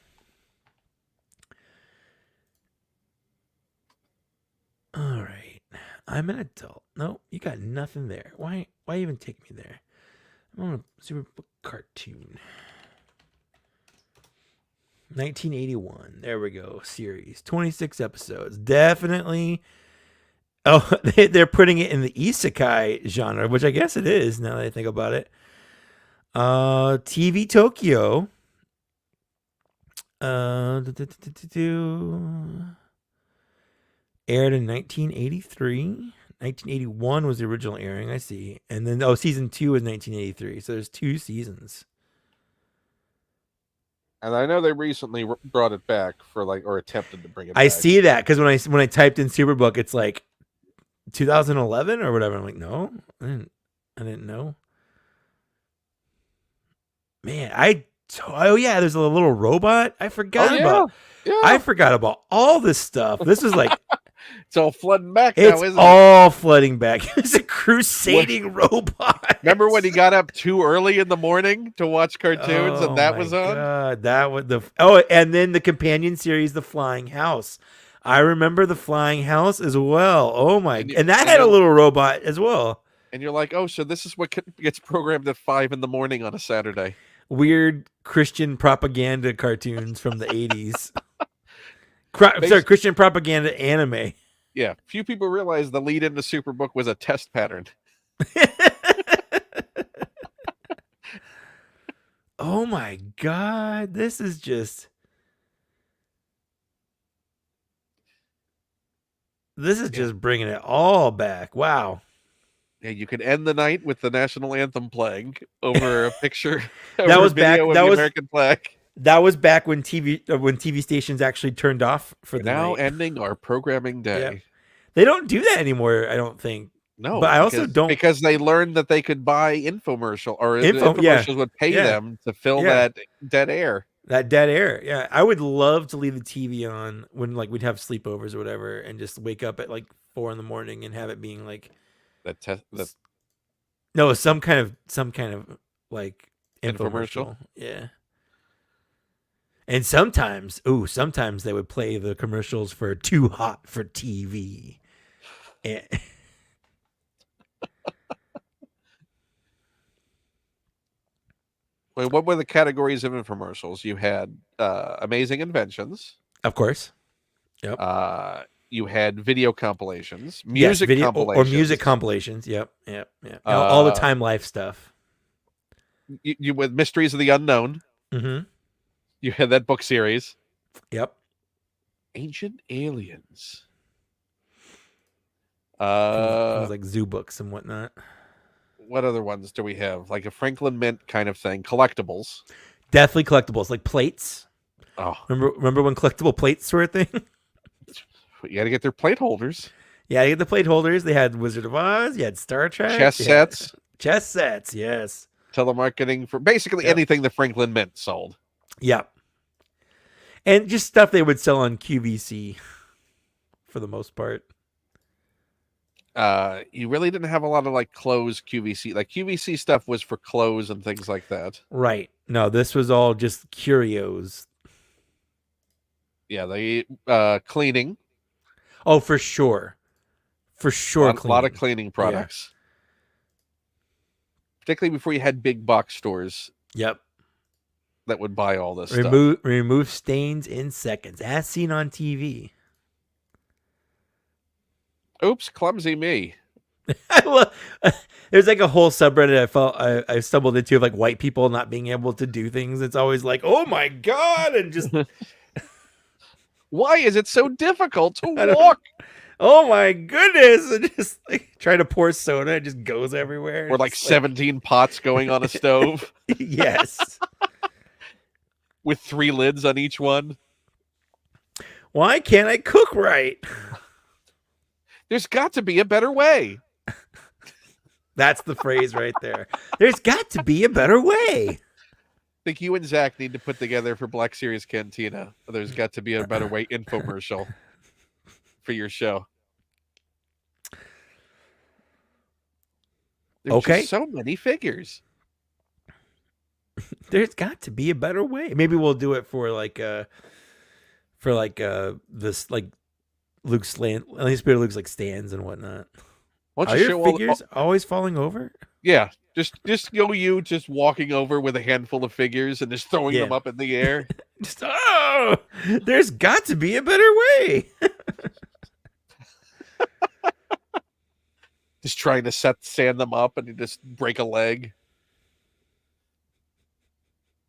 All right, I'm an adult. No, you got nothing there. Why even take me there? I'm on a Superbook cartoon. 1981. There we go. Series. 26 episodes. Definitely. Oh, they're putting it in the isekai genre, which I guess it is now that I think about it. TV Tokyo. Aired in 1983. 1981 was the original airing, I see. And then, season 2 was 1983. So there's 2 seasons. And I know they recently brought it back or attempted to bring it back. I see that because when I typed in Superbook, it's like 2011 or whatever. I'm like, no, I didn't know. Man, there's a little robot. I forgot about. Yeah. I forgot about all this stuff. This is like. It's all flooding back now, isn't it? It's all flooding back. It's a crusading robot. Remember when he got up too early in the morning to watch cartoons and that was on? God, that was and then the companion series, The Flying House. I remember The Flying House as well. Oh my! And that had a little robot as well. And you're like, oh, so this is what gets programmed at 5 a.m. on a Saturday. Weird Christian propaganda cartoons from the 80s. Sorry, Christian propaganda anime. Yeah, few people realize the lead into Superbook was a test pattern. Oh my god, this is just bringing it all back. Wow. Yeah, you could end the night with the national anthem playing over a picture. That was back. That was American flag. That was back when TV stations actually turned off for the now night. Ending our programming day. Yeah. They don't do that anymore, I don't think. No, but I also don't, because they learned that they could buy infomercials would pay them to fill that dead air. That dead air, yeah. I would love to leave the TV on when we'd have sleepovers or whatever, and just wake up at 4 a.m. and have it being some kind of infomercial. Yeah. And sometimes they would play the commercials for Too Hot for TV. And Wait, what were the categories of infomercials? You had amazing inventions. Of course. Yep. You had video compilations, music compilations. Or music compilations. Yep. All the Time Life stuff. You with Mysteries of the Unknown. Mm-hmm. You had that book series. Yep. Ancient Aliens. It was like zoo books and whatnot. What other ones do we have? Like a Franklin Mint kind of thing. Collectibles. Definitely collectibles, like plates. Oh. Remember when collectible plates were a thing? You got to get their plate holders. Yeah, you get the plate holders. They had Wizard of Oz. You had Star Trek. Chess sets. Chess sets, yes. Telemarketing for basically anything the Franklin Mint sold. Yep. And just stuff they would sell on QVC for the most part. You really didn't have a lot of like clothes QVC. Like QVC stuff was for clothes and things like that. Right. No, this was all just curios. Yeah, they cleaning. Oh, for sure. For sure. A lot of cleaning products. Yeah. Particularly before you had big box stores. Yep. That would buy all this stuff. Remove stains in seconds, as seen on TV. Oops, clumsy me. There's like a whole subreddit I stumbled into of like white people not being able to do things. It's always like, oh my God, and just why is it so difficult to walk? Oh my goodness. And just like try to pour soda, it just goes everywhere. Or like 17 pots going on a stove. Yes. With 3 lids on each one. Why can't I cook right? There's got to be a better way. That's the phrase right there. There's got to be a better way. I think you and Zach need to put together for Black Series Cantina. There's got to be a better way infomercial for your show. There's just so many figures. There's got to be a better way. Maybe we'll do it for this like Luke's stand. At least Luke's like stands and whatnot. Are your figures always falling over? Yeah, just you just walking over with a handful of figures and just throwing them up in the air. There's got to be a better way. Just trying to sand them up and you just break a leg.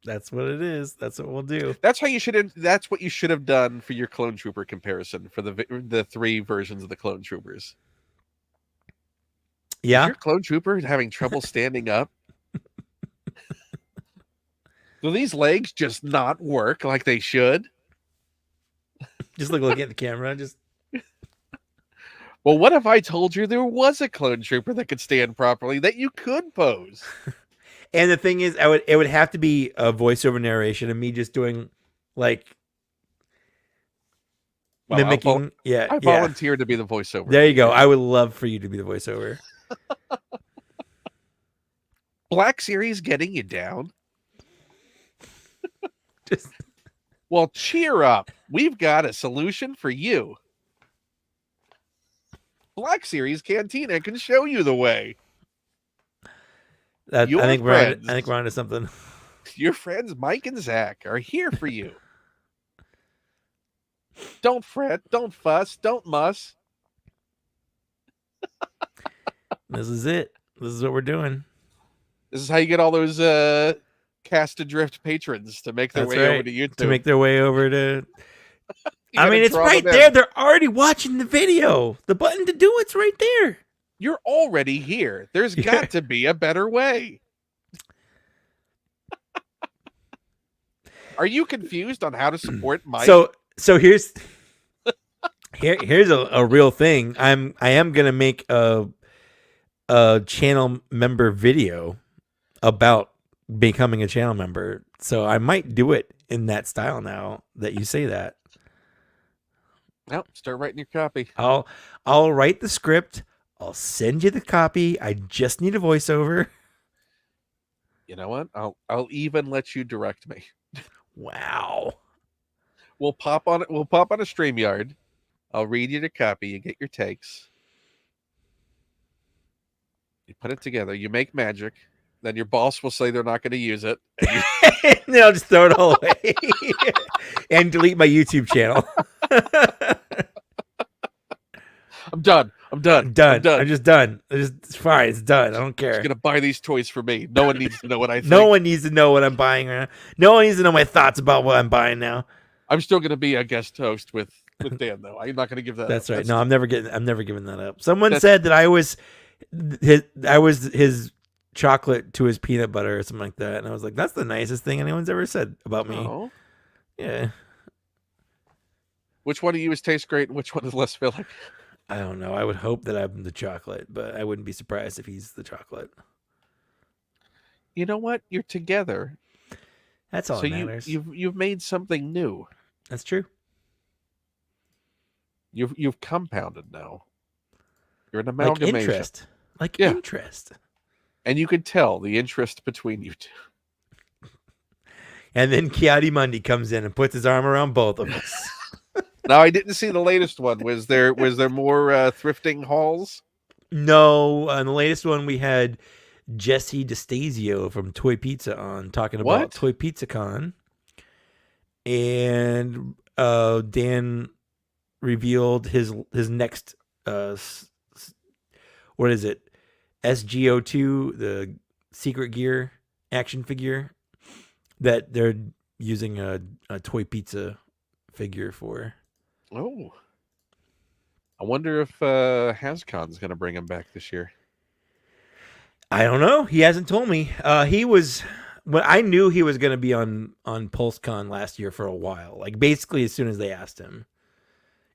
That's what it is. That's what we'll do. That's what you should have done for your Clone Trooper comparison for the 3 versions of the Clone Troopers. Yeah. Is your Clone Trooper having trouble standing up? Do these legs just not work like they should? Just look at the camera. Well, what if I told you there was a Clone Trooper that could stand properly, that you could pose? And the thing is, it would have to be a voiceover narration of me just doing like mimicking. I volunteered to be the voiceover. There you go. I would love for you to be the voiceover. Black Series getting you down. Well, cheer up. We've got a solution for you. Black Series Cantina can show you the way. I think we're onto something. Your friends Mike and Zach are here for you. Don't fret, don't fuss, don't muss. This is it. This is what we're doing. This is how you get all those Cast Adrift patrons to make their way over to YouTube. To make their way over to... I mean, it's right there. They're already watching the video. The button to do it's right there. You're already here. There's got to be a better way. Are you confused on how to support Mike? So here's a real thing. I am gonna make a channel member video about becoming a channel member. So I might do it in that style now that you say that. Well, start writing your copy. I'll write the script. I'll send you the copy. I just need a voiceover. You know what? I'll even let you direct me. Wow. We'll pop on a StreamYard. I'll read you the copy. You get your takes. You put it together. You make magic. Then your boss will say they're not going to use it. And then I'll just throw it all away and delete my YouTube channel. I'm done. I'm just done. It's fine. It's done. I don't care. Just gonna buy these toys for me. No one needs to know what I think. No one needs to know what I'm buying. No one needs to know my thoughts about what I'm buying now. I'm still gonna be a guest host with Dan, though. I'm not gonna give that. That's up. Right. No, I'm never giving that up. Someone said that I was his chocolate to his peanut butter or something like that, and I was like, that's the nicest thing anyone's ever said about me. Oh. Yeah. Which one of you tastes great and which one is less filling? I don't know. I would hope that I'm the chocolate, but I wouldn't be surprised if he's the chocolate. You know what? You're together. That's all that matters. You've made something new. That's true. You've compounded now. You're an amalgamation. Like interest. And you could tell the interest between you two. And then Kipli Mundi comes in and puts his arm around both of us. Now, I didn't see the latest one. Was there more thrifting hauls? No, on the latest one we had Jesse DeStasio from Toy Pizza on talking about Toy Pizza Con, and Dan revealed his next what is it, SGO2, the Secret Gear action figure that they're using a Toy Pizza figure for. Oh, I wonder if HasCon's going to bring him back this year. I don't know. He hasn't told me. He was, when I knew he was going to be on PulseCon last year for a while. Like basically as soon as they asked him,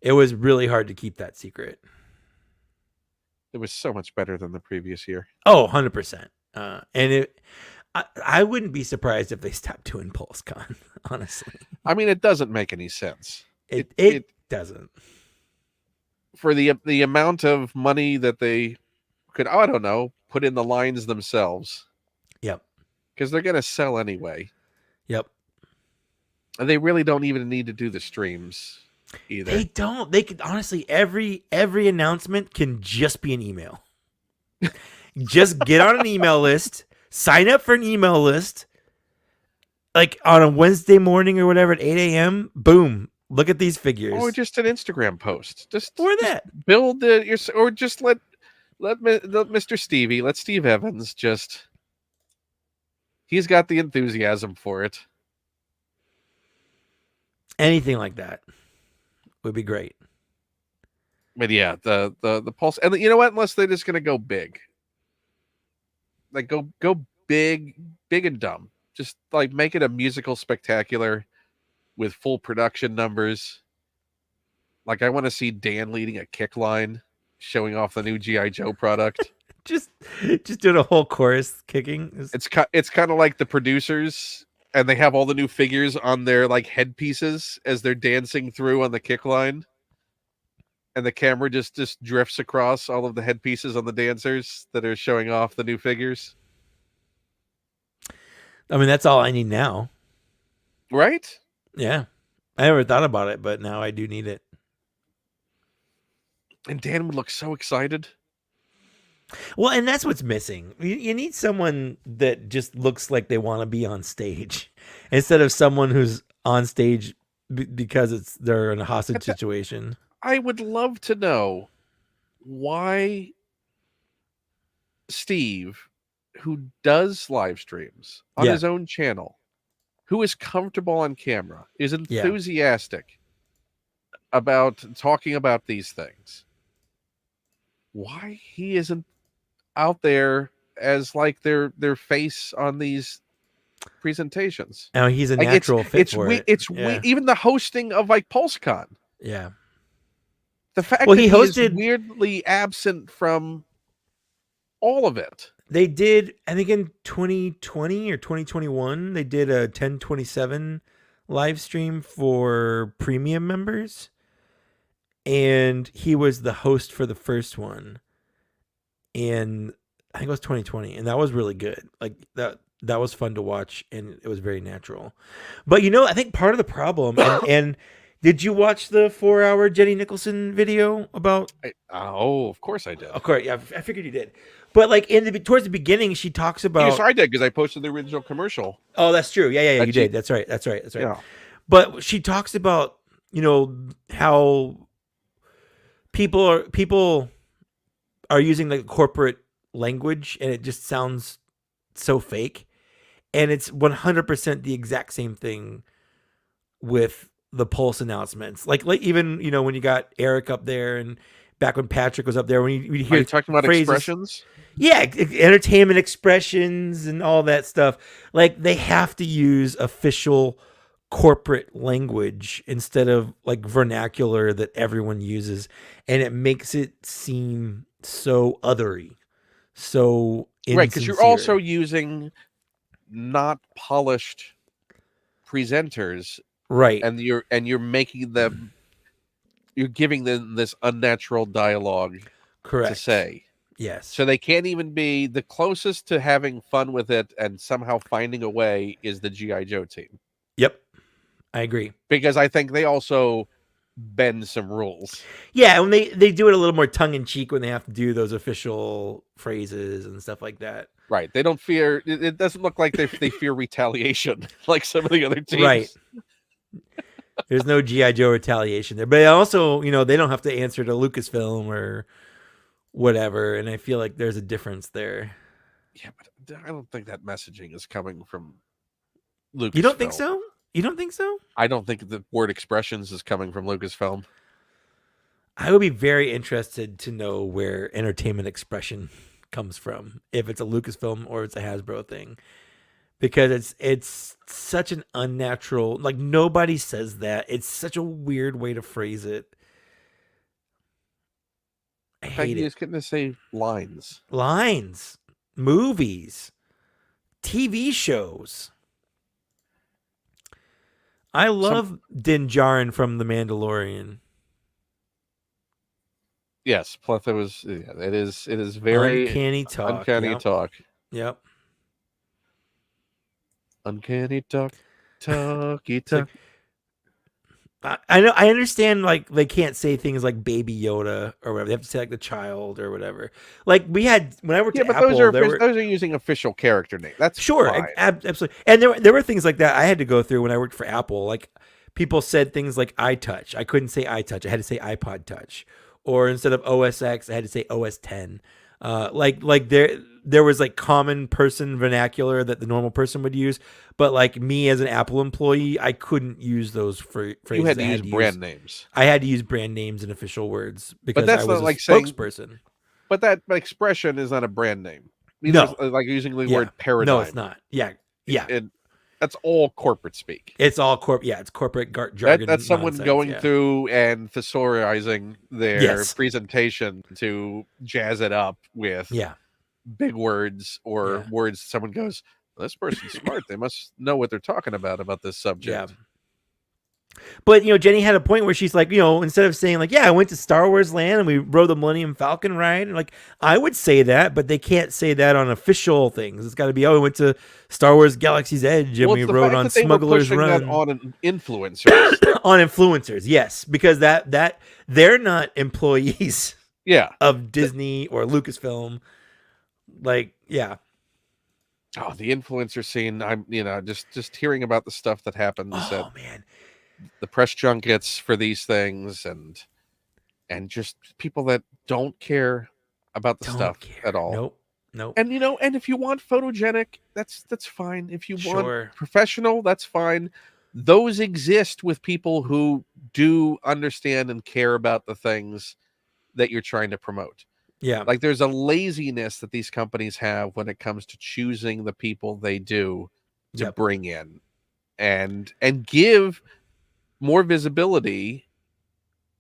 it was really hard to keep that secret. It was so much better than the previous year. Oh, 100%. And I wouldn't be surprised if they stopped doing PulseCon, honestly. I mean, it doesn't make any sense. It doesn't. For the amount of money that they could, I don't know, put in the lines themselves. Yep. Because they're going to sell anyway. Yep. And they really don't even need to do the streams either. They don't. They could honestly, every announcement can just be an email. Just get on an email list, sign up for an email list, like on a Wednesday morning or whatever at 8 a.m. Boom. Look at these figures. Or just an Instagram post. Just build or just let Mr. Stevie, let Steve Evans just, he's got the enthusiasm for it. Anything like that would be great. But yeah, the Pulse, and you know what? Unless they're just gonna go big, like go big and dumb. Just like make it a musical spectacular with full production numbers. Like I want to see Dan leading a kick line, showing off the new G.I. Joe product. just doing a whole chorus kicking. It's kind of like the producers, and they have all the new figures on their like headpieces as they're dancing through on the kick line. And the camera just drifts across all of the headpieces on the dancers that are showing off the new figures. I mean, that's all I need now. Right? Yeah. I never thought about it, but now I do need it. And Dan would look so excited. Well, and that's what's missing. You need someone that just looks like they want to be on stage instead of someone who's on stage because they're in a hostage situation. I would love to know why Steve, who does live streams on his own channel, who is comfortable on camera, is enthusiastic about talking about these things, why he isn't out there as like their face on these presentations. Now he's a natural fit for it. It's even the hosting of like PulseCon. Yeah. The fact that he is weirdly absent from all of it. They did, I think in 2020 or 2021, they did a 1027 live stream for premium members. And he was the host for the first one. And I think it was 2020. And that was really good. Like that was fun to watch. And it was very natural. But I think part of the problem, and did you watch the 4-hour Jenny Nicholson video about? Of course I did. Of course, yeah, I figured you did. But like towards the beginning, she talks about. Yes, I did because I posted the original commercial. Oh, that's true. Yeah, you did. That's right. Yeah. But she talks about how people are using like corporate language, and it just sounds so fake, and it's 100% the exact same thing with the Pulse announcements, like even when you got Eric up there, and back when Patrick was up there, when you hear talking about phrases, expressions, entertainment expressions and all that stuff, like they have to use official corporate language instead of like vernacular that everyone uses, and it makes it seem so othery, so insincere. Right, because you're also using not polished presenters, right, and you're making them, you're giving them this unnatural dialogue correct, to say. yes, So they can't even be the closest to having fun with it and somehow finding a way is the G.I. Joe team. yep, I agree. Because I think they also bend some rules. Yeah, when they do it a little more tongue in cheek when they have to do those official phrases and stuff like that. Right. They don't fear, it doesn't look like they fear retaliation like some of the other teams. Right. There's no G.I. Joe retaliation there. But also, they don't have to answer to Lucasfilm or whatever. And I feel like there's a difference there. Yeah, but I don't think that messaging is coming from Lucasfilm. You don't think so? You don't think so? I don't think the word expressions is coming from Lucasfilm. I would be very interested to know where entertainment expression comes from, if it's a Lucasfilm or it's a Hasbro thing, because it's such an unnatural, like nobody says that. It's such a weird way to phrase it. I hate it. Just getting to say lines, movies, TV shows. I love Din Djarin from The Mandalorian. Yes, plus it was. Yeah, it is very uncanny talk. Uncanny talk. Yep. Uncanny talk. Talky talk. I know. I understand. Like they can't say things like Baby Yoda or whatever. They have to say like the child or whatever. Like we had when I worked at Apple. Those are using official character names. That's sure, absolutely. And there were things like that I had to go through when I worked for Apple. Like people said things like iTouch. I couldn't say iTouch. I had to say iPod Touch. Or instead of OS X, I had to say OS 10. Like there was like common person vernacular that the normal person would use, but like me as an Apple employee, I couldn't use those phrases. You had to use brand names. I had to use brand names and official words because that's I was not like a spokesperson. But that expression is not a brand name. No, like using the word paradigm. No, it's not. Yeah. That's all corporate speak. It's all it's corporate jargon. That's someone nonsense, going through and thesaurizing their presentation to jazz it up with big words or words. Someone goes, well, "This person's smart. They must know what they're talking about this subject." Yeah. But Jenny had a point where she's like, instead of saying like, I went to Star Wars Land and we rode the Millennium Falcon ride, like I would say that, but they can't say that on official things. It's got to be, we went to Star Wars Galaxy's Edge and we rode on Smuggler's Run. On influencers, on influencers, yes, because that they're not employees, of Disney or Lucasfilm, like, Oh, the influencer scene! I'm, just hearing about the stuff that happens. Oh man. The press junkets for these things and just people that don't care about the stuff at all. Nope. And and if you want photogenic, that's fine. If you want professional, that's fine. Those exist with people who do understand and care about the things that you're trying to promote. Yeah. Like there's a laziness that these companies have when it comes to choosing the people they do to bring in and give more visibility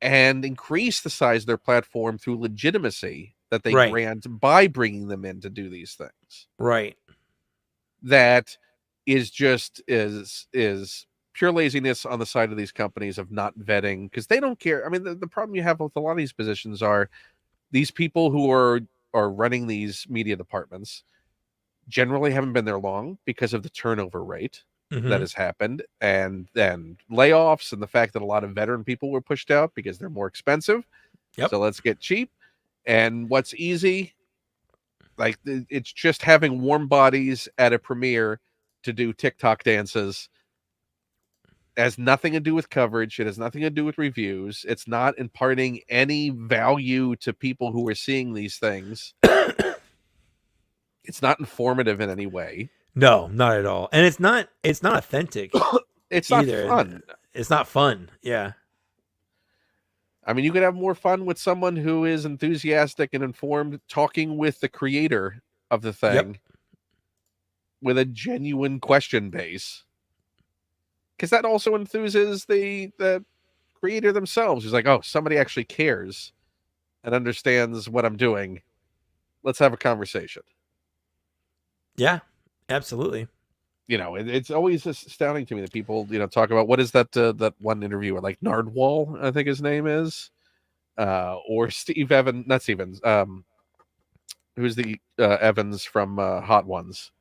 and increase the size of their platform through legitimacy that they grant by bringing them in to do these things. Right. That is just is pure laziness on the side of these companies of not vetting because they don't care. I mean, the problem you have with a lot of these positions are these people who are running these media departments generally haven't been there long because of the turnover rate that has happened, and then layoffs and the fact that a lot of veteran people were pushed out because they're more expensive. So let's get cheap. And what's easy, like it's just having warm bodies at a premiere to do TikTok dances. It has nothing to do with coverage. It has nothing to do with reviews. It's not imparting any value to people who are seeing these things. It's not informative in any way. No, not at all. And it's not authentic. It's either. Not fun. It's not fun. Yeah. I mean, you could have more fun with someone who is enthusiastic and informed, talking with the creator of the thing with a genuine question base. because that also enthuses the creator themselves. Who's like, oh, somebody actually cares and understands what I'm doing. Let's have a conversation. Yeah, absolutely. It's always astounding to me that people, talk about what is that one interviewer like Nardwall, I think his name is, or Steve Evans, not Steve Evans, who's the Evans from Hot Ones?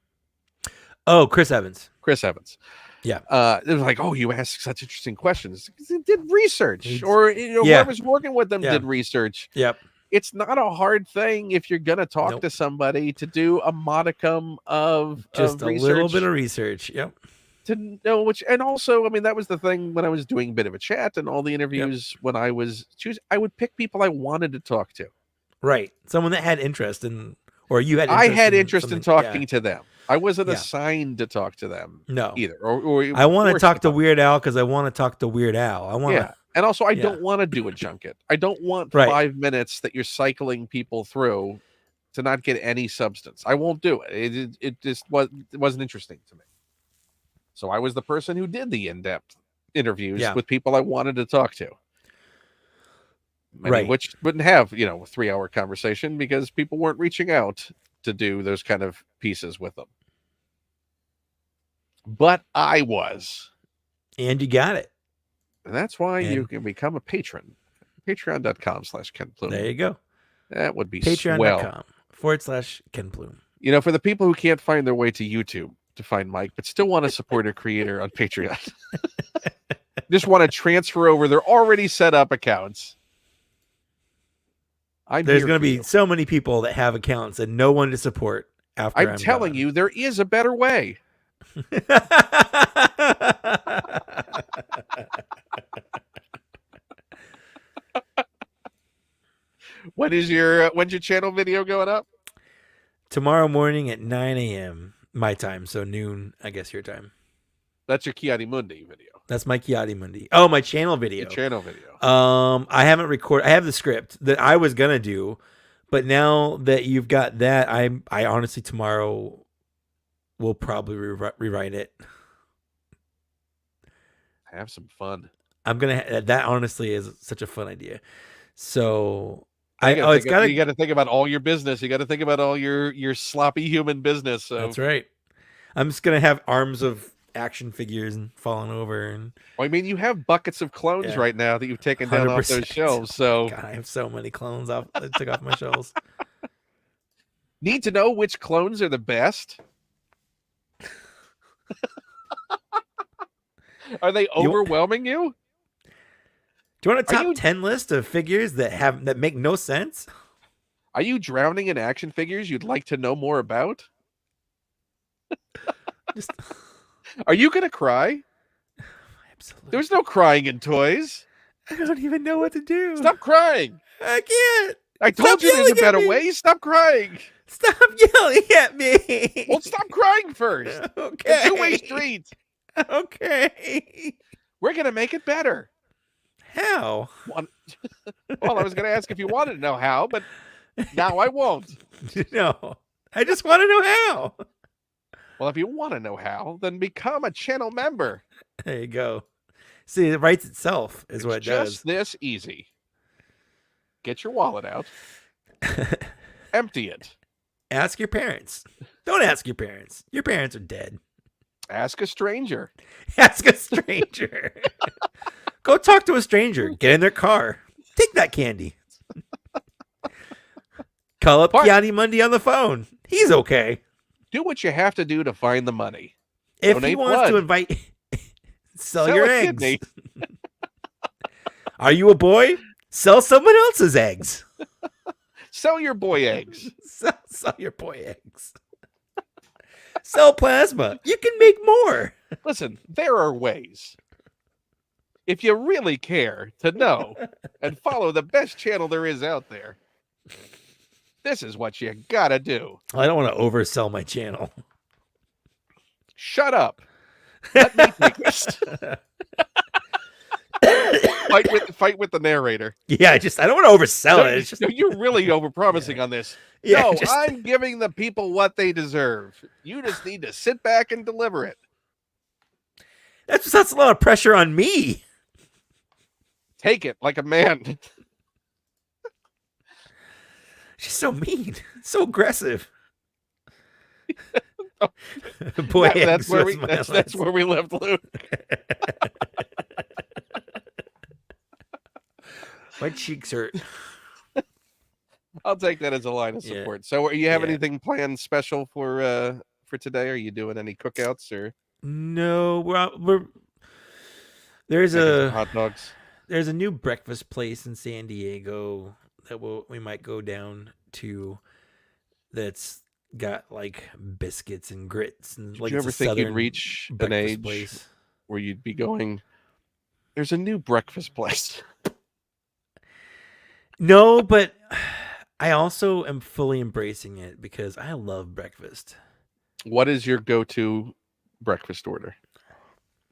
Oh, Chris Evans. Chris Evans. Yeah. It was like, oh, you ask such interesting questions. He did research, whoever's working with them did research. Yep. It's not a hard thing if you're gonna talk to somebody to do a modicum of just a little bit of research. Yep. To know and also, I mean, that was the thing when I was doing a bit of a chat and all the interviews when I was I would pick people I wanted to talk to. Right. Someone that had interest in, or you had interest I had interest in talking to them. I wasn't Yeah. assigned to talk to them. No. Either. Or I want to talk to Weird Al because I want to talk to Weird Al. I want to. And also, I don't want to do a junket. I don't want 5 minutes that you're cycling people through to not get any substance. I won't do it. It just wasn't interesting to me. So I was the person who did the in-depth interviews with people I wanted to talk to. Which wouldn't have, a 3-hour conversation because people weren't reaching out to do those kind of pieces with them. But I was. And you got it. And that's why you can become a patron. Patreon.com/Ken Plume. There you go. That would be Patreon.com/Ken Plume. For the people who can't find their way to YouTube to find Mike, but still want to support a creator on Patreon, just want to transfer over their already set up accounts. There's going to be so many people that have accounts and no one to support after I'm telling you, there is a better way. When's your channel video going up? Tomorrow morning at 9 a.m. my time, so noon, I guess your time. That's your Kipli Mundi video. That's my Kipli Mundi. Oh, my channel video. Your channel video. I haven't recorded. I have the script that I was gonna do, but now that you've got that, I honestly tomorrow will probably rewrite it. Have some fun. I'm gonna. That honestly is such a fun idea. So you got to think about all your business. You got to think about all your sloppy human business. So that's right. I'm just gonna have arms of action figures and falling over. And I mean, you have buckets of clones right now that you've taken down off those shelves. So God, I have so many clones that took off my shelves. Need to know which clones are the best? Are they overwhelming you? Do you want a top 10 list of figures that make no sense? Are you drowning in action figures you'd like to know more about? Are you going to cry? Absolutely. There's no crying in toys. I don't even know what to do. Stop crying. I can't. I told you there's a better way. Stop crying. Stop yelling at me. Well, stop crying first. Okay. It's a two-way street. Okay. We're going to make it better. How? Well, I was going to ask if you wanted to know how, but now I won't. No. I just want to know how. Well, if you want to know how, then become a channel member. There you go. See, it writes itself is what it does. Just this easy. Get your wallet out. Empty it. Ask your parents. Don't ask your parents. Your parents are dead. Ask a stranger. Ask a stranger. Go talk to a stranger. Get in their car. Take that candy. Call up Kipli Mundi on the phone. He's okay. Do what you have to do to find the money. If he wants to invite, sell your eggs. Are you a boy? Sell someone else's eggs. Sell your boy eggs. Sell your boy eggs. Sell plasma. You can make more. Listen, there are ways. If you really care to know and follow the best channel there is out there, this is what you gotta do. I don't want to oversell my channel. Shut up. Let me take this. Fight with the narrator. Yeah, I don't want to oversell it. It's just... You're really overpromising on this. Yeah, no, I'm giving the people what they deserve. You just need to sit back and deliver it. That's a lot of pressure on me. Take it like a man. She's so mean, so aggressive. Boy, that's where we left Luke. My cheeks hurt. I'll take that as a line of support. So, you have anything planned special for today? Are you doing any cookouts or? No, we're there's hot dogs. There's a new breakfast place in San Diego that we might go down to. That's got like biscuits and grits and Did you ever think you'd reach an age where you'd be going, there's a new breakfast place? No, but I also am fully embracing it because I love breakfast. What is your go-to breakfast order?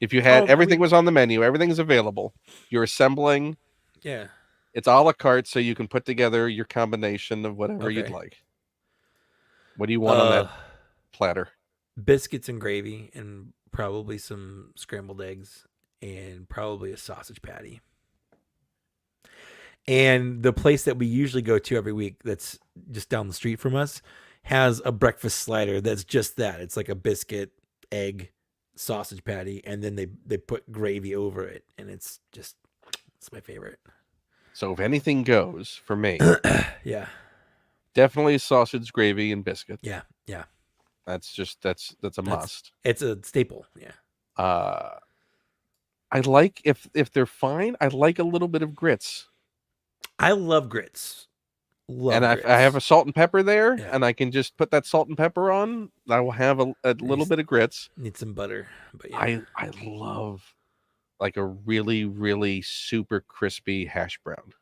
If you had everything was on the menu, everything's available, you're assembling. Yeah. It's a la carte, so you can put together your combination of whatever you'd like. What do you want on that platter? Biscuits and gravy, and probably some scrambled eggs, and probably a sausage patty. And the place that we usually go to every week, that's just down the street from us, has a breakfast slider that's just that. It's like a biscuit, egg, sausage patty, and then they put gravy over it, and it's my favorite. So if anything goes for me, yeah, definitely sausage, gravy, and biscuit. Yeah. That's a must. It's a staple. Yeah. I like if they're fine. I like a little bit of grits. I love grits. I have a salt and pepper there, and I can just put that salt and pepper on. I will have a little bit of grits. Need some butter, but I love like a really, really super crispy hash brown.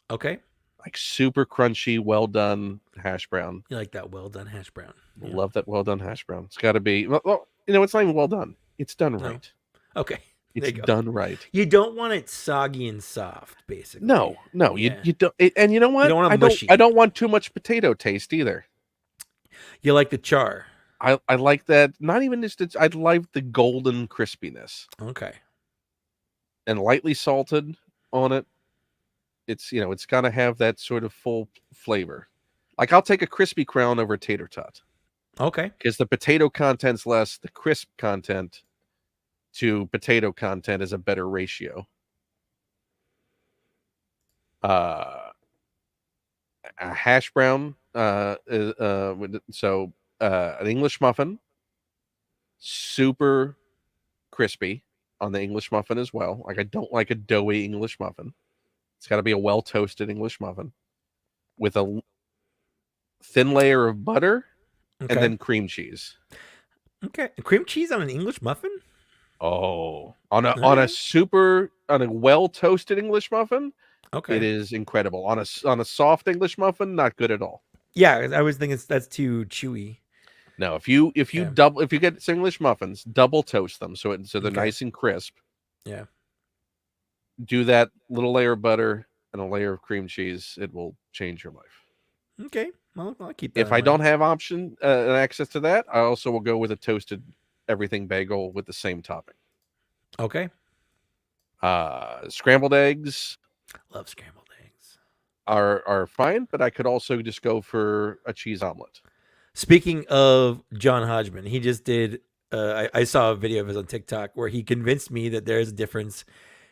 Okay. Like super crunchy, well done hash brown. You like that well done hash brown? Yeah. Love that well done hash brown. It's got to be. Well, it's not even well done. It's done right. Okay. It's done right. You don't want it soggy and soft, basically. No, yeah. you don't. And you know what? You don't want I don't want too much potato taste either. You like the char. I like that. Not even just. I like the golden crispiness. Okay. And lightly salted on it. It's it's gonna have that sort of full flavor. Like I'll take a crispy crown over a tater tot. Okay. Because the potato content's less, the crisp content to potato content is a better ratio. A hash brown, an English muffin, super crispy on the English muffin as well. Like I don't like a doughy English muffin. It's got to be a well toasted English muffin with a thin layer of butter and then cream cheese. Okay, cream cheese on an English muffin. Oh, on a well toasted English muffin, it is incredible. On a soft English muffin, not good at all. Yeah, I was thinking that's too chewy. No, if you get English muffins, double toast them so they're nice and crisp. Yeah. Do that little layer of butter and a layer of cream cheese. It will change your life. Okay, well, I'll keep that. If I don't have access to that, I also will go with a toasted everything bagel with the same topping. Okay. Scrambled eggs. Love scrambled eggs. Are fine, but I could also just go for a cheese omelet. Speaking of John Hodgman, he just did. I saw a video of his on TikTok where he convinced me that there is a difference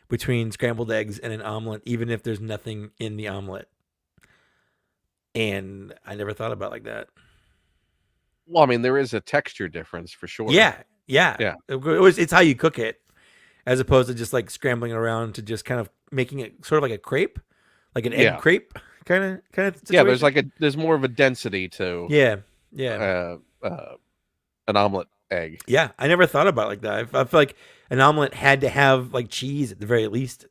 between scrambled eggs and an omelet, even if there's nothing in the omelet. And I never thought about it like that. Well, I mean, there is a texture difference for sure. Yeah. It's how you cook it, as opposed to just like scrambling it around to just kind of making it sort of like a crepe, like an egg crepe kind of situation. Yeah, there's more of a density to an omelet egg. Yeah, I never thought about it like that. I feel like an omelet had to have like cheese at the very least,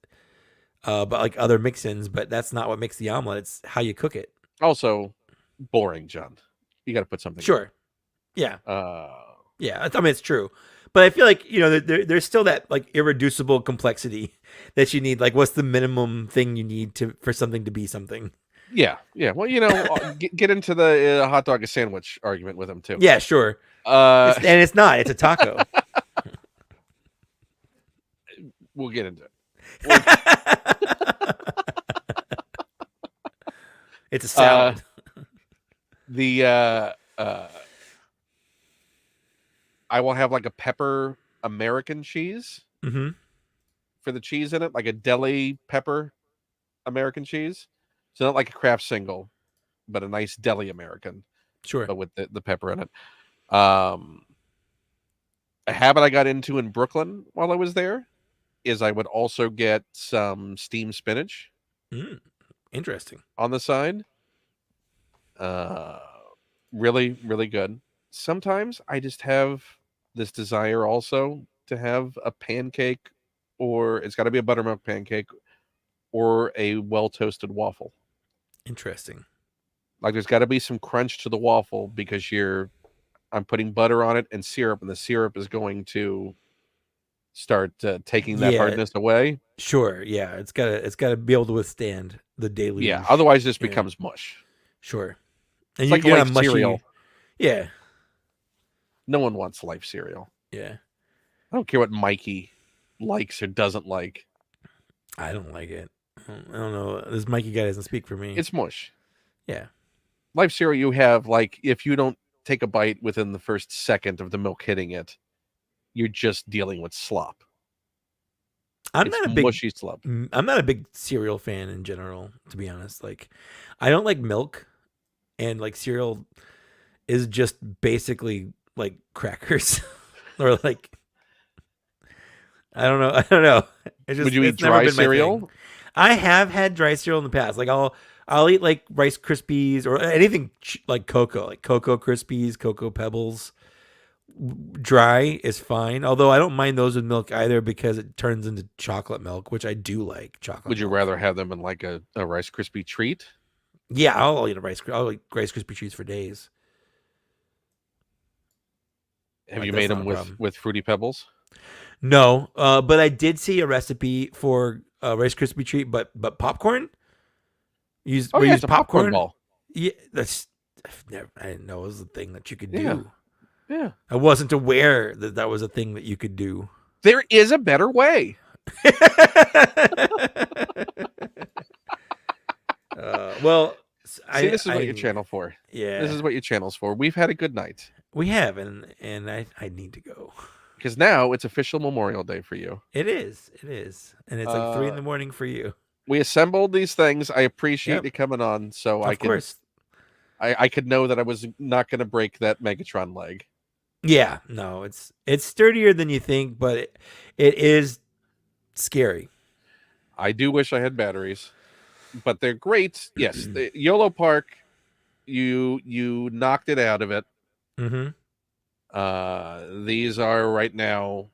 but like other mix-ins. But that's not what makes the omelet. It's how you cook it. Also, boring, John. You got to put something. Sure. In. Yeah. Yeah. I mean, it's true, but I feel like there's still that like irreducible complexity that you need. Like, what's the minimum thing you need for something to be something? Yeah. Well, get into the hot dog a sandwich argument with him too. Yeah, sure. And it's not. It's a taco. We'll get into it. It's a salad. I will have like a pepper American cheese for the cheese in it, like a deli pepper American cheese. So not like a craft single, but a nice deli American. Sure. But with the pepper in it. A habit I got into in Brooklyn while I was there is I would also get some steamed spinach. Interesting. On the side. Really, really good. Sometimes I just have this desire also to have a pancake, or it's got to be a buttermilk pancake or a well-toasted waffle. Interesting. Like there's got to be some crunch to the waffle because I'm putting butter on it and syrup, and the syrup is going to start taking that hardness away. Sure. Yeah. It's gotta be able to withstand the daily. Yeah. Otherwise, this becomes mush. Sure. And it's like life cereal. Yeah. No one wants life cereal. Yeah. I don't care what Mikey likes or doesn't like. I don't like it. I don't know. This Mikey guy doesn't speak for me. It's mush. Yeah. Life cereal, you have, like, if you don't take a bite within the first second of the milk hitting it, you're just dealing with slop. I'm not a big mushy slop. I'm not a big cereal fan in general, to be honest. Like, I don't like milk, and like cereal is just basically like crackers or like I don't know. Would you eat dry cereal? I have had dry cereal in the past. Like I'll eat like Rice Krispies or anything like Cocoa Krispies, Cocoa Pebbles. Dry is fine, although I don't mind those with milk either because it turns into chocolate milk, which I do like. Chocolate. Would you rather have them in like a Rice Krispie treat? Yeah, I'll eat I'll eat Rice Krispie treats for days. Have you made them with Fruity Pebbles? No, but I did see a recipe for a Rice Krispie treat, but popcorn. Use popcorn ball. Yeah, I didn't know it was a thing that you could do. Yeah. I wasn't aware that was a thing that you could do. There is a better way. Well, this is what your channel for. Yeah. This is what your channel's for. We've had a good night. We have, and I need to go. Because now it's official Memorial Day for you. It is. And it's like 3 a.m. for you. We assembled these things. I appreciate you coming on, so I could know that I was not going to break that Megatron leg. Yeah, no, it's sturdier than you think, but it is scary. I do wish I had batteries, but they're great. Yes, the YOLO Park, you knocked it out of it. These are right now,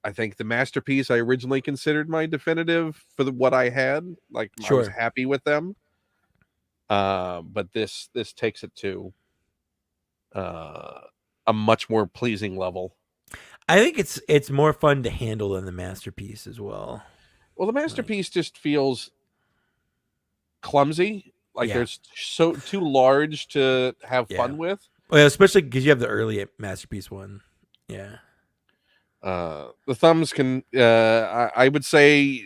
I think, the masterpiece I originally considered my definitive for what I had. Like, I was happy with them. But this takes it to a much more pleasing level. I think it's more fun to handle than the masterpiece as well. Well, the masterpiece just feels clumsy. Like they're too large to have fun with. Well, especially because you have the early masterpiece one. Yeah. The thumbs can. I would say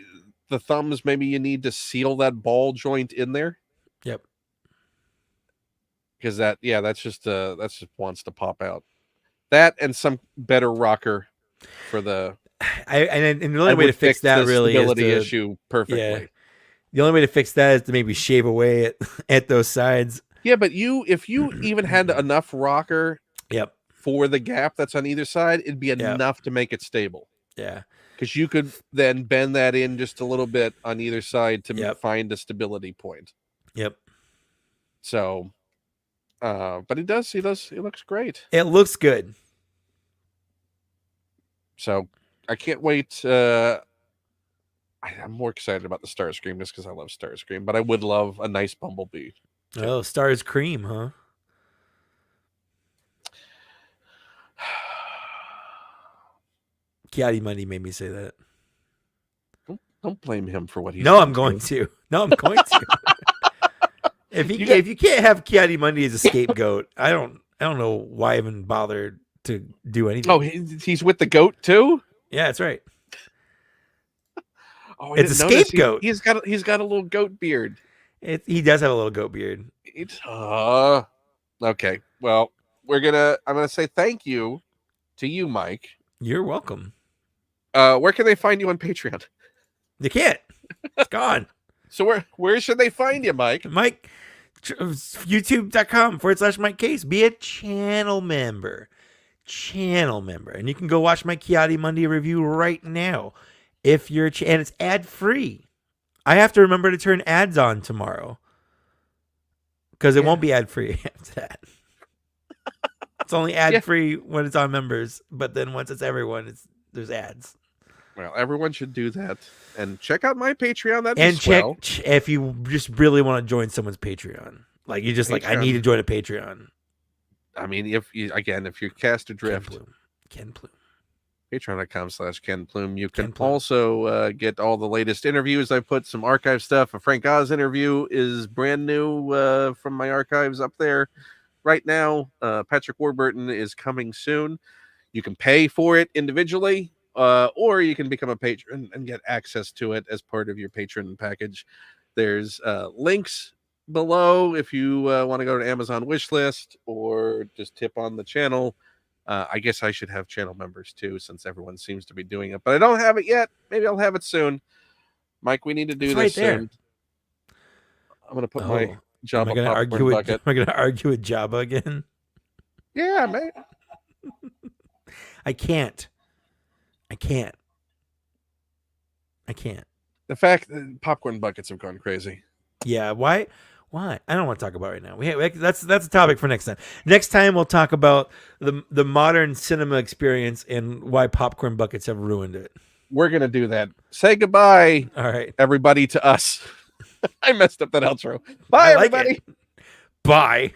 the thumbs. Maybe you need to seal that ball joint in there. Yep. Because that's just wants to pop out. That and some better rocker for the. And the only way to fix that really is the issue perfectly. Yeah. The only way to fix that is to maybe shave away at those sides. Yeah, but if you even had enough rocker, for the gap that's on either side, it'd be enough to make it stable. Yeah, because you could then bend that in just a little bit on either side to find a stability point. Yep. So, but he looks great. It looks good. So I can't wait. I'm more excited about the Starscream just because I love Starscream, but I would love a nice Bumblebee. Oh, Stars Cream, huh? Kiadi Mundi made me say that. Don't blame him for what he's No, I'm going to. No, I'm going to. If you can't have Kiadi Mundi as a scapegoat, I don't know why even bother to do anything. Oh, he's with the goat too? Yeah, that's right. Oh, I It's didn't a notice. scapegoat. He's got a little goat beard. He does have a little goat beard. Okay. Well, I'm gonna say thank you to you, Mike. You're welcome. Where can they find you on Patreon? You can't. It's gone. So where should they find you, Mike? Mike, youtube.com/Mike Kaess. Be a channel member. And you can go watch my Kipli Mundi review right now. If you're and it's ad free. I have to remember to turn ads on tomorrow because it won't be ad free after that. It's only ad free when it's on members, but then once it's everyone, there's ads. Well, everyone should do that and check out my Patreon. And check if you just really want to join someone's Patreon. Like you just Patreon. I need to join a Patreon. I mean, if you're cast adrift, Ken Plume. Patreon.com/Ken Plume. You can also get all the latest interviews. I put some archive stuff. A Frank Oz interview is brand new from my archives up there right now. Patrick Warburton is coming soon. You can pay for it individually, or you can become a patron and get access to it as part of your patron package. There's links below if you want to go to Amazon wishlist or just tip on the channel. I guess I should have channel members too, since everyone seems to be doing it, but I don't have it yet. Maybe I'll have it soon. Mike, we need to do this soon. I'm gonna put my Jabba popcorn bucket. Am I gonna argue with Jabba again? Yeah, man. I can't. The fact that popcorn buckets have gone crazy. Yeah, why? I don't want to talk about it right now. That's a topic for next time. Next time we'll talk about the modern cinema experience and why popcorn buckets have ruined it. We're gonna do that. Say goodbye, all right, everybody, to us. I messed up that outro. Bye, everybody. Bye.